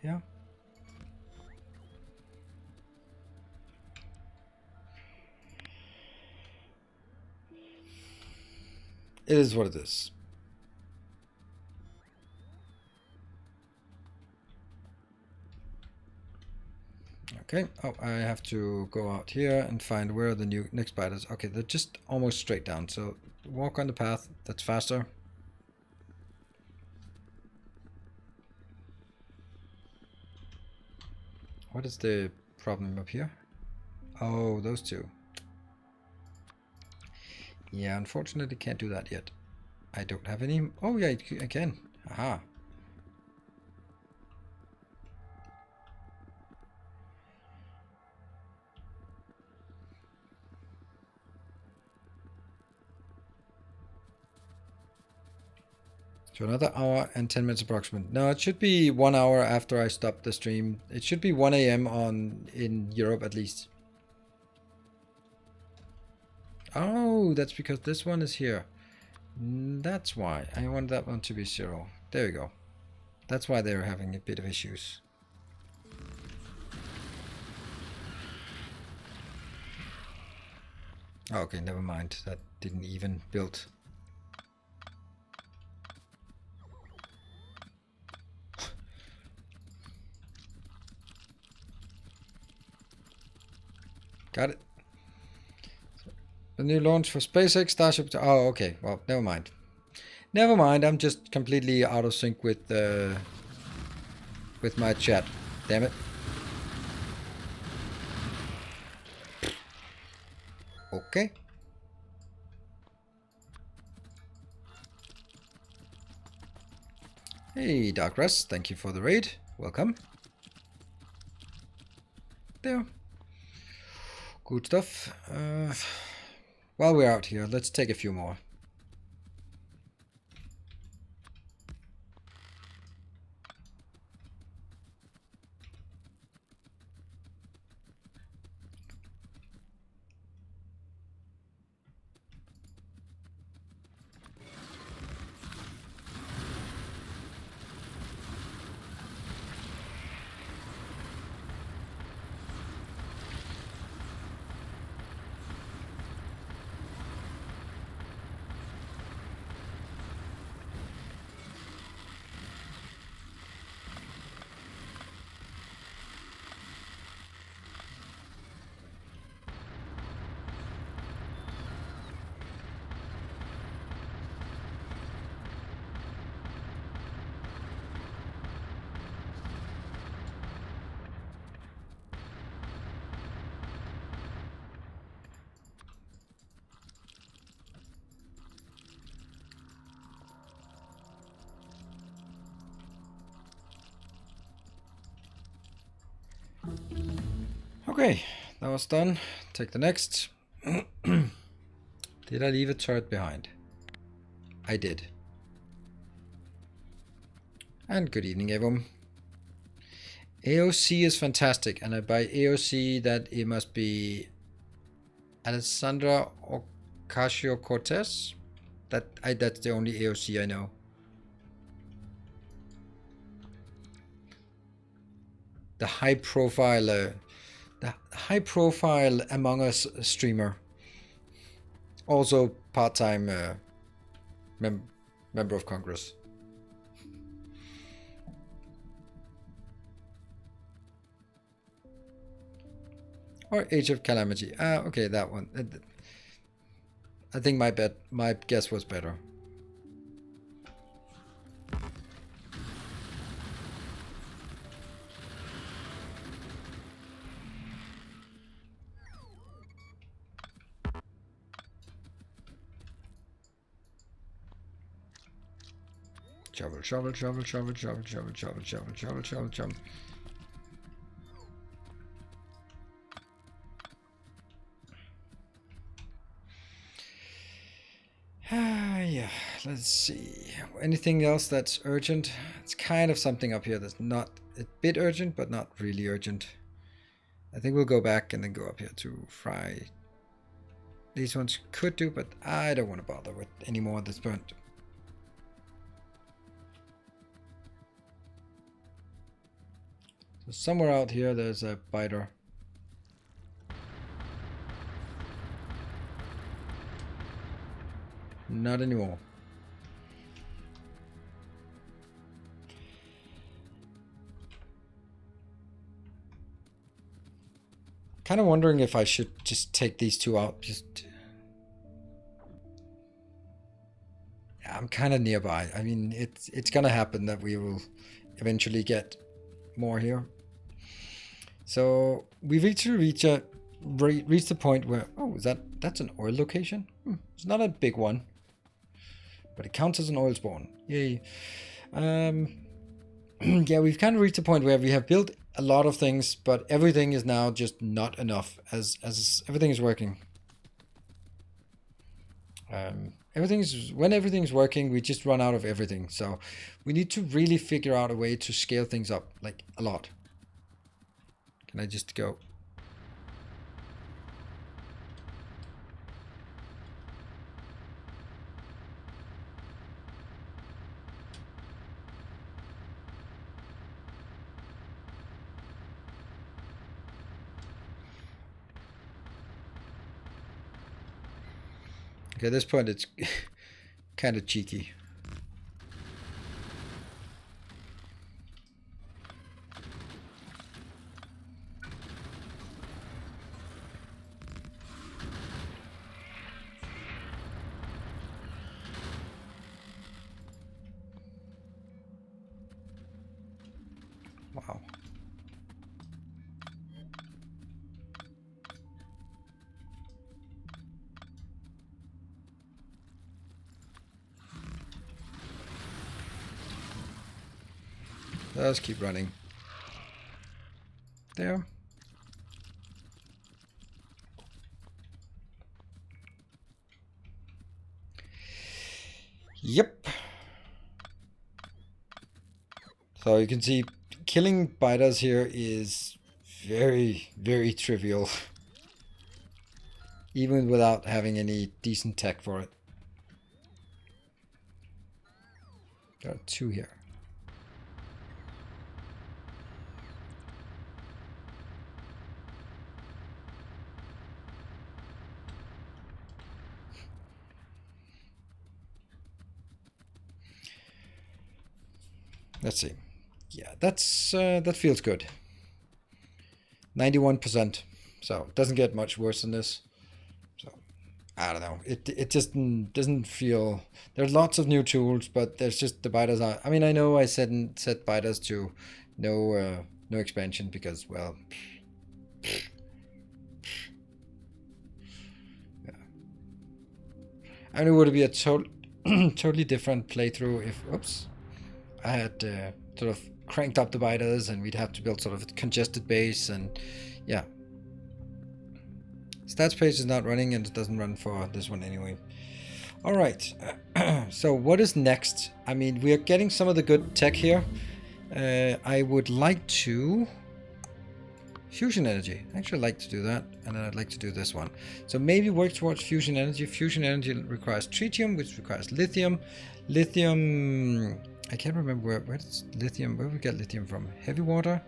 Yeah. It is what it is. Okay. Oh, I have to go out here and find where the new next biters. Okay, they're just almost straight down. So walk on the path. That's faster. What is the problem up here? Oh, those two. Yeah, unfortunately can't do that yet. I don't have any... Oh yeah, I can. Aha. So another hour and 10 minutes approximate. No, it should be 1 hour after I stop the stream. It should be 1 a.m. in Europe at least. Oh, that's because this one is here. That's why. I want that one to be 0. There we go. That's why they're having a bit of issues. Okay, never mind. That didn't even build. Got it. The new launch for SpaceX Starship. Oh, okay. Well, never mind. Never mind. I'm just completely out of sync with my chat. Damn it. Okay. Hey, Dark Russ. Thank you for the raid. Welcome. There. Good stuff. While we're out here, let's take a few more. Okay, that was done. Take the next. Did I leave a turret behind? I did. And good evening, everyone. AOC is fantastic, and by AOC that it must be Alessandra Ocasio-Cortez. That's the only AOC I know. The high profile Among Us streamer. Also part-time member of Congress. Or Age of Calamity. Okay, that one. I think my guess was better. Shovel, shovel, shovel, shovel, shovel, shovel, shovel, shovel, shovel, shovel, shovel. Yeah, let's see. Anything else that's urgent? It's kind of something up here that's not a bit urgent, but not really urgent. I think we'll go back and then go up here to fry. These ones could do, but I don't want to bother with any more at this point. So somewhere out here there's a biter. Not anymore. Kind of wondering if I should just take these two out. I'm kind of nearby. I mean, it's gonna happen that we will eventually get more here. So we've actually reached the point where that's an oil location. It's not a big one, but it counts as an oil spawn. Yay. Yeah, we've kind of reached the point where we have built a lot of things, but everything is now just not enough as everything is working. When everything's working, we just run out of everything. So we need to really figure out a way to scale things up, like a lot. Can I just go? Okay, at this point it's kind of cheeky. Wow. Let's keep running. There. Yep. So you can see killing biters here is very, very trivial. Even without having any decent tech for it. There are two here. Let's see. Yeah, that feels good. 91%. So it doesn't get much worse than this. So I don't know. It just doesn't feel. There's lots of new tools, but there's just the biters are. I mean, I know I set biters to no expansion because, well. Yeah. I mean, it would be a totally different playthrough if. Oops. I had sort of cranked up the biters and we'd have to build sort of a congested base and yeah, Stats page is not running, and it doesn't run for this one anyway. All right. So what is next? I mean, we are getting some of the good tech here. I would like to... Fusion energy. I actually like to do that, and then I'd like to do this one. So maybe work towards fusion energy. Fusion energy requires tritium, which requires lithium. Lithium... I can't remember where's lithium. Where we get lithium from? Heavy water?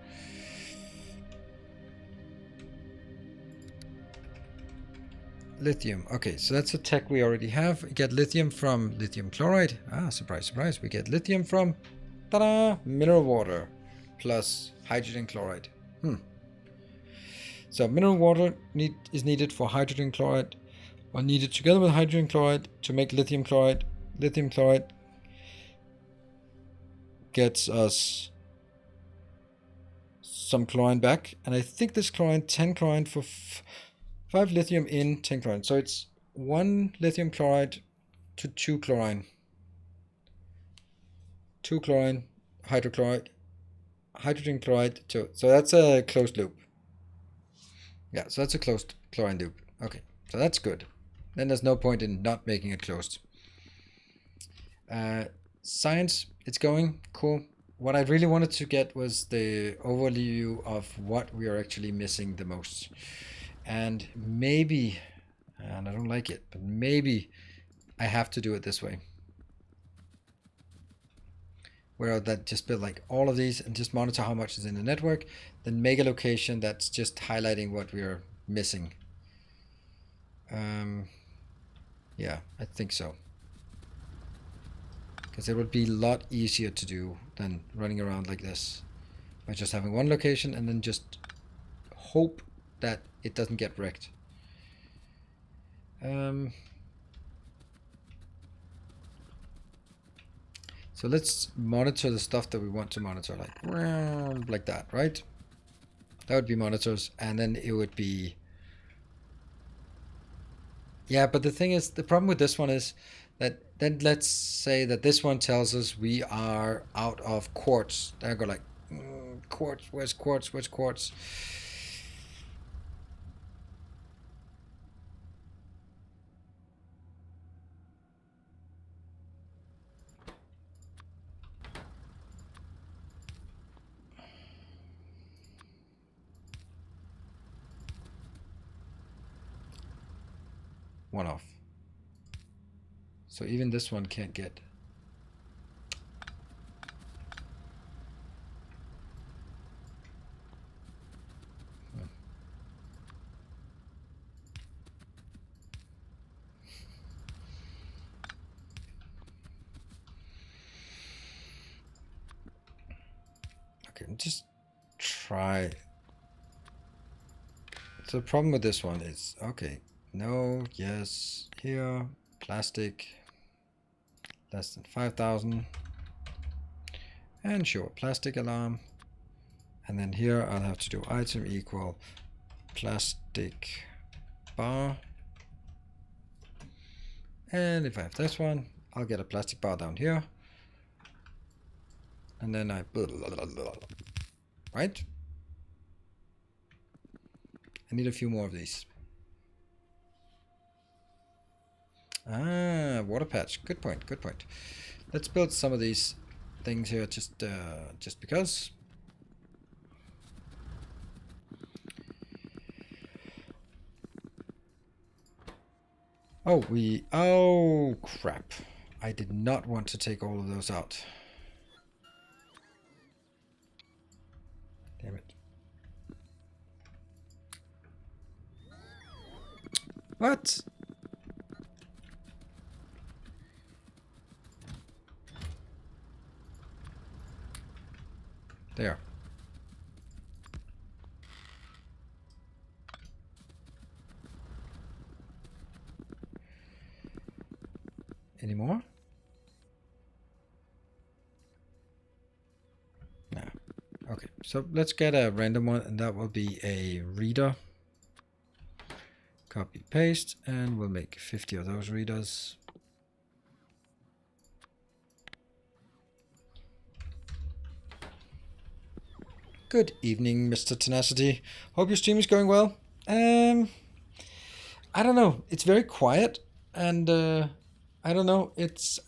Lithium. Okay, so that's a tech we already have. We get lithium from lithium chloride. Ah, surprise, surprise. We get lithium from, ta-da, mineral water plus hydrogen chloride. So mineral water is needed for hydrogen chloride, or needed together with hydrogen chloride to make lithium chloride. Lithium chloride gets us some chlorine back, and I think this chlorine, 10 chlorine for 5 lithium in 10 chlorine. So it's 1 lithium chloride to 2 chlorine. 2 chlorine, hydrochloride, hydrogen chloride, 2. So that's a closed loop. Yeah, so that's a closed chlorine loop. Okay, so that's good. Then there's no point in not making it closed. Science, it's going. Cool. What I really wanted to get was the overview of what we are actually missing the most. And maybe, and I don't like it, but maybe I have to do it this way. Where that just build like all of these and just monitor how much is in the network, then make a location that's just highlighting what we are missing. Yeah, I think so. Because it would be a lot easier to do than running around like this. By just having one location and then just hope that it doesn't get wrecked. So let's monitor the stuff that we want to monitor, like that, right? That would be monitors, and then it would be... Yeah, but the thing is, the problem with this one is that then let's say that this one tells us we are out of quartz. Then I go like, quartz, where's quartz, where's quartz? One off. So even this one can't get. Okay, just try. So the problem with this one is, okay, no, yes, here, plastic, less than 5,000, and sure, plastic alarm, and then here I'll have to do item equal plastic bar, and if I have this one, I'll get a plastic bar down here, and then I, right? I need a few more of these. Ah, water patch. Good point. Good point. Let's build some of these things here just because. Oh crap. I did not want to take all of those out. Damn it. What? There. Any more? No. Okay, so let's get a random one, and that will be a reader. Copy, paste, and we'll make 50 of those readers. Good evening, Mr. Tenacity. Hope your stream is going well. I don't know. It's very quiet, and I don't know. It's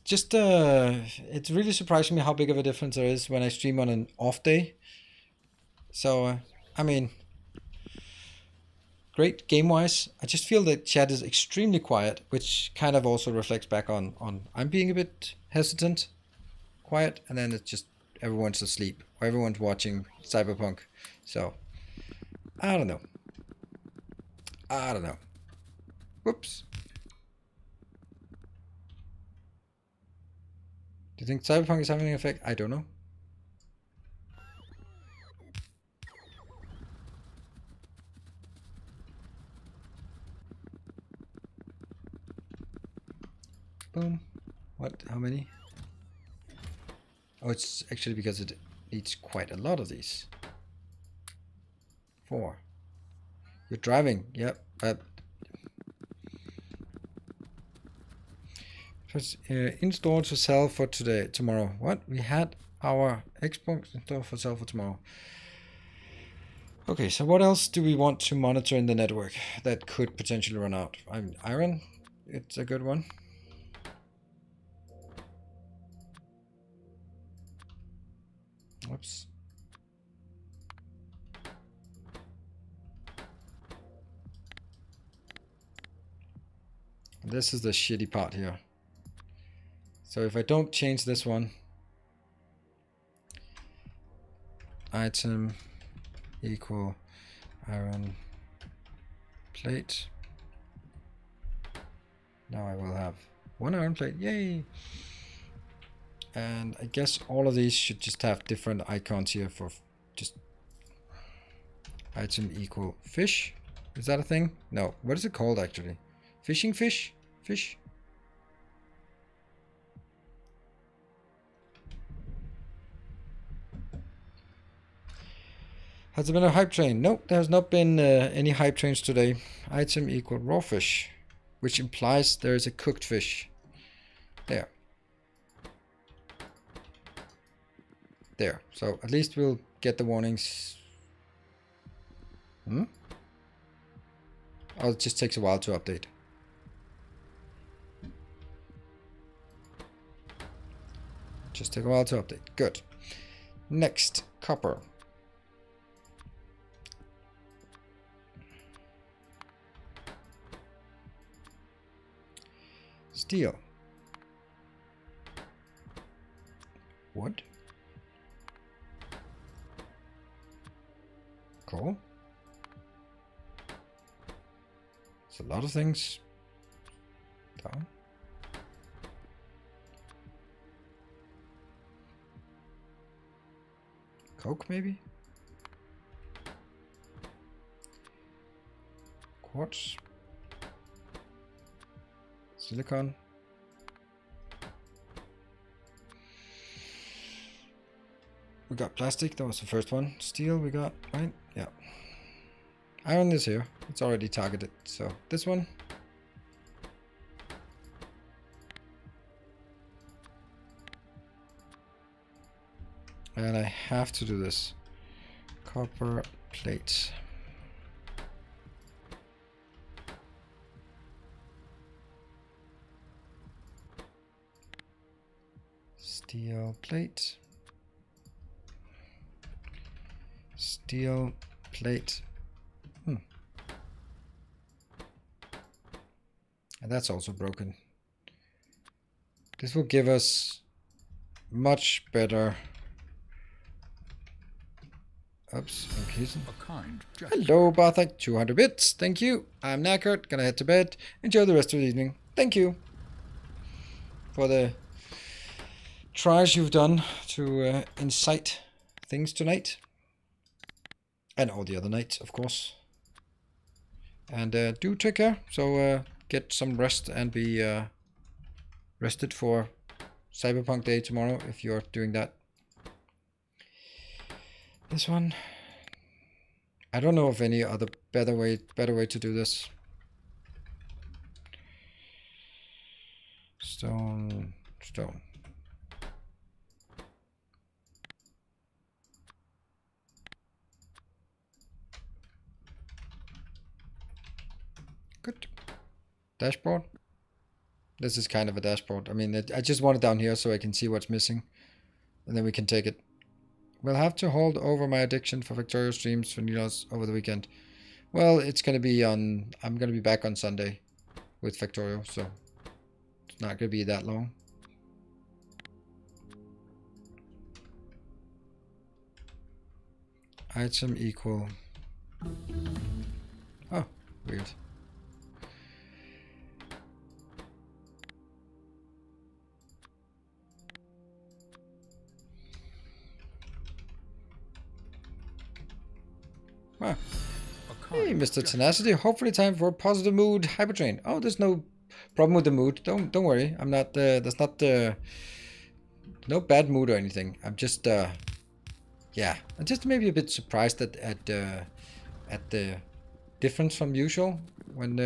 just it's really surprising me how big of a difference there is when I stream on an off day. So I mean, great game wise. I just feel that chat is extremely quiet, which kind of also reflects back on I'm being a bit hesitant, quiet, and then it's just everyone's asleep or everyone's watching Cyberpunk. So I don't know. I don't know. Whoops. Do you think Cyberpunk is having an effect? I don't know. Boom. What? How many? Oh, it's actually because it needs quite a lot of these. 4. You're driving. Yep. In store to sell for tomorrow. What? We had our Xbox in store for sale for tomorrow. Okay, so what else do we want to monitor in the network that could potentially run out? Iron, it's a good one. Whoops. This is the shitty part here. So if I don't change this one, item equal iron plate. Now I will have 1 iron plate, yay! And I guess all of these should just have different icons here for just item equal fish. Is that a thing? No. What is it called actually? Fishing fish? Fish? Has there been a hype train? No, there has not been any hype trains today. Item equal raw fish, which implies there is a cooked fish. There. There. So at least we'll get the warnings. Oh, it just takes a while to update. Just take a while to update. Good. Next, copper. Steel. Wood. Coal. It's a lot of things. Down. Coke, maybe? Quartz. Silicon. We got plastic, that was the first one. Steel we got, right? Yeah. Iron is here. It's already targeted. So this one. And I have to do this. Copper plate. Steel plate. Steel plate. And that's also broken. This will give us much better. Oops, increasing. Hello, Barthak, 200 bits. Thank you. I'm knackered. Gonna head to bed. Enjoy the rest of the evening. Thank you for the tries you've done to incite things tonight. And all the other nights, of course. And do take care. So get some rest and be rested for Cyberpunk Day tomorrow if you're doing that. This one. I don't know of any other better way to do this. Stone. Good. Dashboard. This is kind of a dashboard. I mean, I just want it down here so I can see what's missing. And then we can take it. We'll have to hold over my addiction for Factorio streams for Nilos over the weekend. Well, it's going to be on... I'm going to be back on Sunday with Factorio, so it's not going to be that long. Item equal... Oh, weird. Ah. Hey, Mr. Tenacity. Hopefully time for a positive mood Hype Train. Oh, there's no problem with the mood. Don't worry. I'm not that's not no bad mood or anything. I'm just yeah, I'm just maybe a bit surprised at the difference from usual when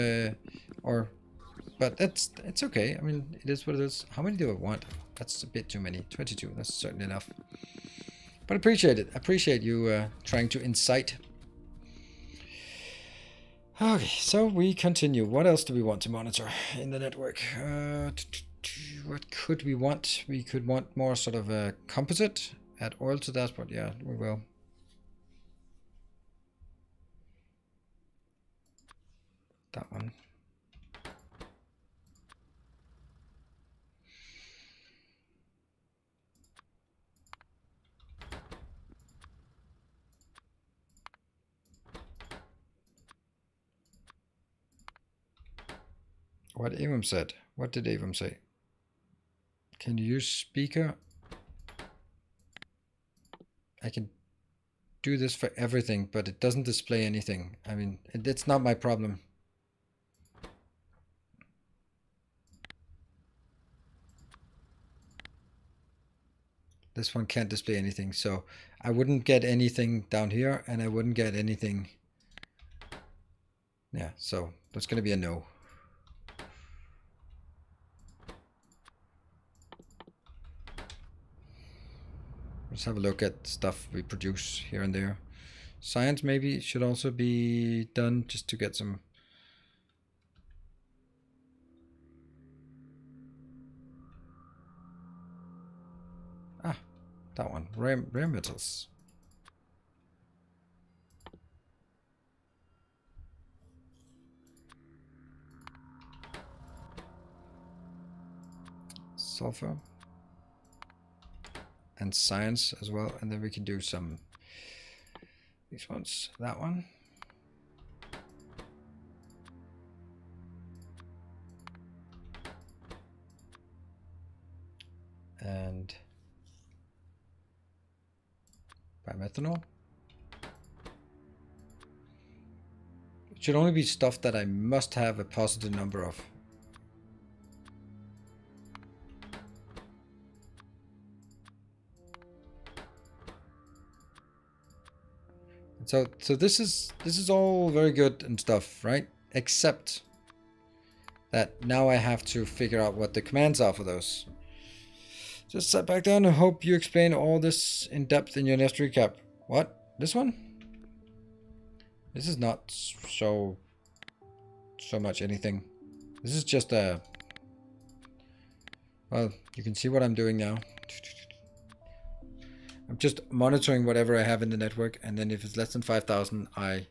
but it's okay. I mean, it is what it is. How many do I want? That's a bit too many. 22. That's certainly enough. But appreciate it. Appreciate you trying to incite. Okay, so we continue. What else do we want to monitor in the network? What could we want? We could want more sort of a composite. Add oil to dashboard. Yeah, we will. That one. What Avum said. What did Avum say? Can you use speaker? I can do this for everything, but it doesn't display anything. I mean, it's not my problem. This one can't display anything, so I wouldn't get anything down here, and I wouldn't get anything. Yeah, so that's going to be a no. Let's have a look at stuff we produce here and there. Science maybe should also be done just to get some... Ah, that one. Rare metals. Sulfur. And science as well, and then we can do some these ones. That one, and bimethanol. It should only be stuff that I must have a positive number of. So this is all very good and stuff, right? Except that now I have to figure out what the commands are for those. Just sit back down and hope you explain all this in depth in your next recap. What? This one? This is not so much anything. This is just a... Well, you can see what I'm doing now. I'm just monitoring whatever I have in the network, and then if it's less than 5,000, I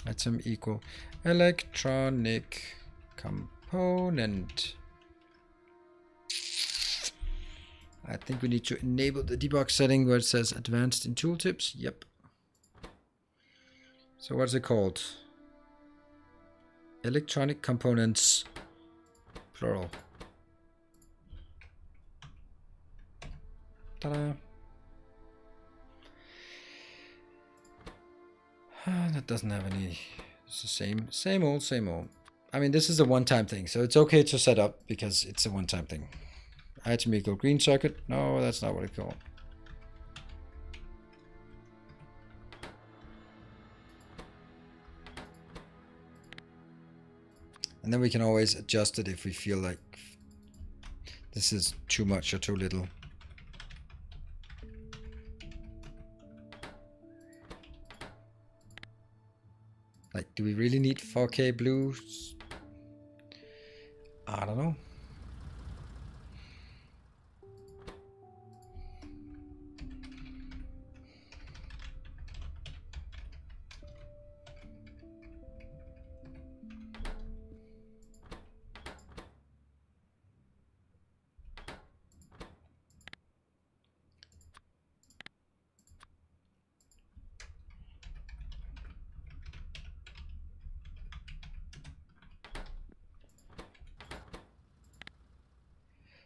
item equal electronic component. I think we need to enable the debug setting where it says advanced in tooltips. Yep. So what's it called? Electronic components, plural. Ta-da. That doesn't have any. It's the same old. I mean, this is a one-time thing, so it's okay to set up because it's a one-time thing. Item equal green circuit. No, that's not what it's called. And then we can always adjust it if we feel like this is too much or too little. Like, do we really need 4K blues? I don't know.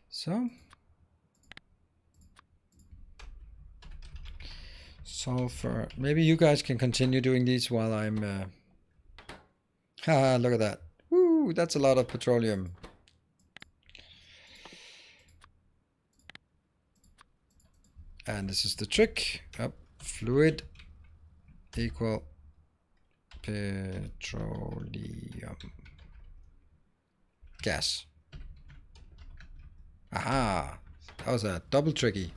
So, sulfur. Maybe you guys can continue doing these while I'm. Haha, look at that. Woo, that's a lot of petroleum. And this is the trick. Up, fluid equal petroleum gas. Aha, that was a double tricky.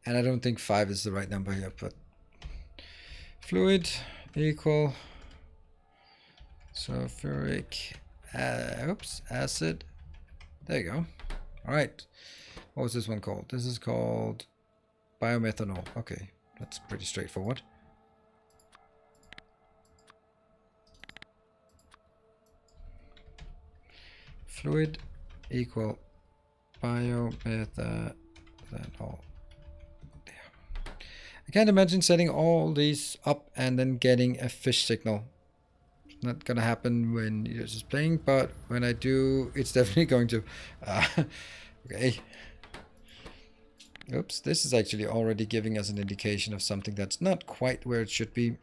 And I don't think 5 is the right number here, but fluid equal sulfuric acid. There you go. All right. What was this one called? This is called biomethanol. Okay, that's pretty straightforward. Fluid equal biomethanol. There. I can't imagine setting all these up and then getting a fish signal. It's not gonna happen when you're just playing, but when I do, it's definitely going to. Okay. Oops, this is actually already giving us an indication of something that's not quite where it should be.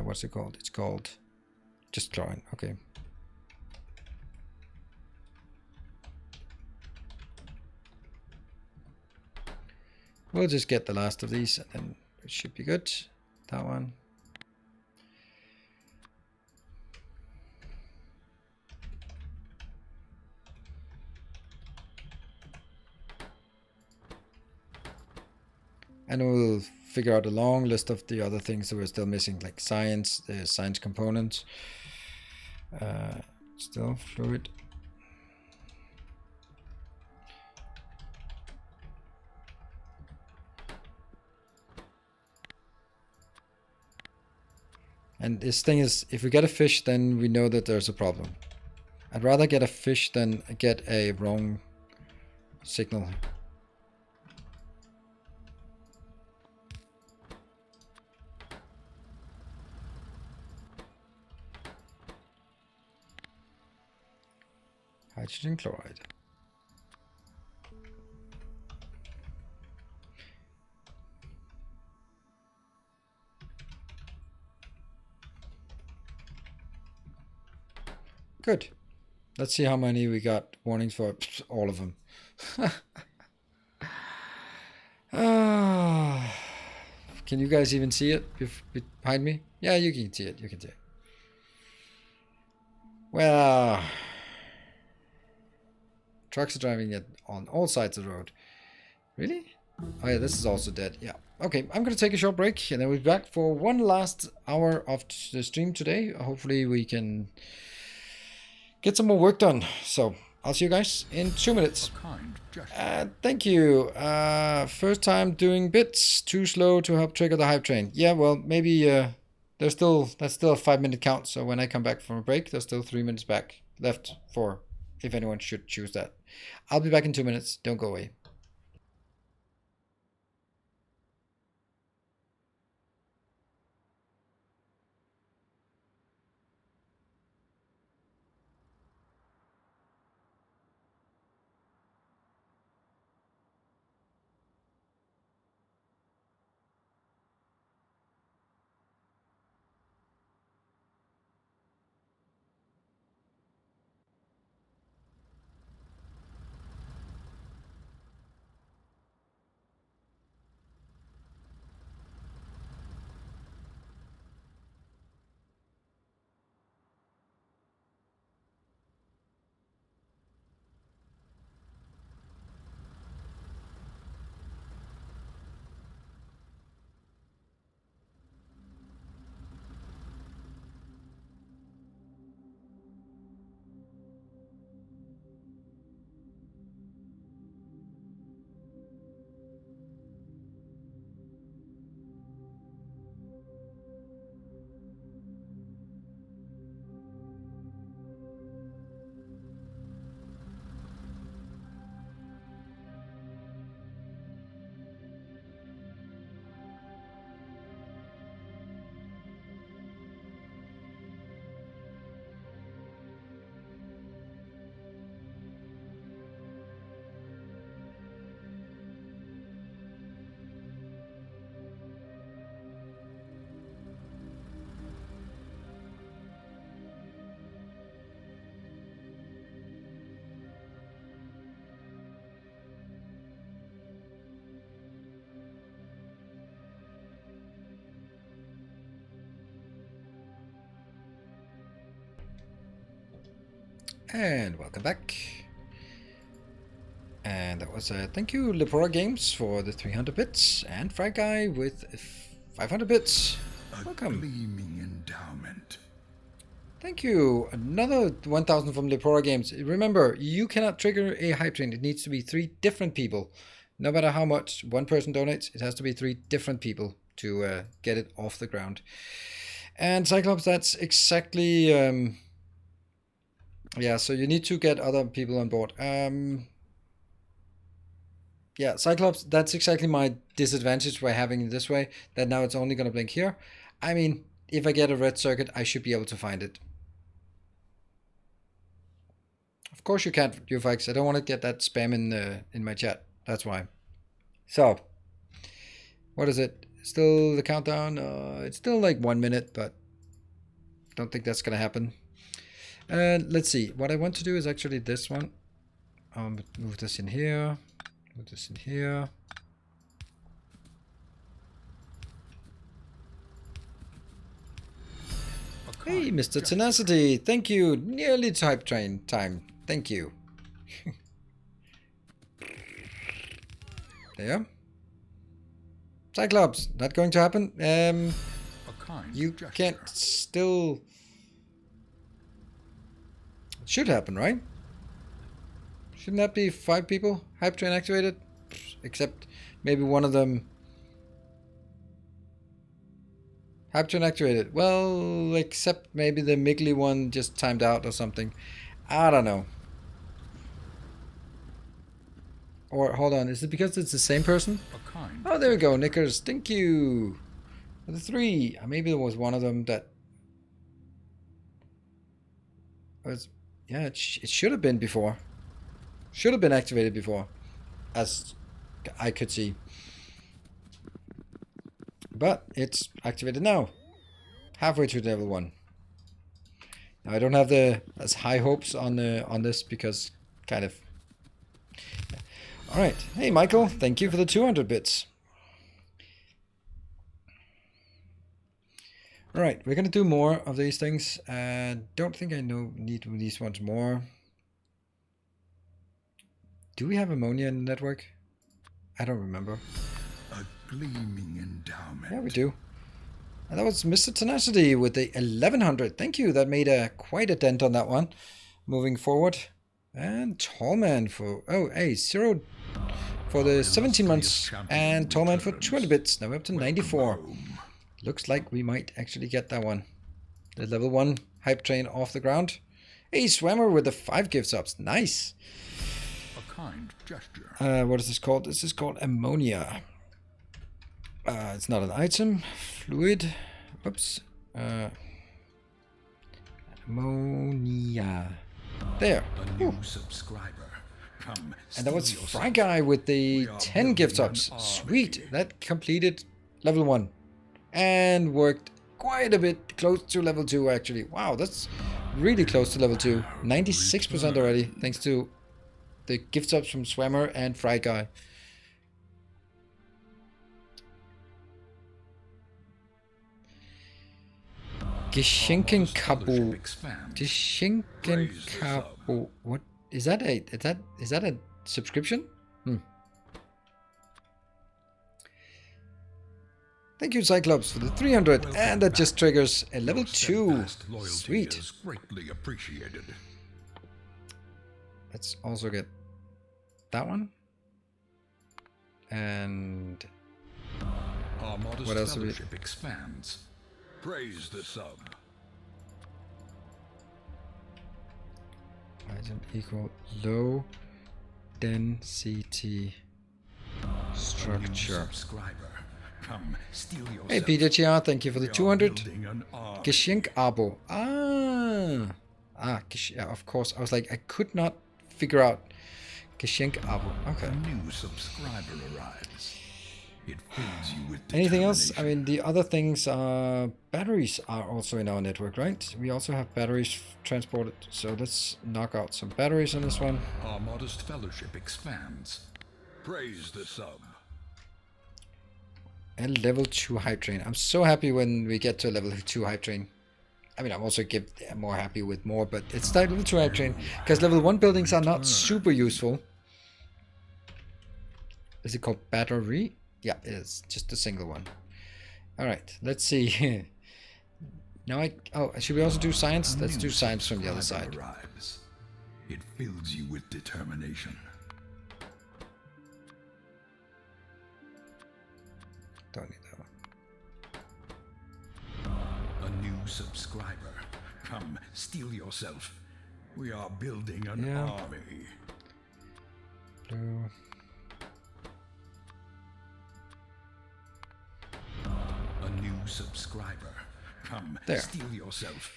What's it called? It's called just chlorine. Okay. We'll just get the last of these and then it should be good. That one. And we'll figure out a long list of the other things that we're still missing, like science, the science components. Still fluid. And this thing is, if we get a fish, then we know that there's a problem. I'd rather get a fish than get a wrong signal. Hydrogen chloride. Good. Let's see how many we got warnings for. All of them. Can you guys even see it behind me? Yeah, you can see it. You can see it. Well, trucks are driving it on all sides of the road. Really? Oh yeah, this is also dead. Yeah. Okay, I'm gonna take a short break and then we'll be back for one last hour of the stream today. Hopefully we can get some more work done. So I'll see you guys in 2 minutes. Thank you. First time doing bits. Too slow to help trigger the hype train. Yeah, well, maybe that's still a 5-minute count. So when I come back from a break, there's still 3 minutes back left for if anyone should choose that. I'll be back in 2 minutes. Don't go away. And welcome back. And that was thank you Lepora Games for the 300 bits and Fry Guy with 500 bits. Welcome. Gleaming endowment. Thank you. Another 1000 from Lepora Games. Remember, you cannot trigger a hype train. It needs to be 3 different people. No matter how much one person donates, it has to be 3 different people to get it off the ground. And Cyclops, that's exactly yeah, so you need to get other people on board. Yeah, Cyclops, that's exactly my disadvantage by having it this way, that now it's only going to blink here. I mean, if I get a red circuit, I should be able to find it. Of course you can't, you folks. I don't want to get that spam in my chat. That's why. So, what is it? Still the countdown? It's still like 1 minute, but don't think that's going to happen. Let's see. What I want to do is actually this one. Move this in here. Move this in here. Hey, Mr. Tenacity. Thank you. Nearly Hype Train time. Thank you. There. Cyclops. Not going to happen. You can't still... It should happen, right? Shouldn't that be 5 people? Hype train activated? Except maybe one of them... Hype train activated. Well, except maybe the Miggly one just timed out or something. I don't know. Or, hold on, is it because it's the same person? Oh, there we go, Knickers. Thank you. For the 3. Maybe there was one of them that... was... Yeah, it should have been before. Should have been activated before, as I could see. But it's activated now. Halfway to level 1. Now I don't have as high hopes on this because kind of. Yeah. All right. Hey Michael, thank you for the 200 bits. All right, we're gonna do more of these things. Don't think I need these ones more. Do we have ammonia in the network? I don't remember. A gleaming endowment. Yeah, we do. And that was Mr. Tenacity with the 1100. Thank you. That made quite a dent on that one. Moving forward. And Tallman for... Oh, hey, 0 for the 17 months. And Tallman for 200 bits. Now we're up to 94. Looks like we might actually get that one. The level 1 hype train off the ground. Hey, Swammer with the 5 gift subs. Nice. Kind gesture. What is this called? This is called ammonia. It's not an item. Fluid. Oops. Ammonia. There. A new subscriber. Come. And that was Fry Guy with the 10 gift subs. Sweet. That completed level 1. And worked quite a bit close to level 2 actually. Wow, that's really close to level 2. 96% already. Thanks to the gift subs from Swammer and Fry Guy. Geschenkenkabu. Geschenkenkabu. What is that? Is that a subscription? Thank you, Cyclops, for the 300, and that just triggers a level 2. Sweet. Is greatly appreciated. Let's also get that one. And Our modest what else do we... fellowship expands. Praise the sub. Item equal low density structure. Subscriber. Come, steal yourself. Hey PDTR, thank you for the 200. Geschenk Abo. Yeah, of course. I was like, I could not figure out Geschenk Abo. Okay. A new subscriber arrives. It fills you with Anything else? I mean, the other things are batteries are also in our network, right? We also have batteries transported. So let's knock out some batteries on this one. Our modest fellowship expands. Praise the sub. And level 2 hype train. I'm so happy when we get to a level 2 hype train. I mean, I'm also more happy with more, but it's titled to Hype Train because level 1 buildings are not super useful. Is it called battery? Yeah, it is. Just a single one. All right, let's see. Now should we also do science? Let's do science from the other side. Arrives. It fills you with determination. Don't need that one. A new subscriber. Come, steel yourself. We are building an army. Blue. A new subscriber. Come, there. steel yourself.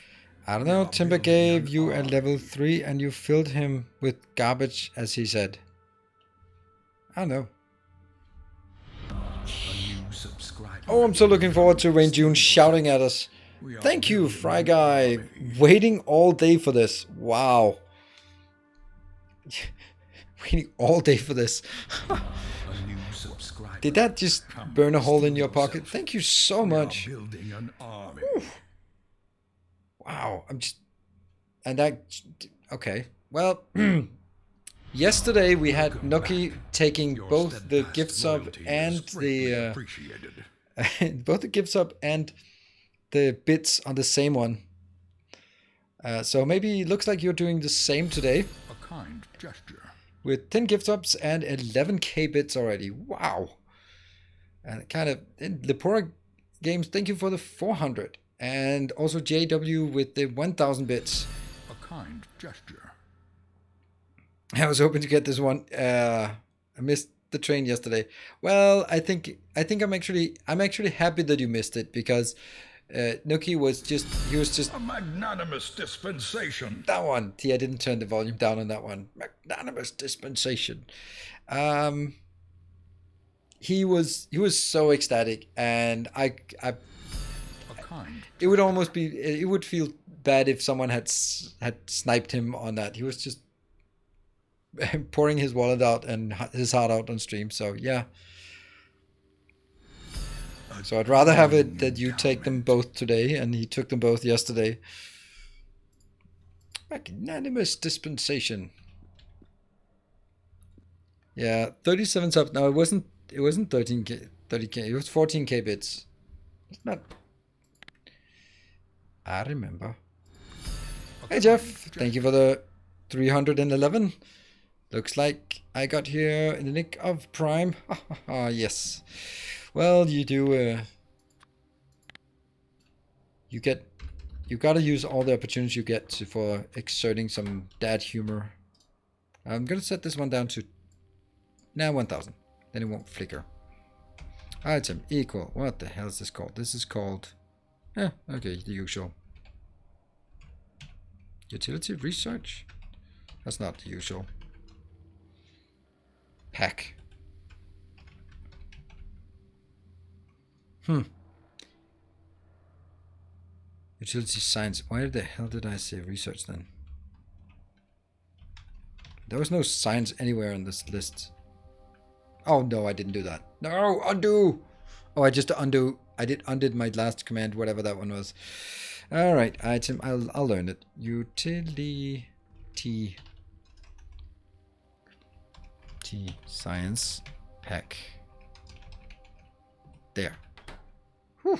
I don't know, Timber gave you a level 3 and you filled him with garbage, as he said. I don't know. Oh, I'm so looking forward to Rain June shouting at us. Thank you, Fry Guy. Waiting all day for this. Wow. Waiting all day for this. Did that just burn a hole in your pocket? Thank you so much. Wow. Okay. Well, yesterday we had Noki taking both the gift sub and the both the gift sub and the bits on the same one. So maybe it looks like you're doing the same today. A kind gesture. With 10 gift subs and 11k bits already. Wow. And kind of Lepora Games, thank you for the 400. And also JW with the 1000 bits. A kind gesture. I was hoping to get this one. I missed the train yesterday. Well, I think I'm actually happy that you missed it because Nuki was just a magnanimous dispensation. That one. See, I didn't turn the volume down on that one. Magnanimous dispensation. He was so ecstatic, and it would almost be, it would feel bad if someone had sniped him on that. He was just pouring his wallet out and his heart out on stream. So yeah. So I'd rather have it that you take them both today, and he took them both yesterday. Magnanimous dispensation. Yeah, 37 subs. No, it wasn't 13k, 30k. It was 14k bits. It's not. I remember. Hey Jeff, thank you for the 311. Looks like I got here in the nick of prime. Yes. Well, you do. You gotta use all the opportunities you get for exerting some dad humor. I'm gonna set this one down to now 1000. Then it won't flicker. Item equal. What the hell is this called? This is called. Okay, the usual. Utility research. That's not the usual. Pack. Utility science. Why the hell did I say research then? There was no science anywhere on this list. Oh no, I didn't do that. No, undo. Oh, I just undo. I undid my last command, whatever that one was. All right, item. I'll learn it. Utility science pack. There. Whew.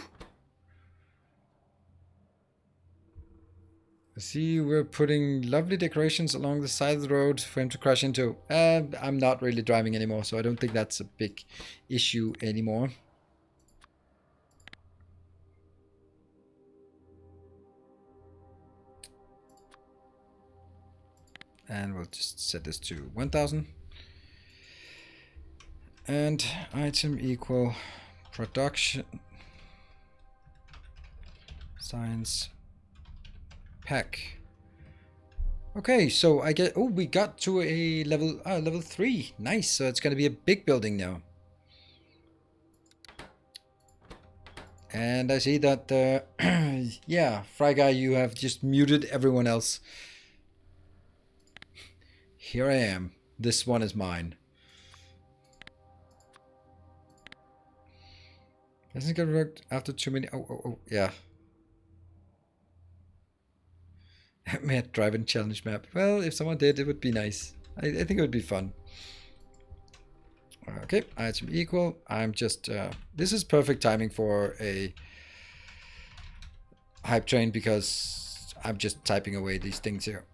See, we're putting lovely decorations along the side of the road for him to crash into. I'm not really driving anymore, so I don't think that's a big issue anymore. And we'll just set this to 1000. And item equal production science pack. Okay, so I get. Oh, we got to a level 3. Nice. So it's gonna be a big building now. And I see that. Yeah, Fry Guy, you have just muted everyone else. Here I am. This one is mine. Hasn't it worked after too many? Oh, yeah. Mad driving challenge map. Well, if someone did, it would be nice. I think it would be fun. Okay, item equal. I'm just... this is perfect timing for a hype train because I'm just typing away these things here.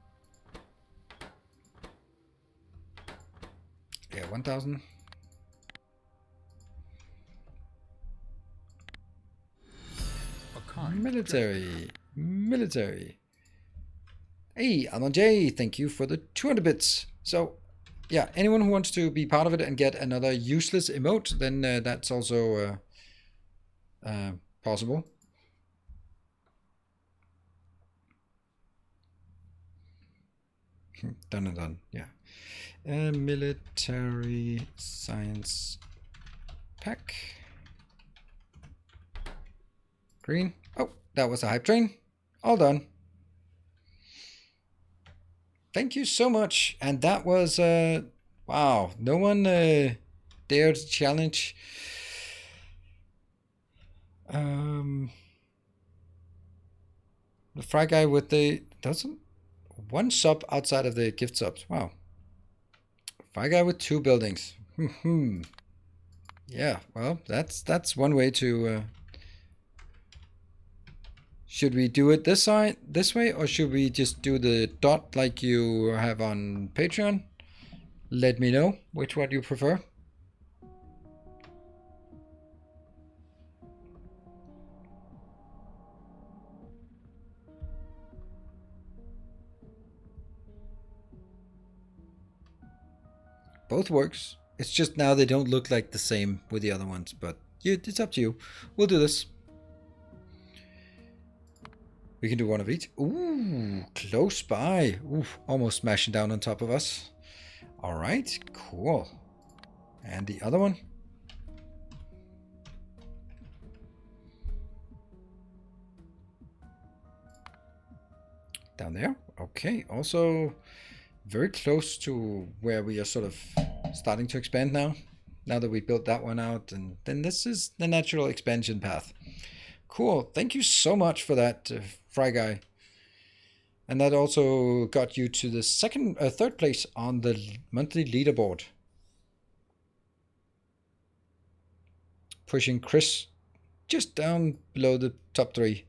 Yeah, 1000. Military. Military. Hey, Almon J, thank you for the 200 bits. So, yeah, anyone who wants to be part of it and get another useless emote, then that's also possible. Done, yeah. Military science pack. Green. Oh, that was a hype train. All done. Thank you so much. And that was, wow, no one dared challenge. The fry guy with the, doesn't, one sub outside of the gift subs. Wow. Fry guy with 2 buildings. Yeah, well, that's one way to, should we do it this way, or should we just do the dot like you have on Patreon? Let me know which one you prefer. Both works. It's just now they don't look like the same with the other ones, but it's up to you. We'll do this. We can do one of each. Ooh, close by. Ooh, almost smashing down on top of us. All right, cool. And the other one? Down there. Okay, also very close to where we are sort of starting to expand now. Now that we built that one out, and then this is the natural expansion path. Cool. Thank you so much for that, Fry Guy. And that also got you to the third place on the monthly leaderboard. Pushing Chris just down below the top 3.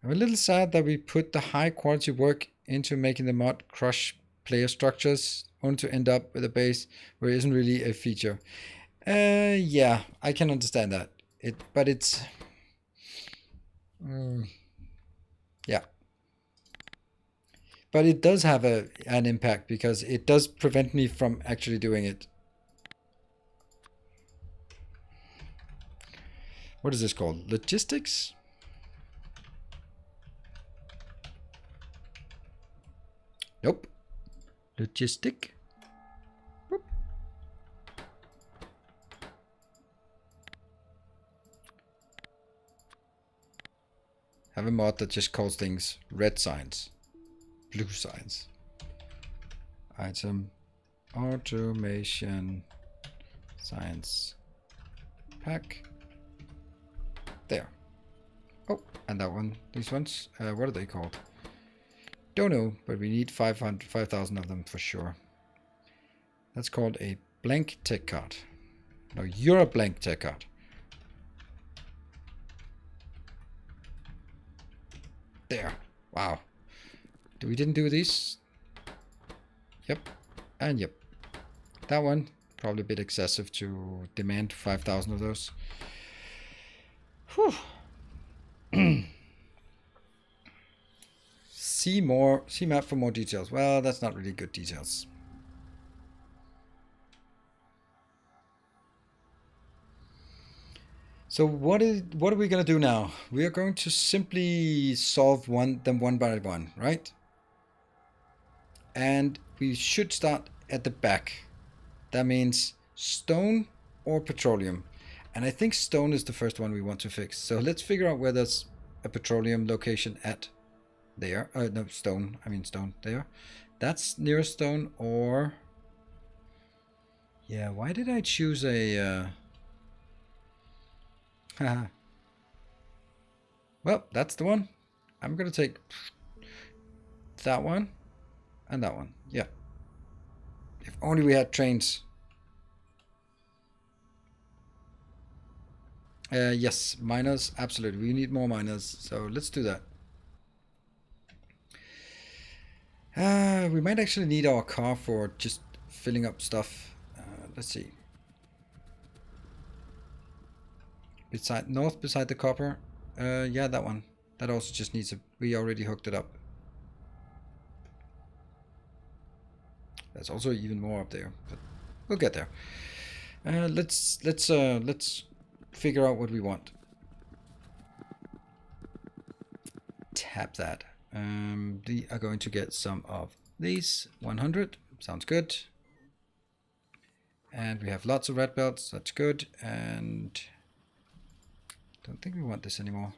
I'm a little sad that we put the high quality work into making the mod crush player structures, only to end up with a base where it isn't really a feature. Yeah, I can understand that. But it's... yeah. But it does have an impact because it does prevent me from actually doing it. What is this called? Logistics? Nope. Logistic? Whoop. Have a mod that just calls things red signs, blue signs. Item, automation, science, pack. There. Oh, and that one. These ones. What are they called? Don't know, but we need 5,000 of them for sure. That's called a blank tech card. No, you're a blank tech card. There. Wow. We didn't do these. Yep. And yep. That one, probably a bit excessive to demand 5,000 of those. Whew. See map for more details. Well, that's not really good details. So what are we gonna do now? We are going to simply solve them one by one, right? And we should start at the back. That means stone or petroleum. And I think stone is the first one we want to fix. So let's figure out where there's a petroleum location at. There. No, stone. I mean stone. There. That's nearest stone, or... yeah, why did I choose a... haha. Well, that's the one. I'm gonna take that one and that one. Yeah. If only we had trains. Yes, miners, absolutely. We need more miners, so let's do that. We might actually need our car for just filling up stuff. Let's see. Beside the copper. Yeah, that one. That also just needs a... We already hooked it up. There's also even more up there, but we'll get there. Let's figure out what we want. Tap that. We are going to get some of these. 100. Sounds good. And we have lots of red belts. That's good. And don't think we want this anymore.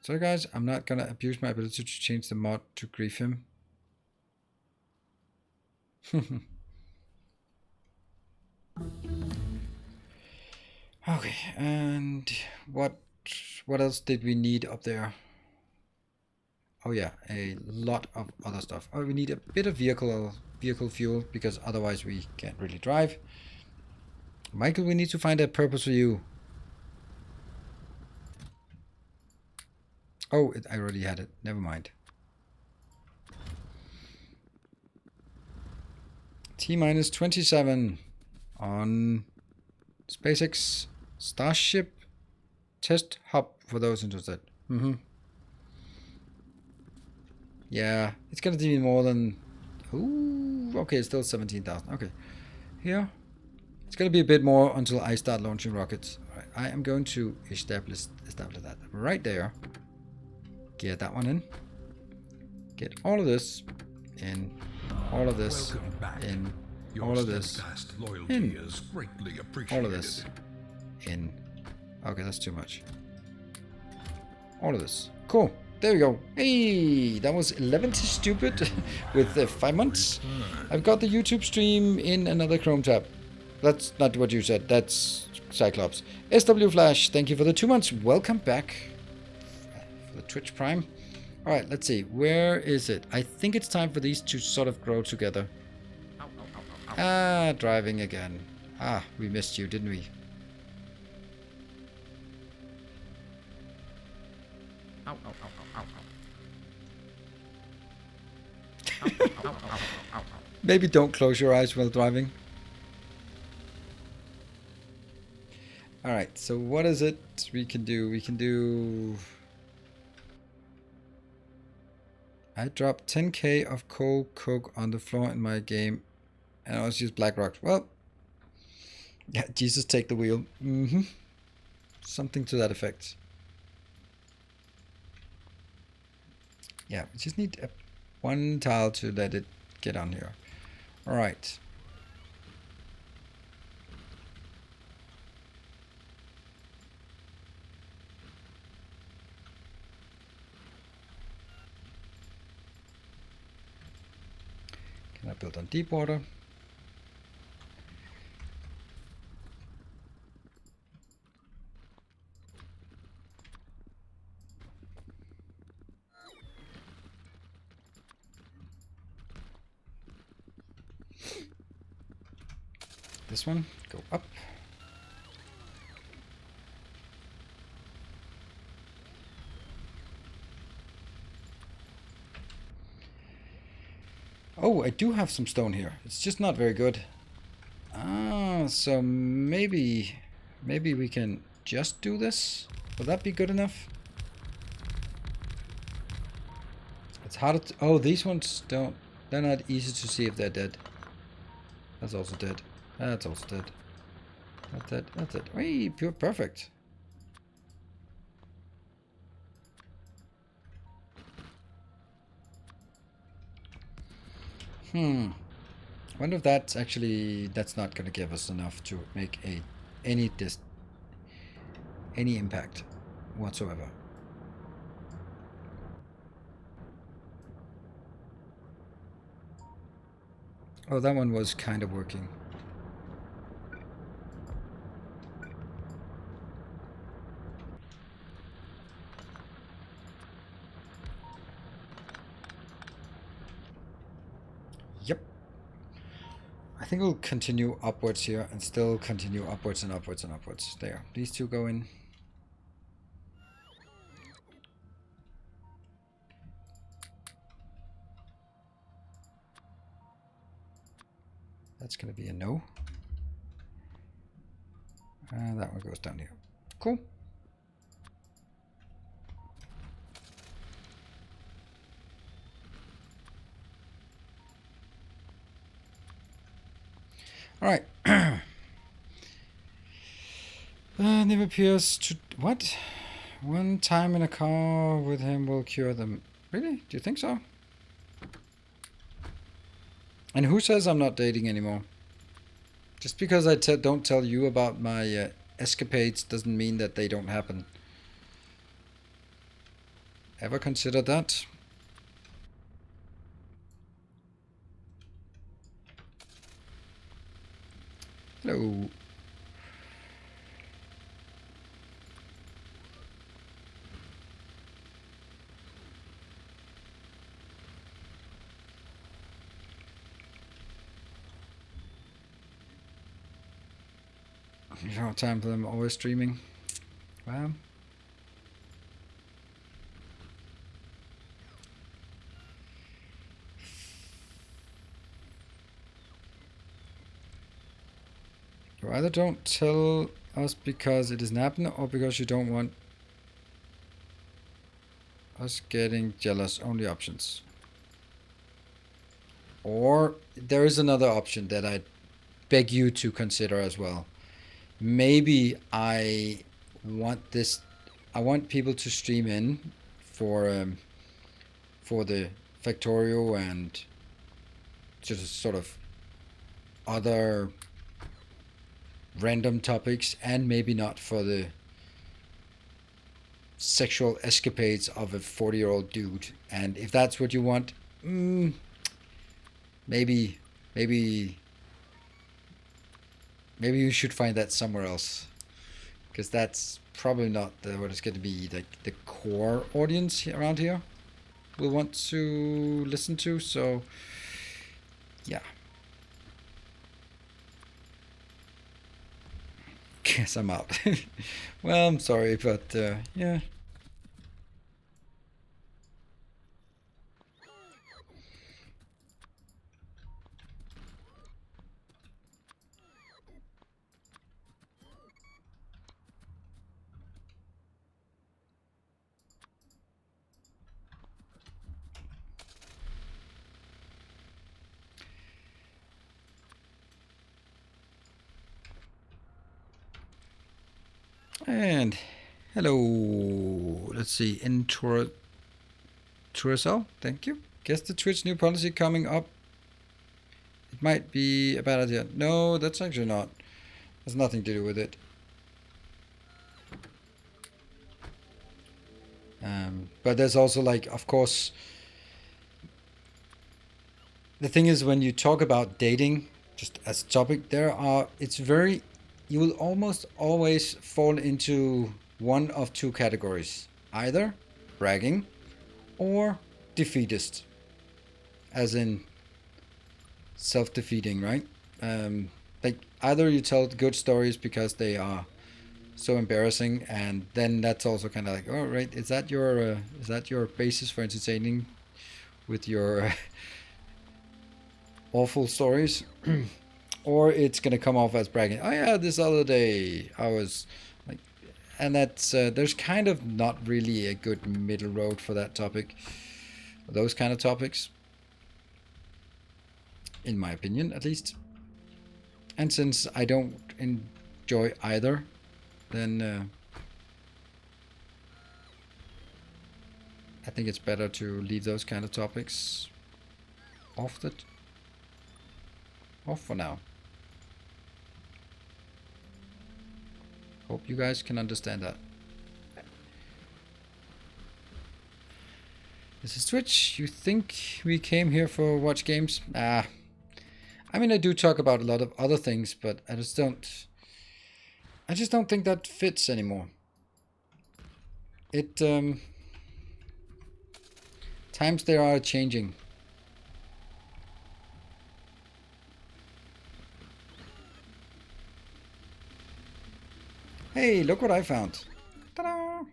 So guys, I'm not gonna abuse my ability to change the mod to grief him. Okay, and what else did we need up there? Oh yeah, a lot of other stuff. Oh, we need a bit of vehicle fuel because otherwise we can't really drive. Michael, we need to find a purpose for you. Oh, I already had it. Never mind. T minus 27 on SpaceX Starship test hub for those interested. Yeah, it's gonna be more than... Ooh, okay, it's still 17,000. Okay, here. It's gonna be a bit more until I start launching rockets. All right, I am going to establish that right there. Get that one in. Get all of this in. All of this in. All of this in. All of this in. Okay, that's too much. All of this. Cool. There we go. Hey, that was 11 to stupid with 5 months. I've got the YouTube stream in another Chrome tab. That's not what you said. That's Cyclops. SW Flash, thank you for the 2 months. Welcome back for the Twitch Prime. All right, let's see. Where is it? I think it's time for these to sort of grow together. Ah, driving again. Ah, we missed you, didn't we? Maybe don't close your eyes while driving. Alright, so what is it we can do? We can do... I dropped 10k of coal coke on the floor in my game and I also use black rocks. Well, yeah, Jesus take the wheel. Something to that effect. Yeah, we just need one tile to let it get on here. Alright. Can I build on deep water? This one, go up. Oh, I do have some stone here. It's just not very good. Ah, so maybe we can just do this. Will that be good enough? It's harder to... Oh, these ones don't... They're not easy to see if they're dead. That's also dead. That's also dead. That's it. That's it. Whee, pure perfect. Wonder if that's actually... That's not going to give us enough to make any impact whatsoever. Oh, that one was kind of working. think we'll continue upwards here and still continue upwards and upwards and upwards. There. These two go in. That's going to be a no. That one goes down here. Cool. All right. Never appears to... What? One time in a car with him will cure them. Really? Do you think so? And who says I'm not dating anymore? Just because I don't tell you about my escapades doesn't mean that they don't happen. Ever consider that? Hello. You don't have time for them always streaming. Wow. You either don't tell us because it isn't happening or because you don't want us getting jealous. Only options. Or there is another option that I beg you to consider as well. Maybe I want people to stream in for the Factorio and just sort of other random topics, and maybe not for the sexual escapades of a 40-year-old dude. And if that's what you want, maybe you should find that somewhere else, because that's probably not what it's going to be the core audience around here will want to listen to. So yeah, guess I'm out. Well, I'm sorry, but yeah. And hello, let's see, in Tourisol, thank you. Guess the Twitch new policy coming up. It might be a bad idea. No, that's actually not. Has nothing to do with it. But there's also, like, of course, the thing is, when you talk about dating, just as a topic, you will almost always fall into one of two categories. Either bragging or defeatist. As in self-defeating, right? Like, either you tell good stories because they are so embarrassing, and then that's also kind of like, oh, right, is that your basis for entertaining with your awful stories? Or it's gonna come off as bragging. Oh yeah, this other day I was like, and that's there's kind of not really a good middle road for that topic, those kind of topics, in my opinion, at least. And since I don't enjoy either, then I think it's better to leave those kind of topics off for now. Hope you guys can understand that. This is Twitch. You think we came here for watch games? I mean, I do talk about a lot of other things, but I just don't think that fits anymore. Times they are changing. Hey, look what I found. Ta-da!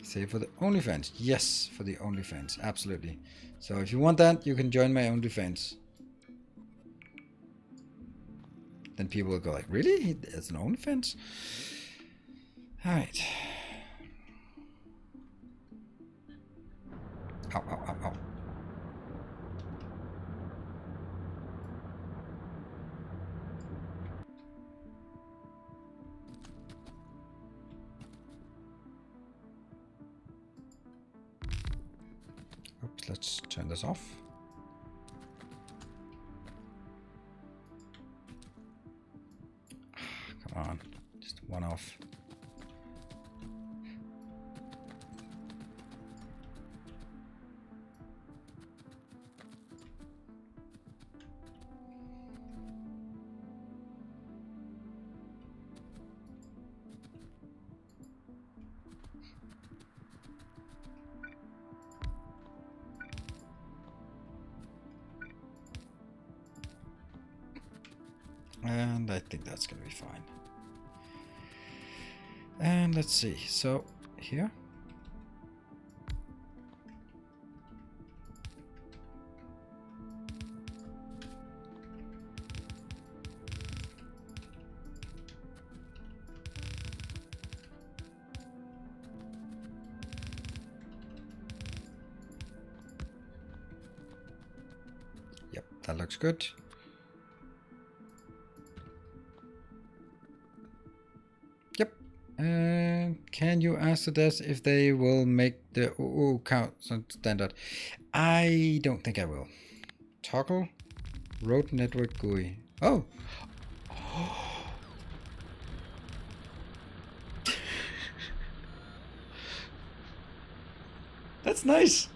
Save for the OnlyFans. Yes, for the OnlyFans. Absolutely. So if you want that, you can join my OnlyFans. Then people will go like, really? There's an OnlyFans? Alright. Ow, ow, ow, ow. Oops, let's turn this off. Come on, just one off. And I think that's gonna be fine. And let's see, so here. Yep, that looks good. Yep. And can you ask the desk if they will make the OO count standard? I don't think I will. Toggle road network GUI. Oh. That's nice.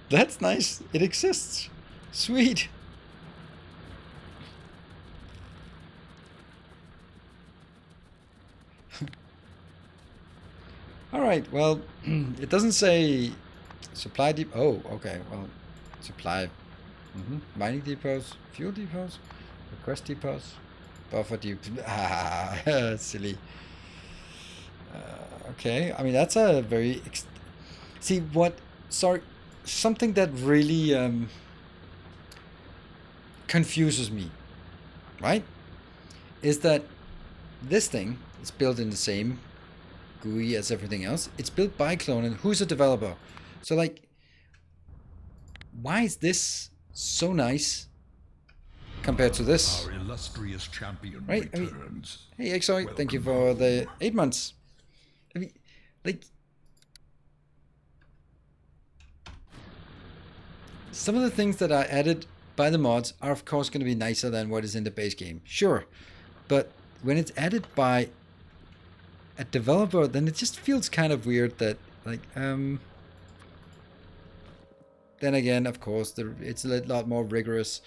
That's nice. It exists. Sweet. All right, well, it doesn't say supply deep. Oh, okay, well, supply. Mining depots, fuel depots, request depots, buffer depots. Ah, silly. Okay, I mean, that's a very. See, what. Sorry, something that really confuses me, right? Is that this thing is built in the same GUI as everything else. It's built by Clonen, who's a developer. So like, why is this so nice compared to this? Our illustrious champion right? returns. I mean, hey XOI, thank you for the 8 months. I mean, like, some of the things that are added by the mods are of course going to be nicer than what is in the base game. Sure, but when it's added by a developer, then it just feels kind of weird that, like, then again, of course, it's a lot more rigorous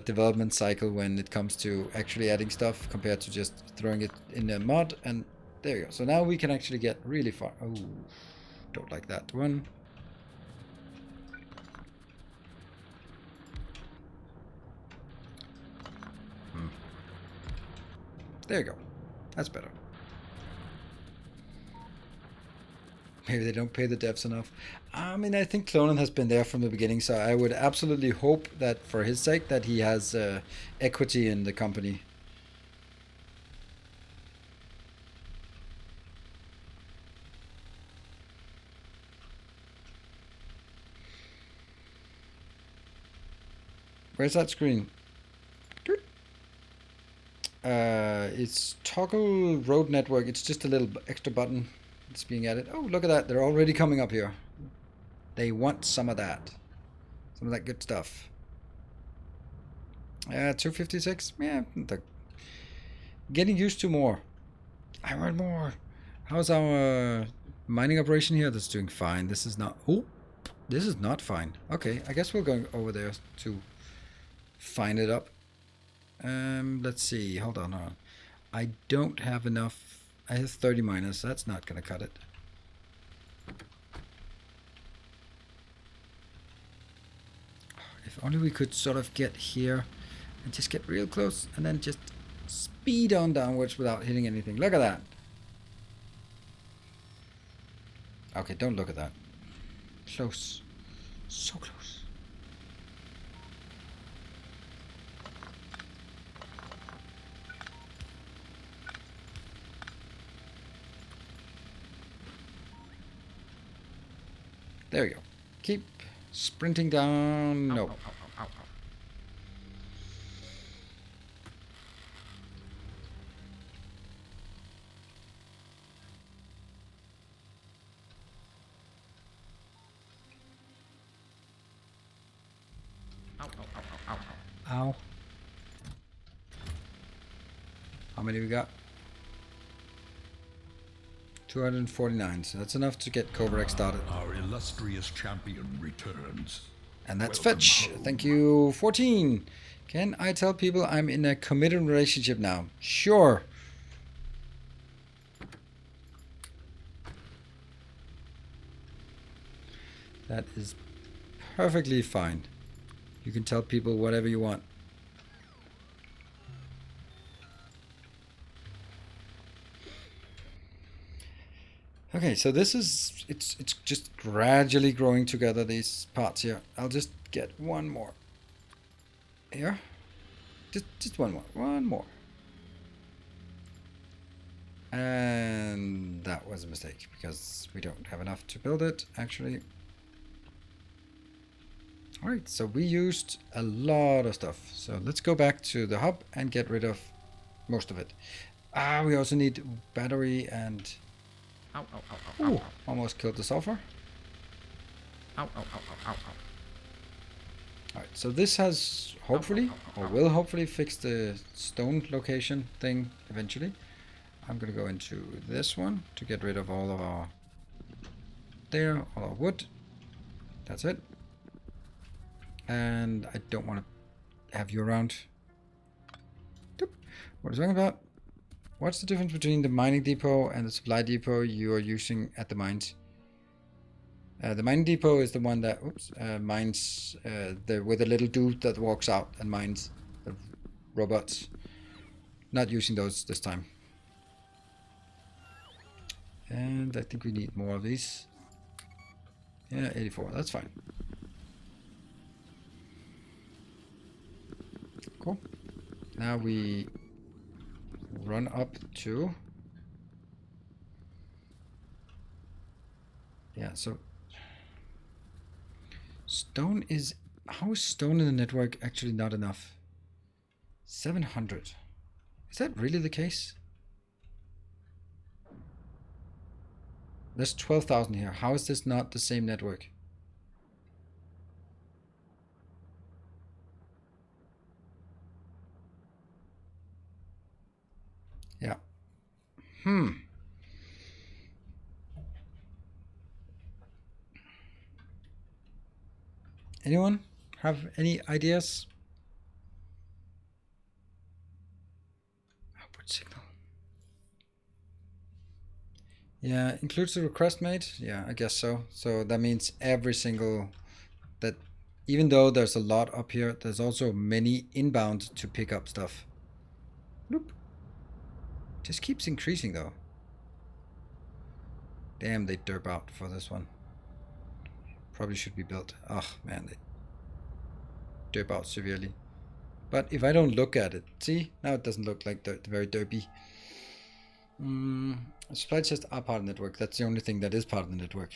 development cycle when it comes to actually adding stuff compared to just throwing it in a mod. And there you go. So now we can actually get really far. Oh, don't like that one. There you go. That's better. Maybe they don't pay the devs enough. I mean, I think Clonen has been there from the beginning, so I would absolutely hope that for his sake that he has equity in the company. Where's that screen? It's toggle road network. It's just a little extra button. It's being added. Oh, look at that. They're already coming up here. They want some of that. Some of that good stuff. 256? Yeah, getting used to more. I want more. How's our mining operation here? That's doing fine. This is not... Oh, this is not fine. Okay, I guess we're going over there to fine it up. Let's see. Hold on. I don't have enough. I have 30 minus. That's not going to cut it. If only we could sort of get here and just get real close and then just speed on downwards without hitting anything. Look at that. Okay, don't look at that. Close. So close. There we go. Keep sprinting down. No. Ow. How many we got? 249, so that's enough to get Kovarex started. Our illustrious champion returns. And that's Welcome Fetch. home. Thank you. 14. Can I tell people I'm in a committed relationship now? Sure. That is perfectly fine. You can tell people whatever you want. Okay, so this is, it's just gradually growing together, these parts here. I'll just get one more. Here. Just one more. And that was a mistake, because we don't have enough to build it, actually. Alright, so we used a lot of stuff. So let's go back to the hub and get rid of most of it. We also need battery and... Ooh, almost killed the sulfur. Alright, so this has hopefully, or will hopefully fix the stone location thing eventually. I'm going to go into this one to get rid of all of our... There, all our wood. That's it. And I don't want to have you around. What is wrong about? What's the difference between the mining depot and the supply depot you are using at the mines? The mining depot is the one that mines with a little dude that walks out and mines the robots. Not using those this time. And I think we need more of these. Yeah, 84. That's fine. Cool. Now we run up to... Yeah, so... Stone is... How is stone in the network actually not enough? 700. Is that really the case? There's 12,000 here. How is this not the same network? Yeah. Anyone have any ideas? Output signal. Yeah, includes the request made. Yeah, I guess so. So that means every single that, even though there's a lot up here, there's also many inbound to pick up stuff. Nope. Just keeps increasing though. Damn, they derp out for this one. Probably should be built. Oh man, they derp out severely. But if I don't look at it, see, now it doesn't look like very derpy. Supply chests are part of the network. That's the only thing that is part of the network.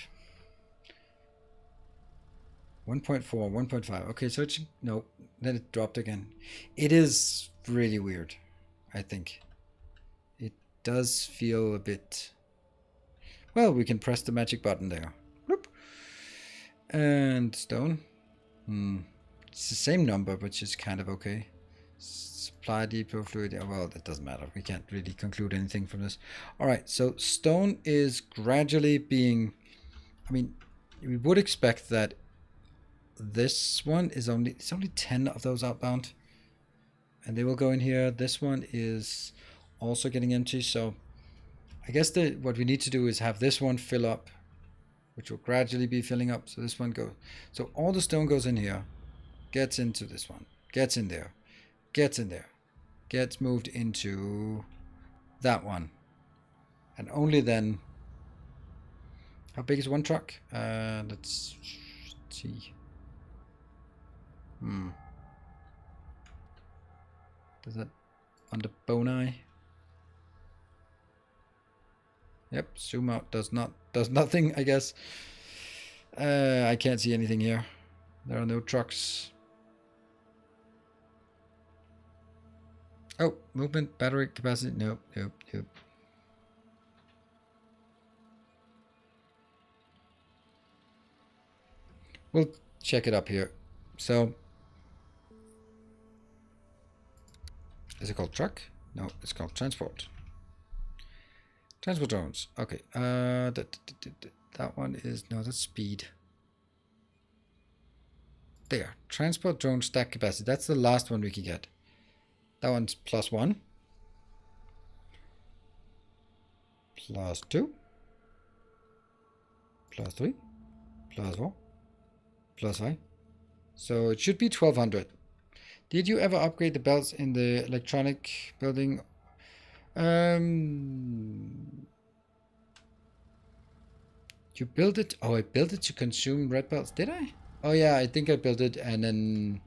1.4, 1.5. Okay, so it should, no, then it dropped again. It is really weird, I think. It does feel a bit... Well, we can press the magic button there. Whoop. And stone. It's the same number, which is kind of okay. Supply depot fluid. Well, that doesn't matter. We can't really conclude anything from this. All right, so stone is gradually being... I mean, we would expect that this one is only... It's only 10 of those outbound. and they will go in here. This one is also getting empty, so I guess what we need to do is have this one fill up, which will gradually be filling up. So this one goes, so all the stone goes in here, gets into this one, gets in there, gets in there, gets moved into that one, and only then. How big is one truck? Let's see. Does that under bone-eye? Yep, zoom out does nothing, I guess. I can't see anything here. There are no trucks. Oh, movement, battery capacity. Nope. We'll check it up here. So, is it called truck? No, it's called transport. Transport drones. Okay. That one is, no, that's speed. There. Transport drone stack capacity. That's the last one we can get. That one's +1. +2. +3. +4. +5. So it should be 1200. Did you ever upgrade the belts in the electronic building? You built it? Oh, I built it to consume red belts. Did I? Oh yeah, I think I built it, and then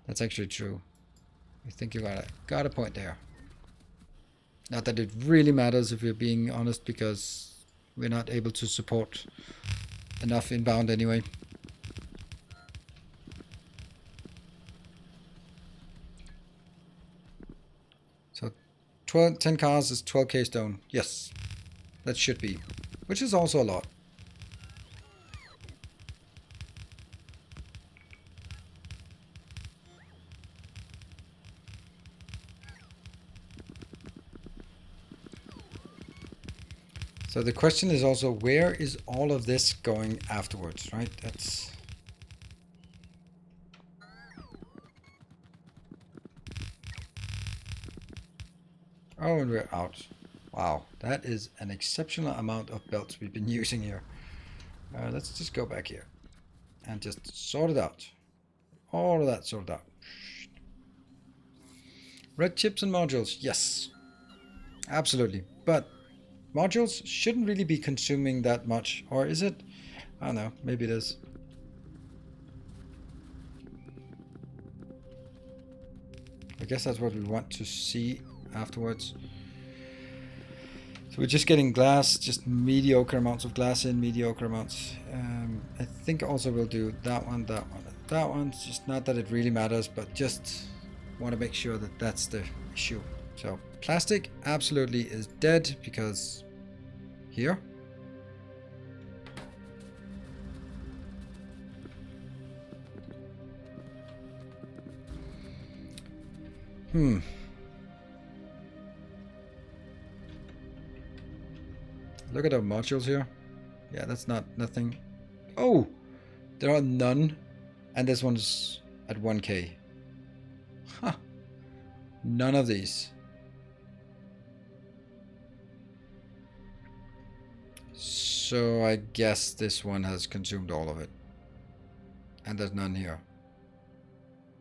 that's actually true. I think you got a point there. Not that it really matters if we're being honest, because we're not able to support enough inbound anyway. So 10 cars is 12k stone. Yes, that should be, which is also a lot. So the question is also, where is all of this going afterwards, right? That's... Oh, and we're out. Wow, that is an exceptional amount of belts we've been using here. Let's just go back here and just sort it out. All of that sorted out. Red chips and modules, yes. Absolutely. But modules shouldn't really be consuming that much, or is it? I don't know, maybe it is. I guess that's what we want to see afterwards. So we're just getting glass, just mediocre amounts of glass in, mediocre amounts. I think also we'll do that one, that one, that one. Just not that it really matters, but just want to make sure that that's the issue. So plastic absolutely is dead, because here. Look at our modules here. Yeah, that's nothing. Oh, there are none, and this one's at 1k. Huh. None of these. So I guess this one has consumed all of it. And there's none here.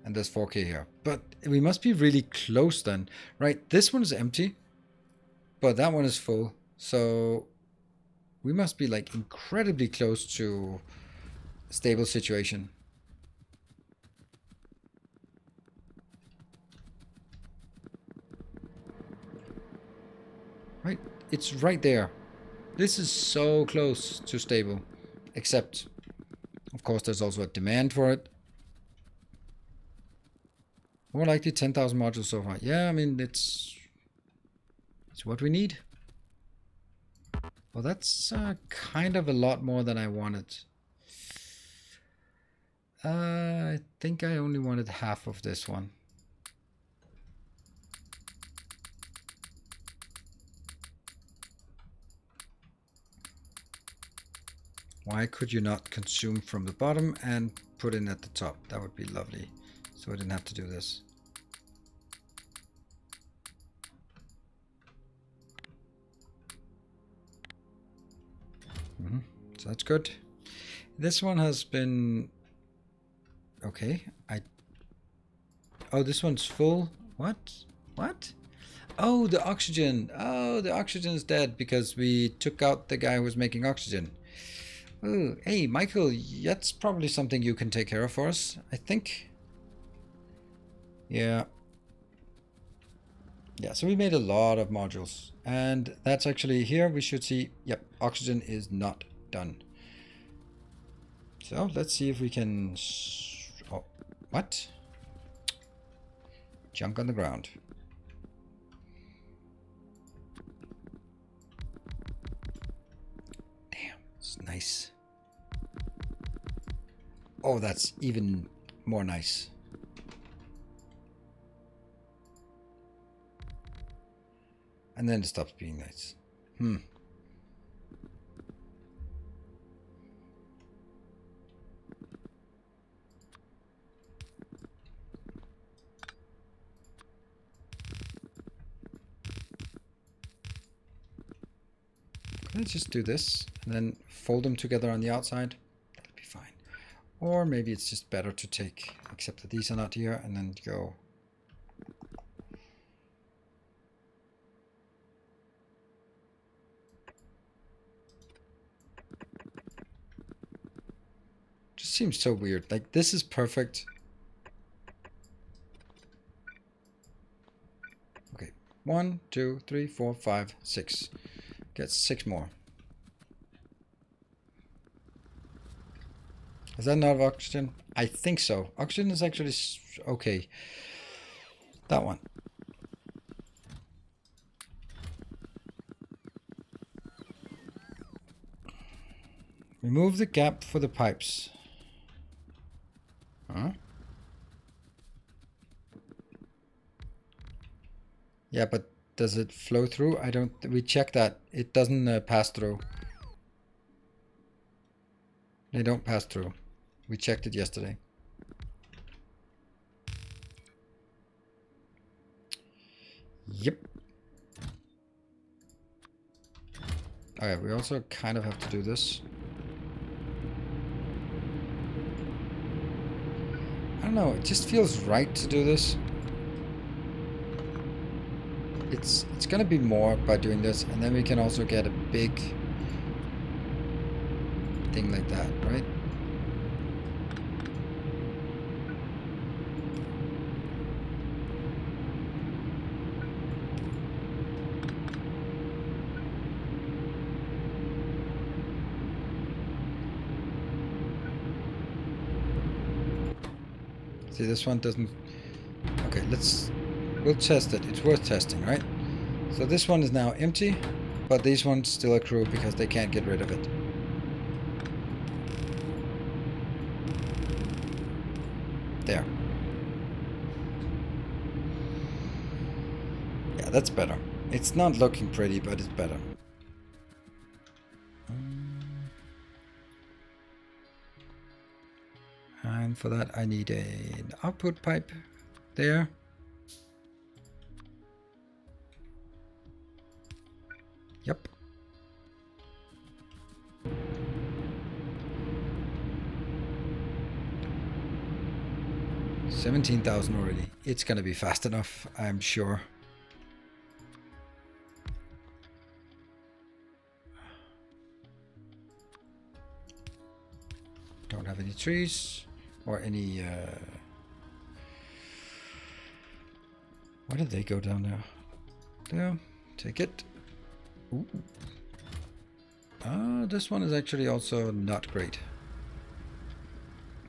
And there's 4k here. But we must be really close then. Right, this one is empty. But that one is full. So we must be like incredibly close to a stable situation. Right, it's right there. This is so close to stable. Except, of course, there's also a demand for it. More likely 10,000 modules so far. Yeah, I mean, it's what we need. Well, that's kind of a lot more than I wanted. I think I only wanted half of this one. Why could you not consume from the bottom and put in at the top? That would be lovely. So I didn't have to do this. that's good. This one has been... Okay, Oh, this one's full. What? What? Oh, the oxygen. Oh, the oxygen is dead because we took out the guy who was making oxygen. Oh, hey, Michael, that's probably something you can take care of for us, I think. Yeah. Yeah, so we made a lot of modules. And that's actually here we should see, yep, oxygen is not done. So let's see if we can... Oh, what? Junk on the ground. Damn, it's nice. Oh, that's even more nice. And then it stops being nice. Let's just do this and then fold them together on the outside. That'll be fine. Or maybe it's just better to take, except that these are not here, and then go. Just seems so weird. Like, this is perfect. Okay, 1, 2, 3, 4, 5, 6. Get 6 more. Is that not oxygen? I think so. Oxygen is actually okay. That one. Remove the gap for the pipes. Huh? Yeah, but does it flow through? I don't... We checked that. It doesn't pass through. They don't pass through. We checked it yesterday. Yep. Okay, we also kind of have to do this. I don't know, it just feels right to do this. It's gonna be more by doing this, and then we can also get a big thing like that, right? See, this one doesn't... Okay, we'll test it. It's worth testing, right? So this one is now empty, but these ones still accrue because they can't get rid of it. There. Yeah, that's better. It's not looking pretty, but it's better. And for that I need an output pipe there. Yep. $17,000 already. It's gonna be fast enough, I'm sure. Don't have any trees or any where did they go down there? There, take it. Ooh. This one is actually also not great.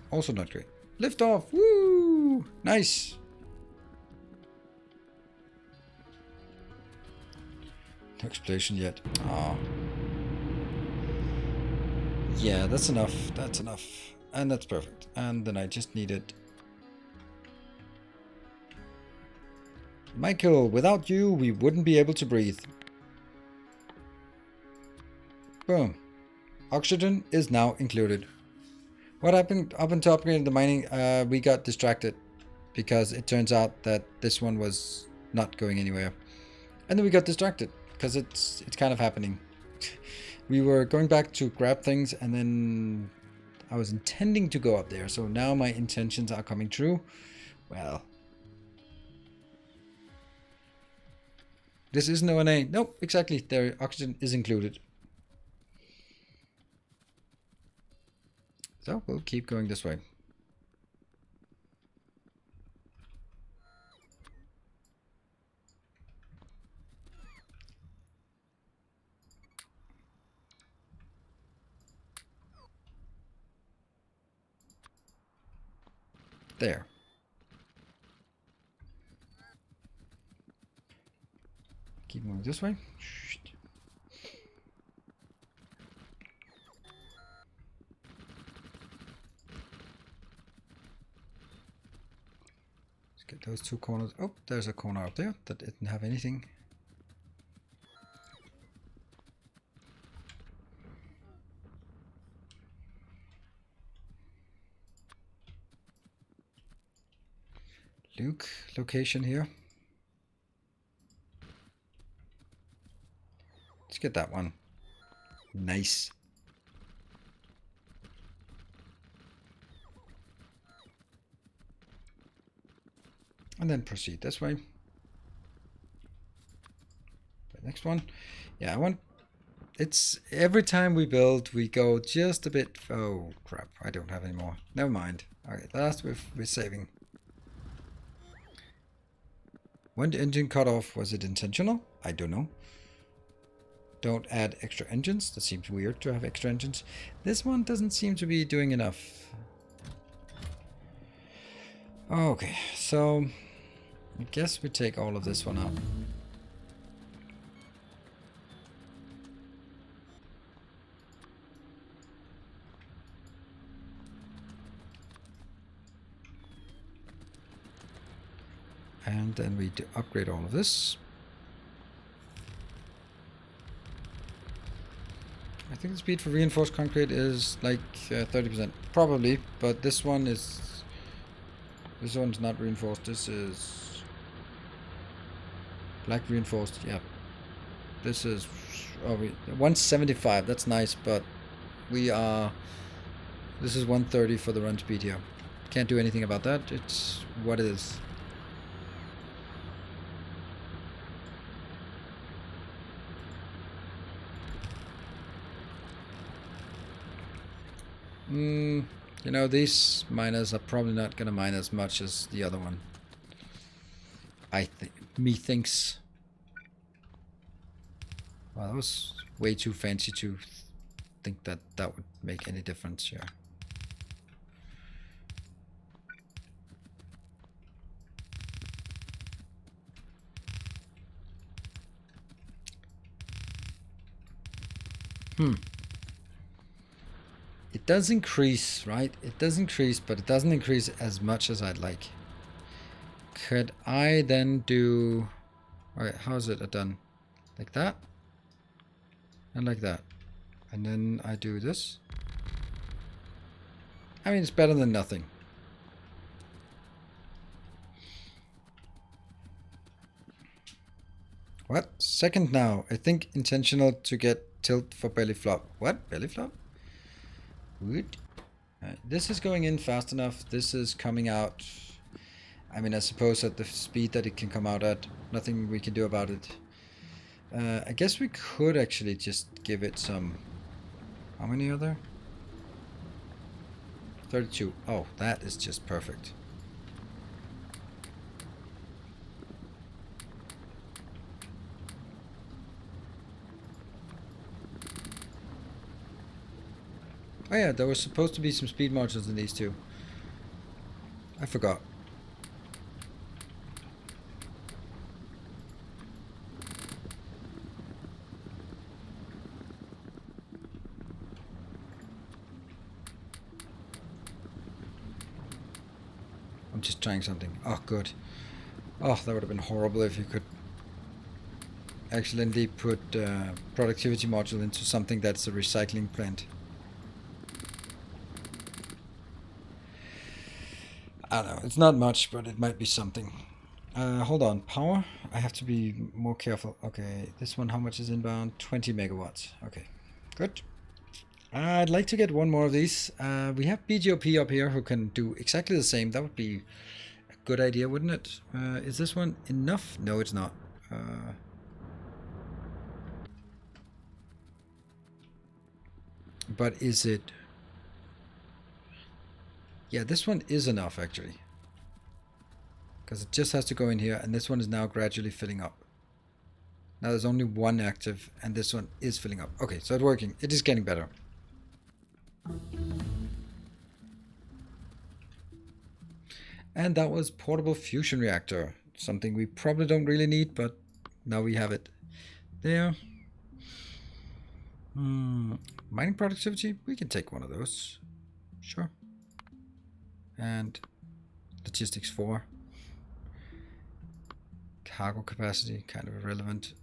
Also not great. Lift off! Woo! Nice! No explosion yet. Ah. Yeah, that's enough. That's enough. And that's perfect. And then I just needed... Michael, without you, we wouldn't be able to breathe. Boom. Oxygen is now included. What happened up until upgrading the mining? We got distracted because it turns out that this one was not going anywhere. And then we got distracted because it's kind of happening. We were going back to grab things, and then I was intending to go up there. So now my intentions are coming true. Well, this is no NA. Nope, exactly. Their oxygen is included. So we'll keep going this way. There. Keep moving this way. Let's get those two corners. Oh, there's a corner up there that didn't have anything. Luke location here. Let's get that one. Nice. And then proceed this way. The next one. Yeah, I want... It's every time we build, we go just a bit... Oh, crap. I don't have any more. Never mind. Okay, last we're saving. When the engine cut off, was it intentional? I don't know. Don't add extra engines. That seems weird to have extra engines. This one doesn't seem to be doing enough. Okay, so I guess we take all of this one out. And then we do upgrade all of this. I think the speed for reinforced concrete is like 30%, probably, but this one's not reinforced. This is black reinforced. Yeah, this is 175. That's nice, but this is 130 for the run speed here. Can't do anything about that. It's what it is. You know, these miners are probably not gonna mine as much as the other one. Methinks. Well, that was way too fancy to think that that would make any difference here. It does increase, right? It does increase, but it doesn't increase as much as I'd like. Could I then do... Alright, how is it done? Like that? And like that. And then I do this. I mean, it's better than nothing. What? Second now. I think intentional to get tilt for belly flop. What? Belly flop? Good. This is going in fast enough. This is coming out. I mean, I suppose at the speed that it can come out at. Nothing we can do about it. I guess we could actually just give it some... How many are there? 32. Oh, that is just perfect. Oh yeah, there was supposed to be some speed modules in these two. I forgot. I'm just trying something. Oh, good. Oh, that would have been horrible if you could accidentally put productivity module into something that's a recycling plant. I don't know, it's not much, but it might be something. Hold on, power? I have to be more careful. Okay, this one, how much is inbound? 20 megawatts. Okay. Good. I'd like to get one more of these. We have BGOP up here who can do exactly the same. That would be a good idea, wouldn't it? Is this one enough? No, it's not. But is it? Yeah, this one is enough actually. Because it just has to go in here, and this one is now gradually filling up. Now there's only one active, and this one is filling up. Okay, so it's working. It is getting better. And that was portable fusion reactor. Something we probably don't really need, but now we have it there. Mining productivity, we can take one of those. Sure. And logistics 4. Cargo capacity, kind of irrelevant.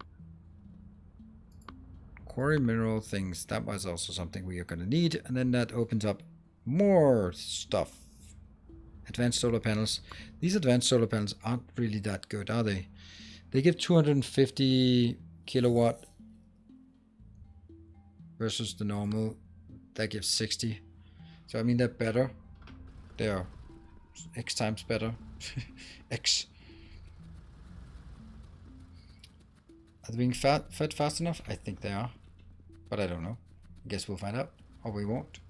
Quarry mineral things, that was also something we are going to need. And then that opens up more stuff. Advanced solar panels. These advanced solar panels aren't really that good, are they? They give 250 kilowatt versus the normal that gives 60. So I mean, they're better. They are X times better. X. Are they being fed fast enough? I think they are, but I don't know. I guess we'll find out, or we won't.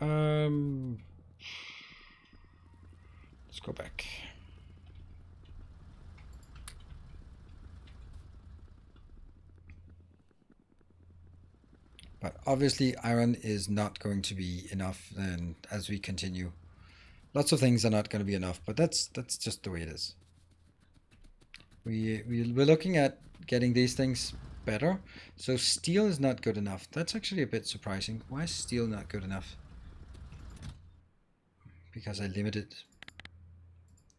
Let's go back. But obviously iron is not going to be enough then as we continue. Lots of things are not going to be enough, but that's just the way it is. We're looking at getting these things better. So steel is not good enough. That's actually a bit surprising. Why is steel not good enough? Because I limited.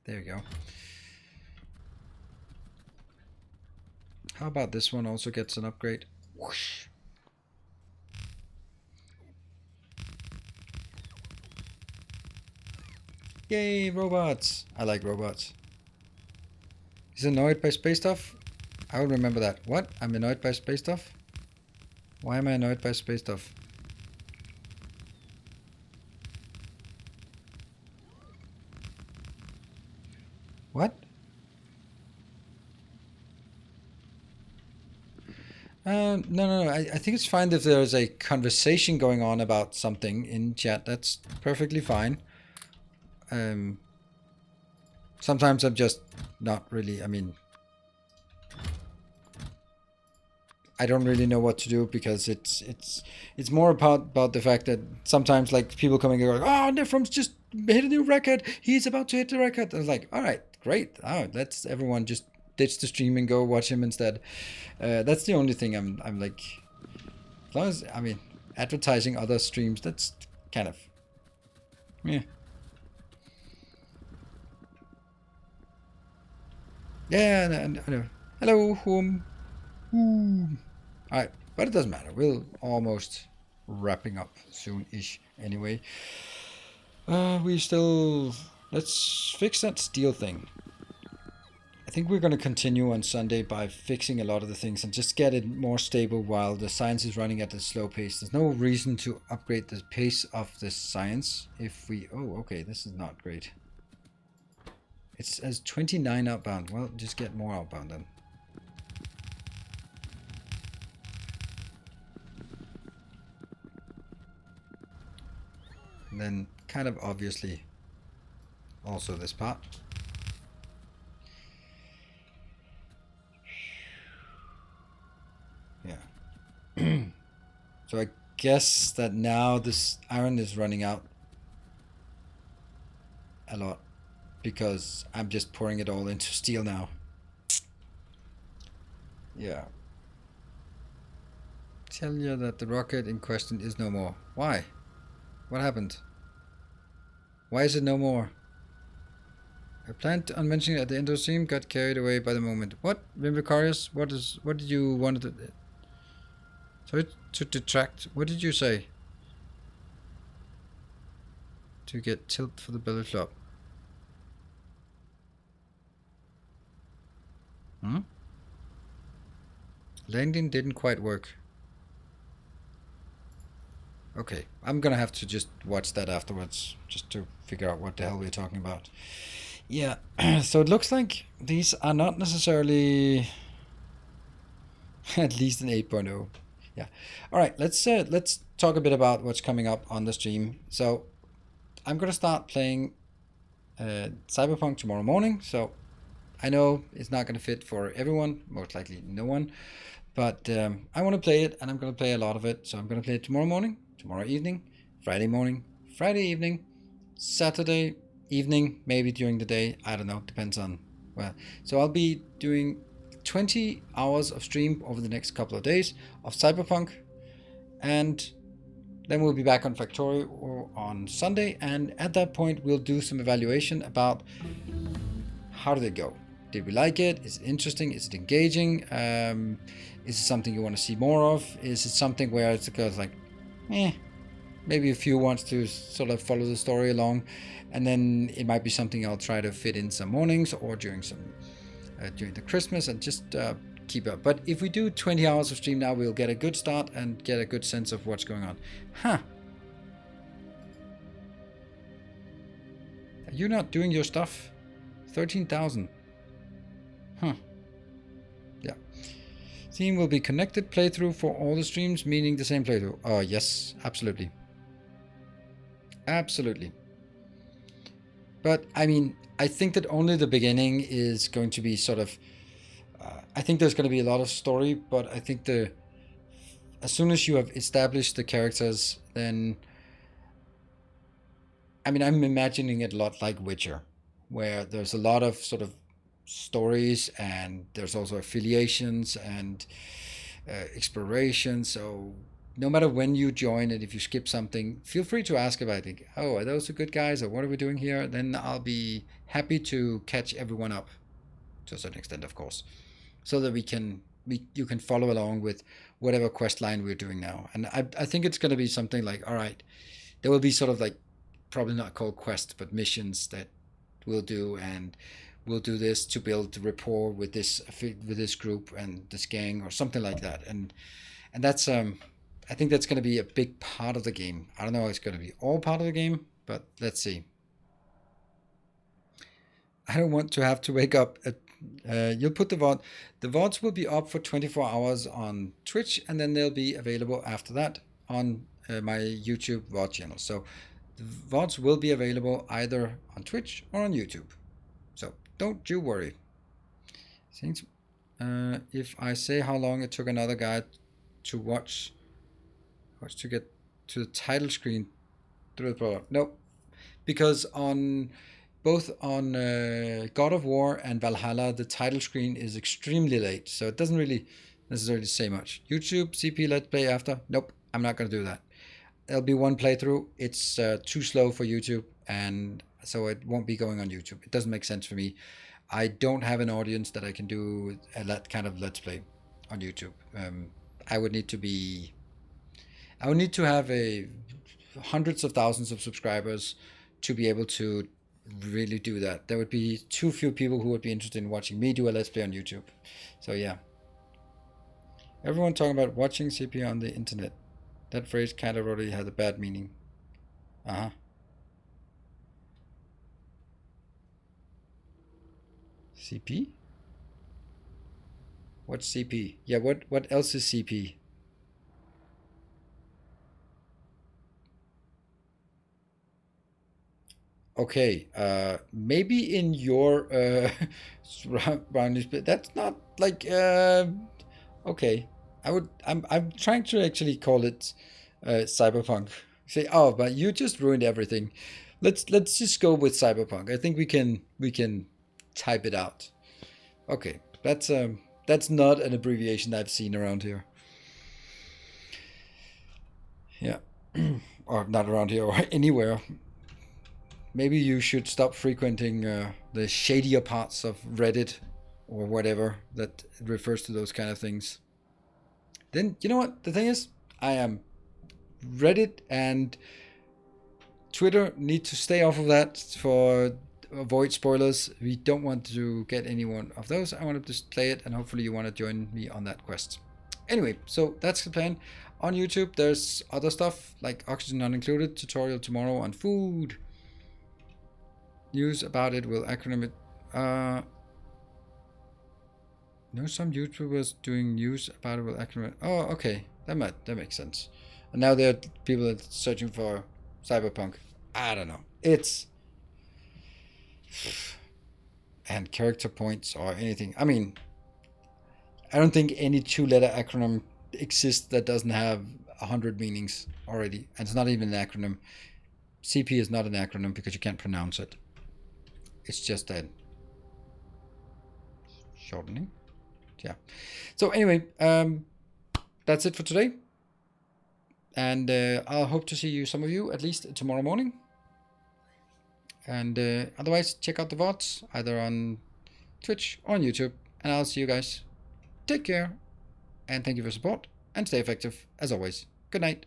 There we go. How about this one also gets an upgrade? Whoosh. Yay, robots! I like robots. He's annoyed by space stuff? I will remember that. What? I'm annoyed by space stuff? Why am I annoyed by space stuff? What? No. I think it's fine if there's a conversation going on about something in chat. That's perfectly fine. Sometimes I'm just not really, I mean, I don't really know what to do because it's more about the fact that sometimes like people coming and going, oh, Nefrom's just hit a new record. He's about to hit the record. I was like, all right, great. Oh, let's everyone just ditch the stream and go watch him instead. That's the only thing I'm like, as long as, I mean, advertising other streams, that's kind of, yeah. Yeah, I know. Hello, home. Alright, but it doesn't matter. We'll almost wrapping up soon-ish anyway. Let's fix that steel thing. I think we're going to continue on Sunday by fixing a lot of the things and just get it more stable while the science is running at a slow pace. There's no reason to upgrade the pace of the science if we... Oh, okay, this is not great. It says 29 outbound. Well, just get more outbound then. And then kind of obviously also this part. Yeah. So I guess that now this iron is running out a lot because I'm just pouring it all into steel now. Yeah. Tell you that the rocket in question is no more. Why? What happened? Why is it no more? I planned on mentioning it at the end of the stream, got carried away by the moment. What? Vimbicarius? What did you want to... Sorry to detract. What did you say? To get tilt for the belly flop. Landing didn't quite work. Okay, I'm gonna have to just watch that afterwards, just to figure out what the hell we're talking about. Yeah, so it looks like these are not necessarily at least an 8.0. Yeah. All right, let's talk a bit about what's coming up on the stream. So I'm gonna start playing Cyberpunk tomorrow morning. So I know it's not gonna fit for everyone, most likely no one, but I want to play it, and I'm gonna play a lot of it. So I'm gonna play it tomorrow morning, tomorrow evening, Friday morning, Friday evening, Saturday evening, maybe during the day. I don't know. Depends on well. So I'll be doing 20 hours of stream over the next couple of days of Cyberpunk, and then we'll be back on Factorio on Sunday. And at that point, we'll do some evaluation about how did it go. Did we like it? Is it interesting? Is it engaging? Is it something you want to see more of? Is it something where it's like, maybe a few wants to sort of follow the story along, and then it might be something I'll try to fit in some mornings or during the Christmas, and just keep up. But if we do 20 hours of stream now, we'll get a good start and get a good sense of what's going on. Are you not doing your stuff? 13,000. Yeah. Theme will be connected playthrough for all the streams, meaning the same playthrough. Yes, absolutely. Absolutely. But I mean, I think that only the beginning is going to be sort of. I think there's going to be a lot of story, but I think as soon as you have established the characters, then. I mean, I'm imagining it a lot like Witcher, where there's a lot of sort of stories, and there's also affiliations and exploration. So no matter when you join, and if you skip something, feel free to ask about it. Oh, are those the good guys, or what are we doing here? Then I'll be happy to catch everyone up, to a certain extent, of course, so that you can follow along with whatever quest line we're doing now. And I think it's going to be something like, all right, there will be sort of like, probably not called quests, but missions that we'll do, and we'll do this to build rapport with this group and this gang or something like that. And that's I think that's going to be a big part of the game. I don't know if it's going to be all part of the game, but let's see. I don't want to have to wake up at you'll put the VOD. The VODs will be up for 24 hours on Twitch, and then they'll be available after that on my YouTube VOD channel. So the VODs will be available either on Twitch or on YouTube. So don't you worry. Since if I say how long it took another guy to watch to get to the title screen through the product. No, because on both on God of War and Valhalla, the title screen is extremely late, so it doesn't really necessarily say much. YouTube CP Let's Play after? Nope, I'm not going to do that. There'll be one playthrough. It's too slow for YouTube, and so it won't be going on YouTube. It doesn't make sense for me. I don't have an audience that I can do that kind of Let's Play on YouTube. I would need to have hundreds of thousands of subscribers to be able to really do that. There would be too few people who would be interested in watching me do a Let's Play on YouTube. So yeah. Everyone talking about watching CP on the internet. That phrase kind of already has a bad meaning. CP? What's CP? Yeah, what else is CP? Okay, maybe in your surroundings, but that's not like okay. I'm trying to actually call it cyberpunk. Say, oh, but you just ruined everything. Let's just go with cyberpunk. I think we can type it out. Okay, that's not an abbreviation I've seen around here. Yeah, or not around here or anywhere. Maybe you should stop frequenting the shadier parts of Reddit or whatever that refers to those kind of things. Then, you know what? The thing is, I am Reddit and Twitter need to stay off of that for avoid spoilers. We don't want to get any one of those. I want to just play it, and hopefully you want to join me on that quest. Anyway, so that's the plan. On YouTube, there's other stuff like oxygen not included, tutorial tomorrow on food. News about it will acronym it. No, some YouTubers doing news about it will acronym. Oh, okay, that makes sense. And now there are people searching for Cyberpunk. I don't know. It's and character points or anything. I mean, I don't think any two-letter acronym exists that doesn't have 100 meanings already, and it's not even an acronym. CP is not an acronym because you can't pronounce it. It's just a shortening. Yeah. So anyway, that's it for today. And I'll hope to see some of you, at least tomorrow morning. And otherwise, check out the VODs, either on Twitch or on YouTube. And I'll see you guys. Take care. And thank you for support. And stay effective, as always. Good night.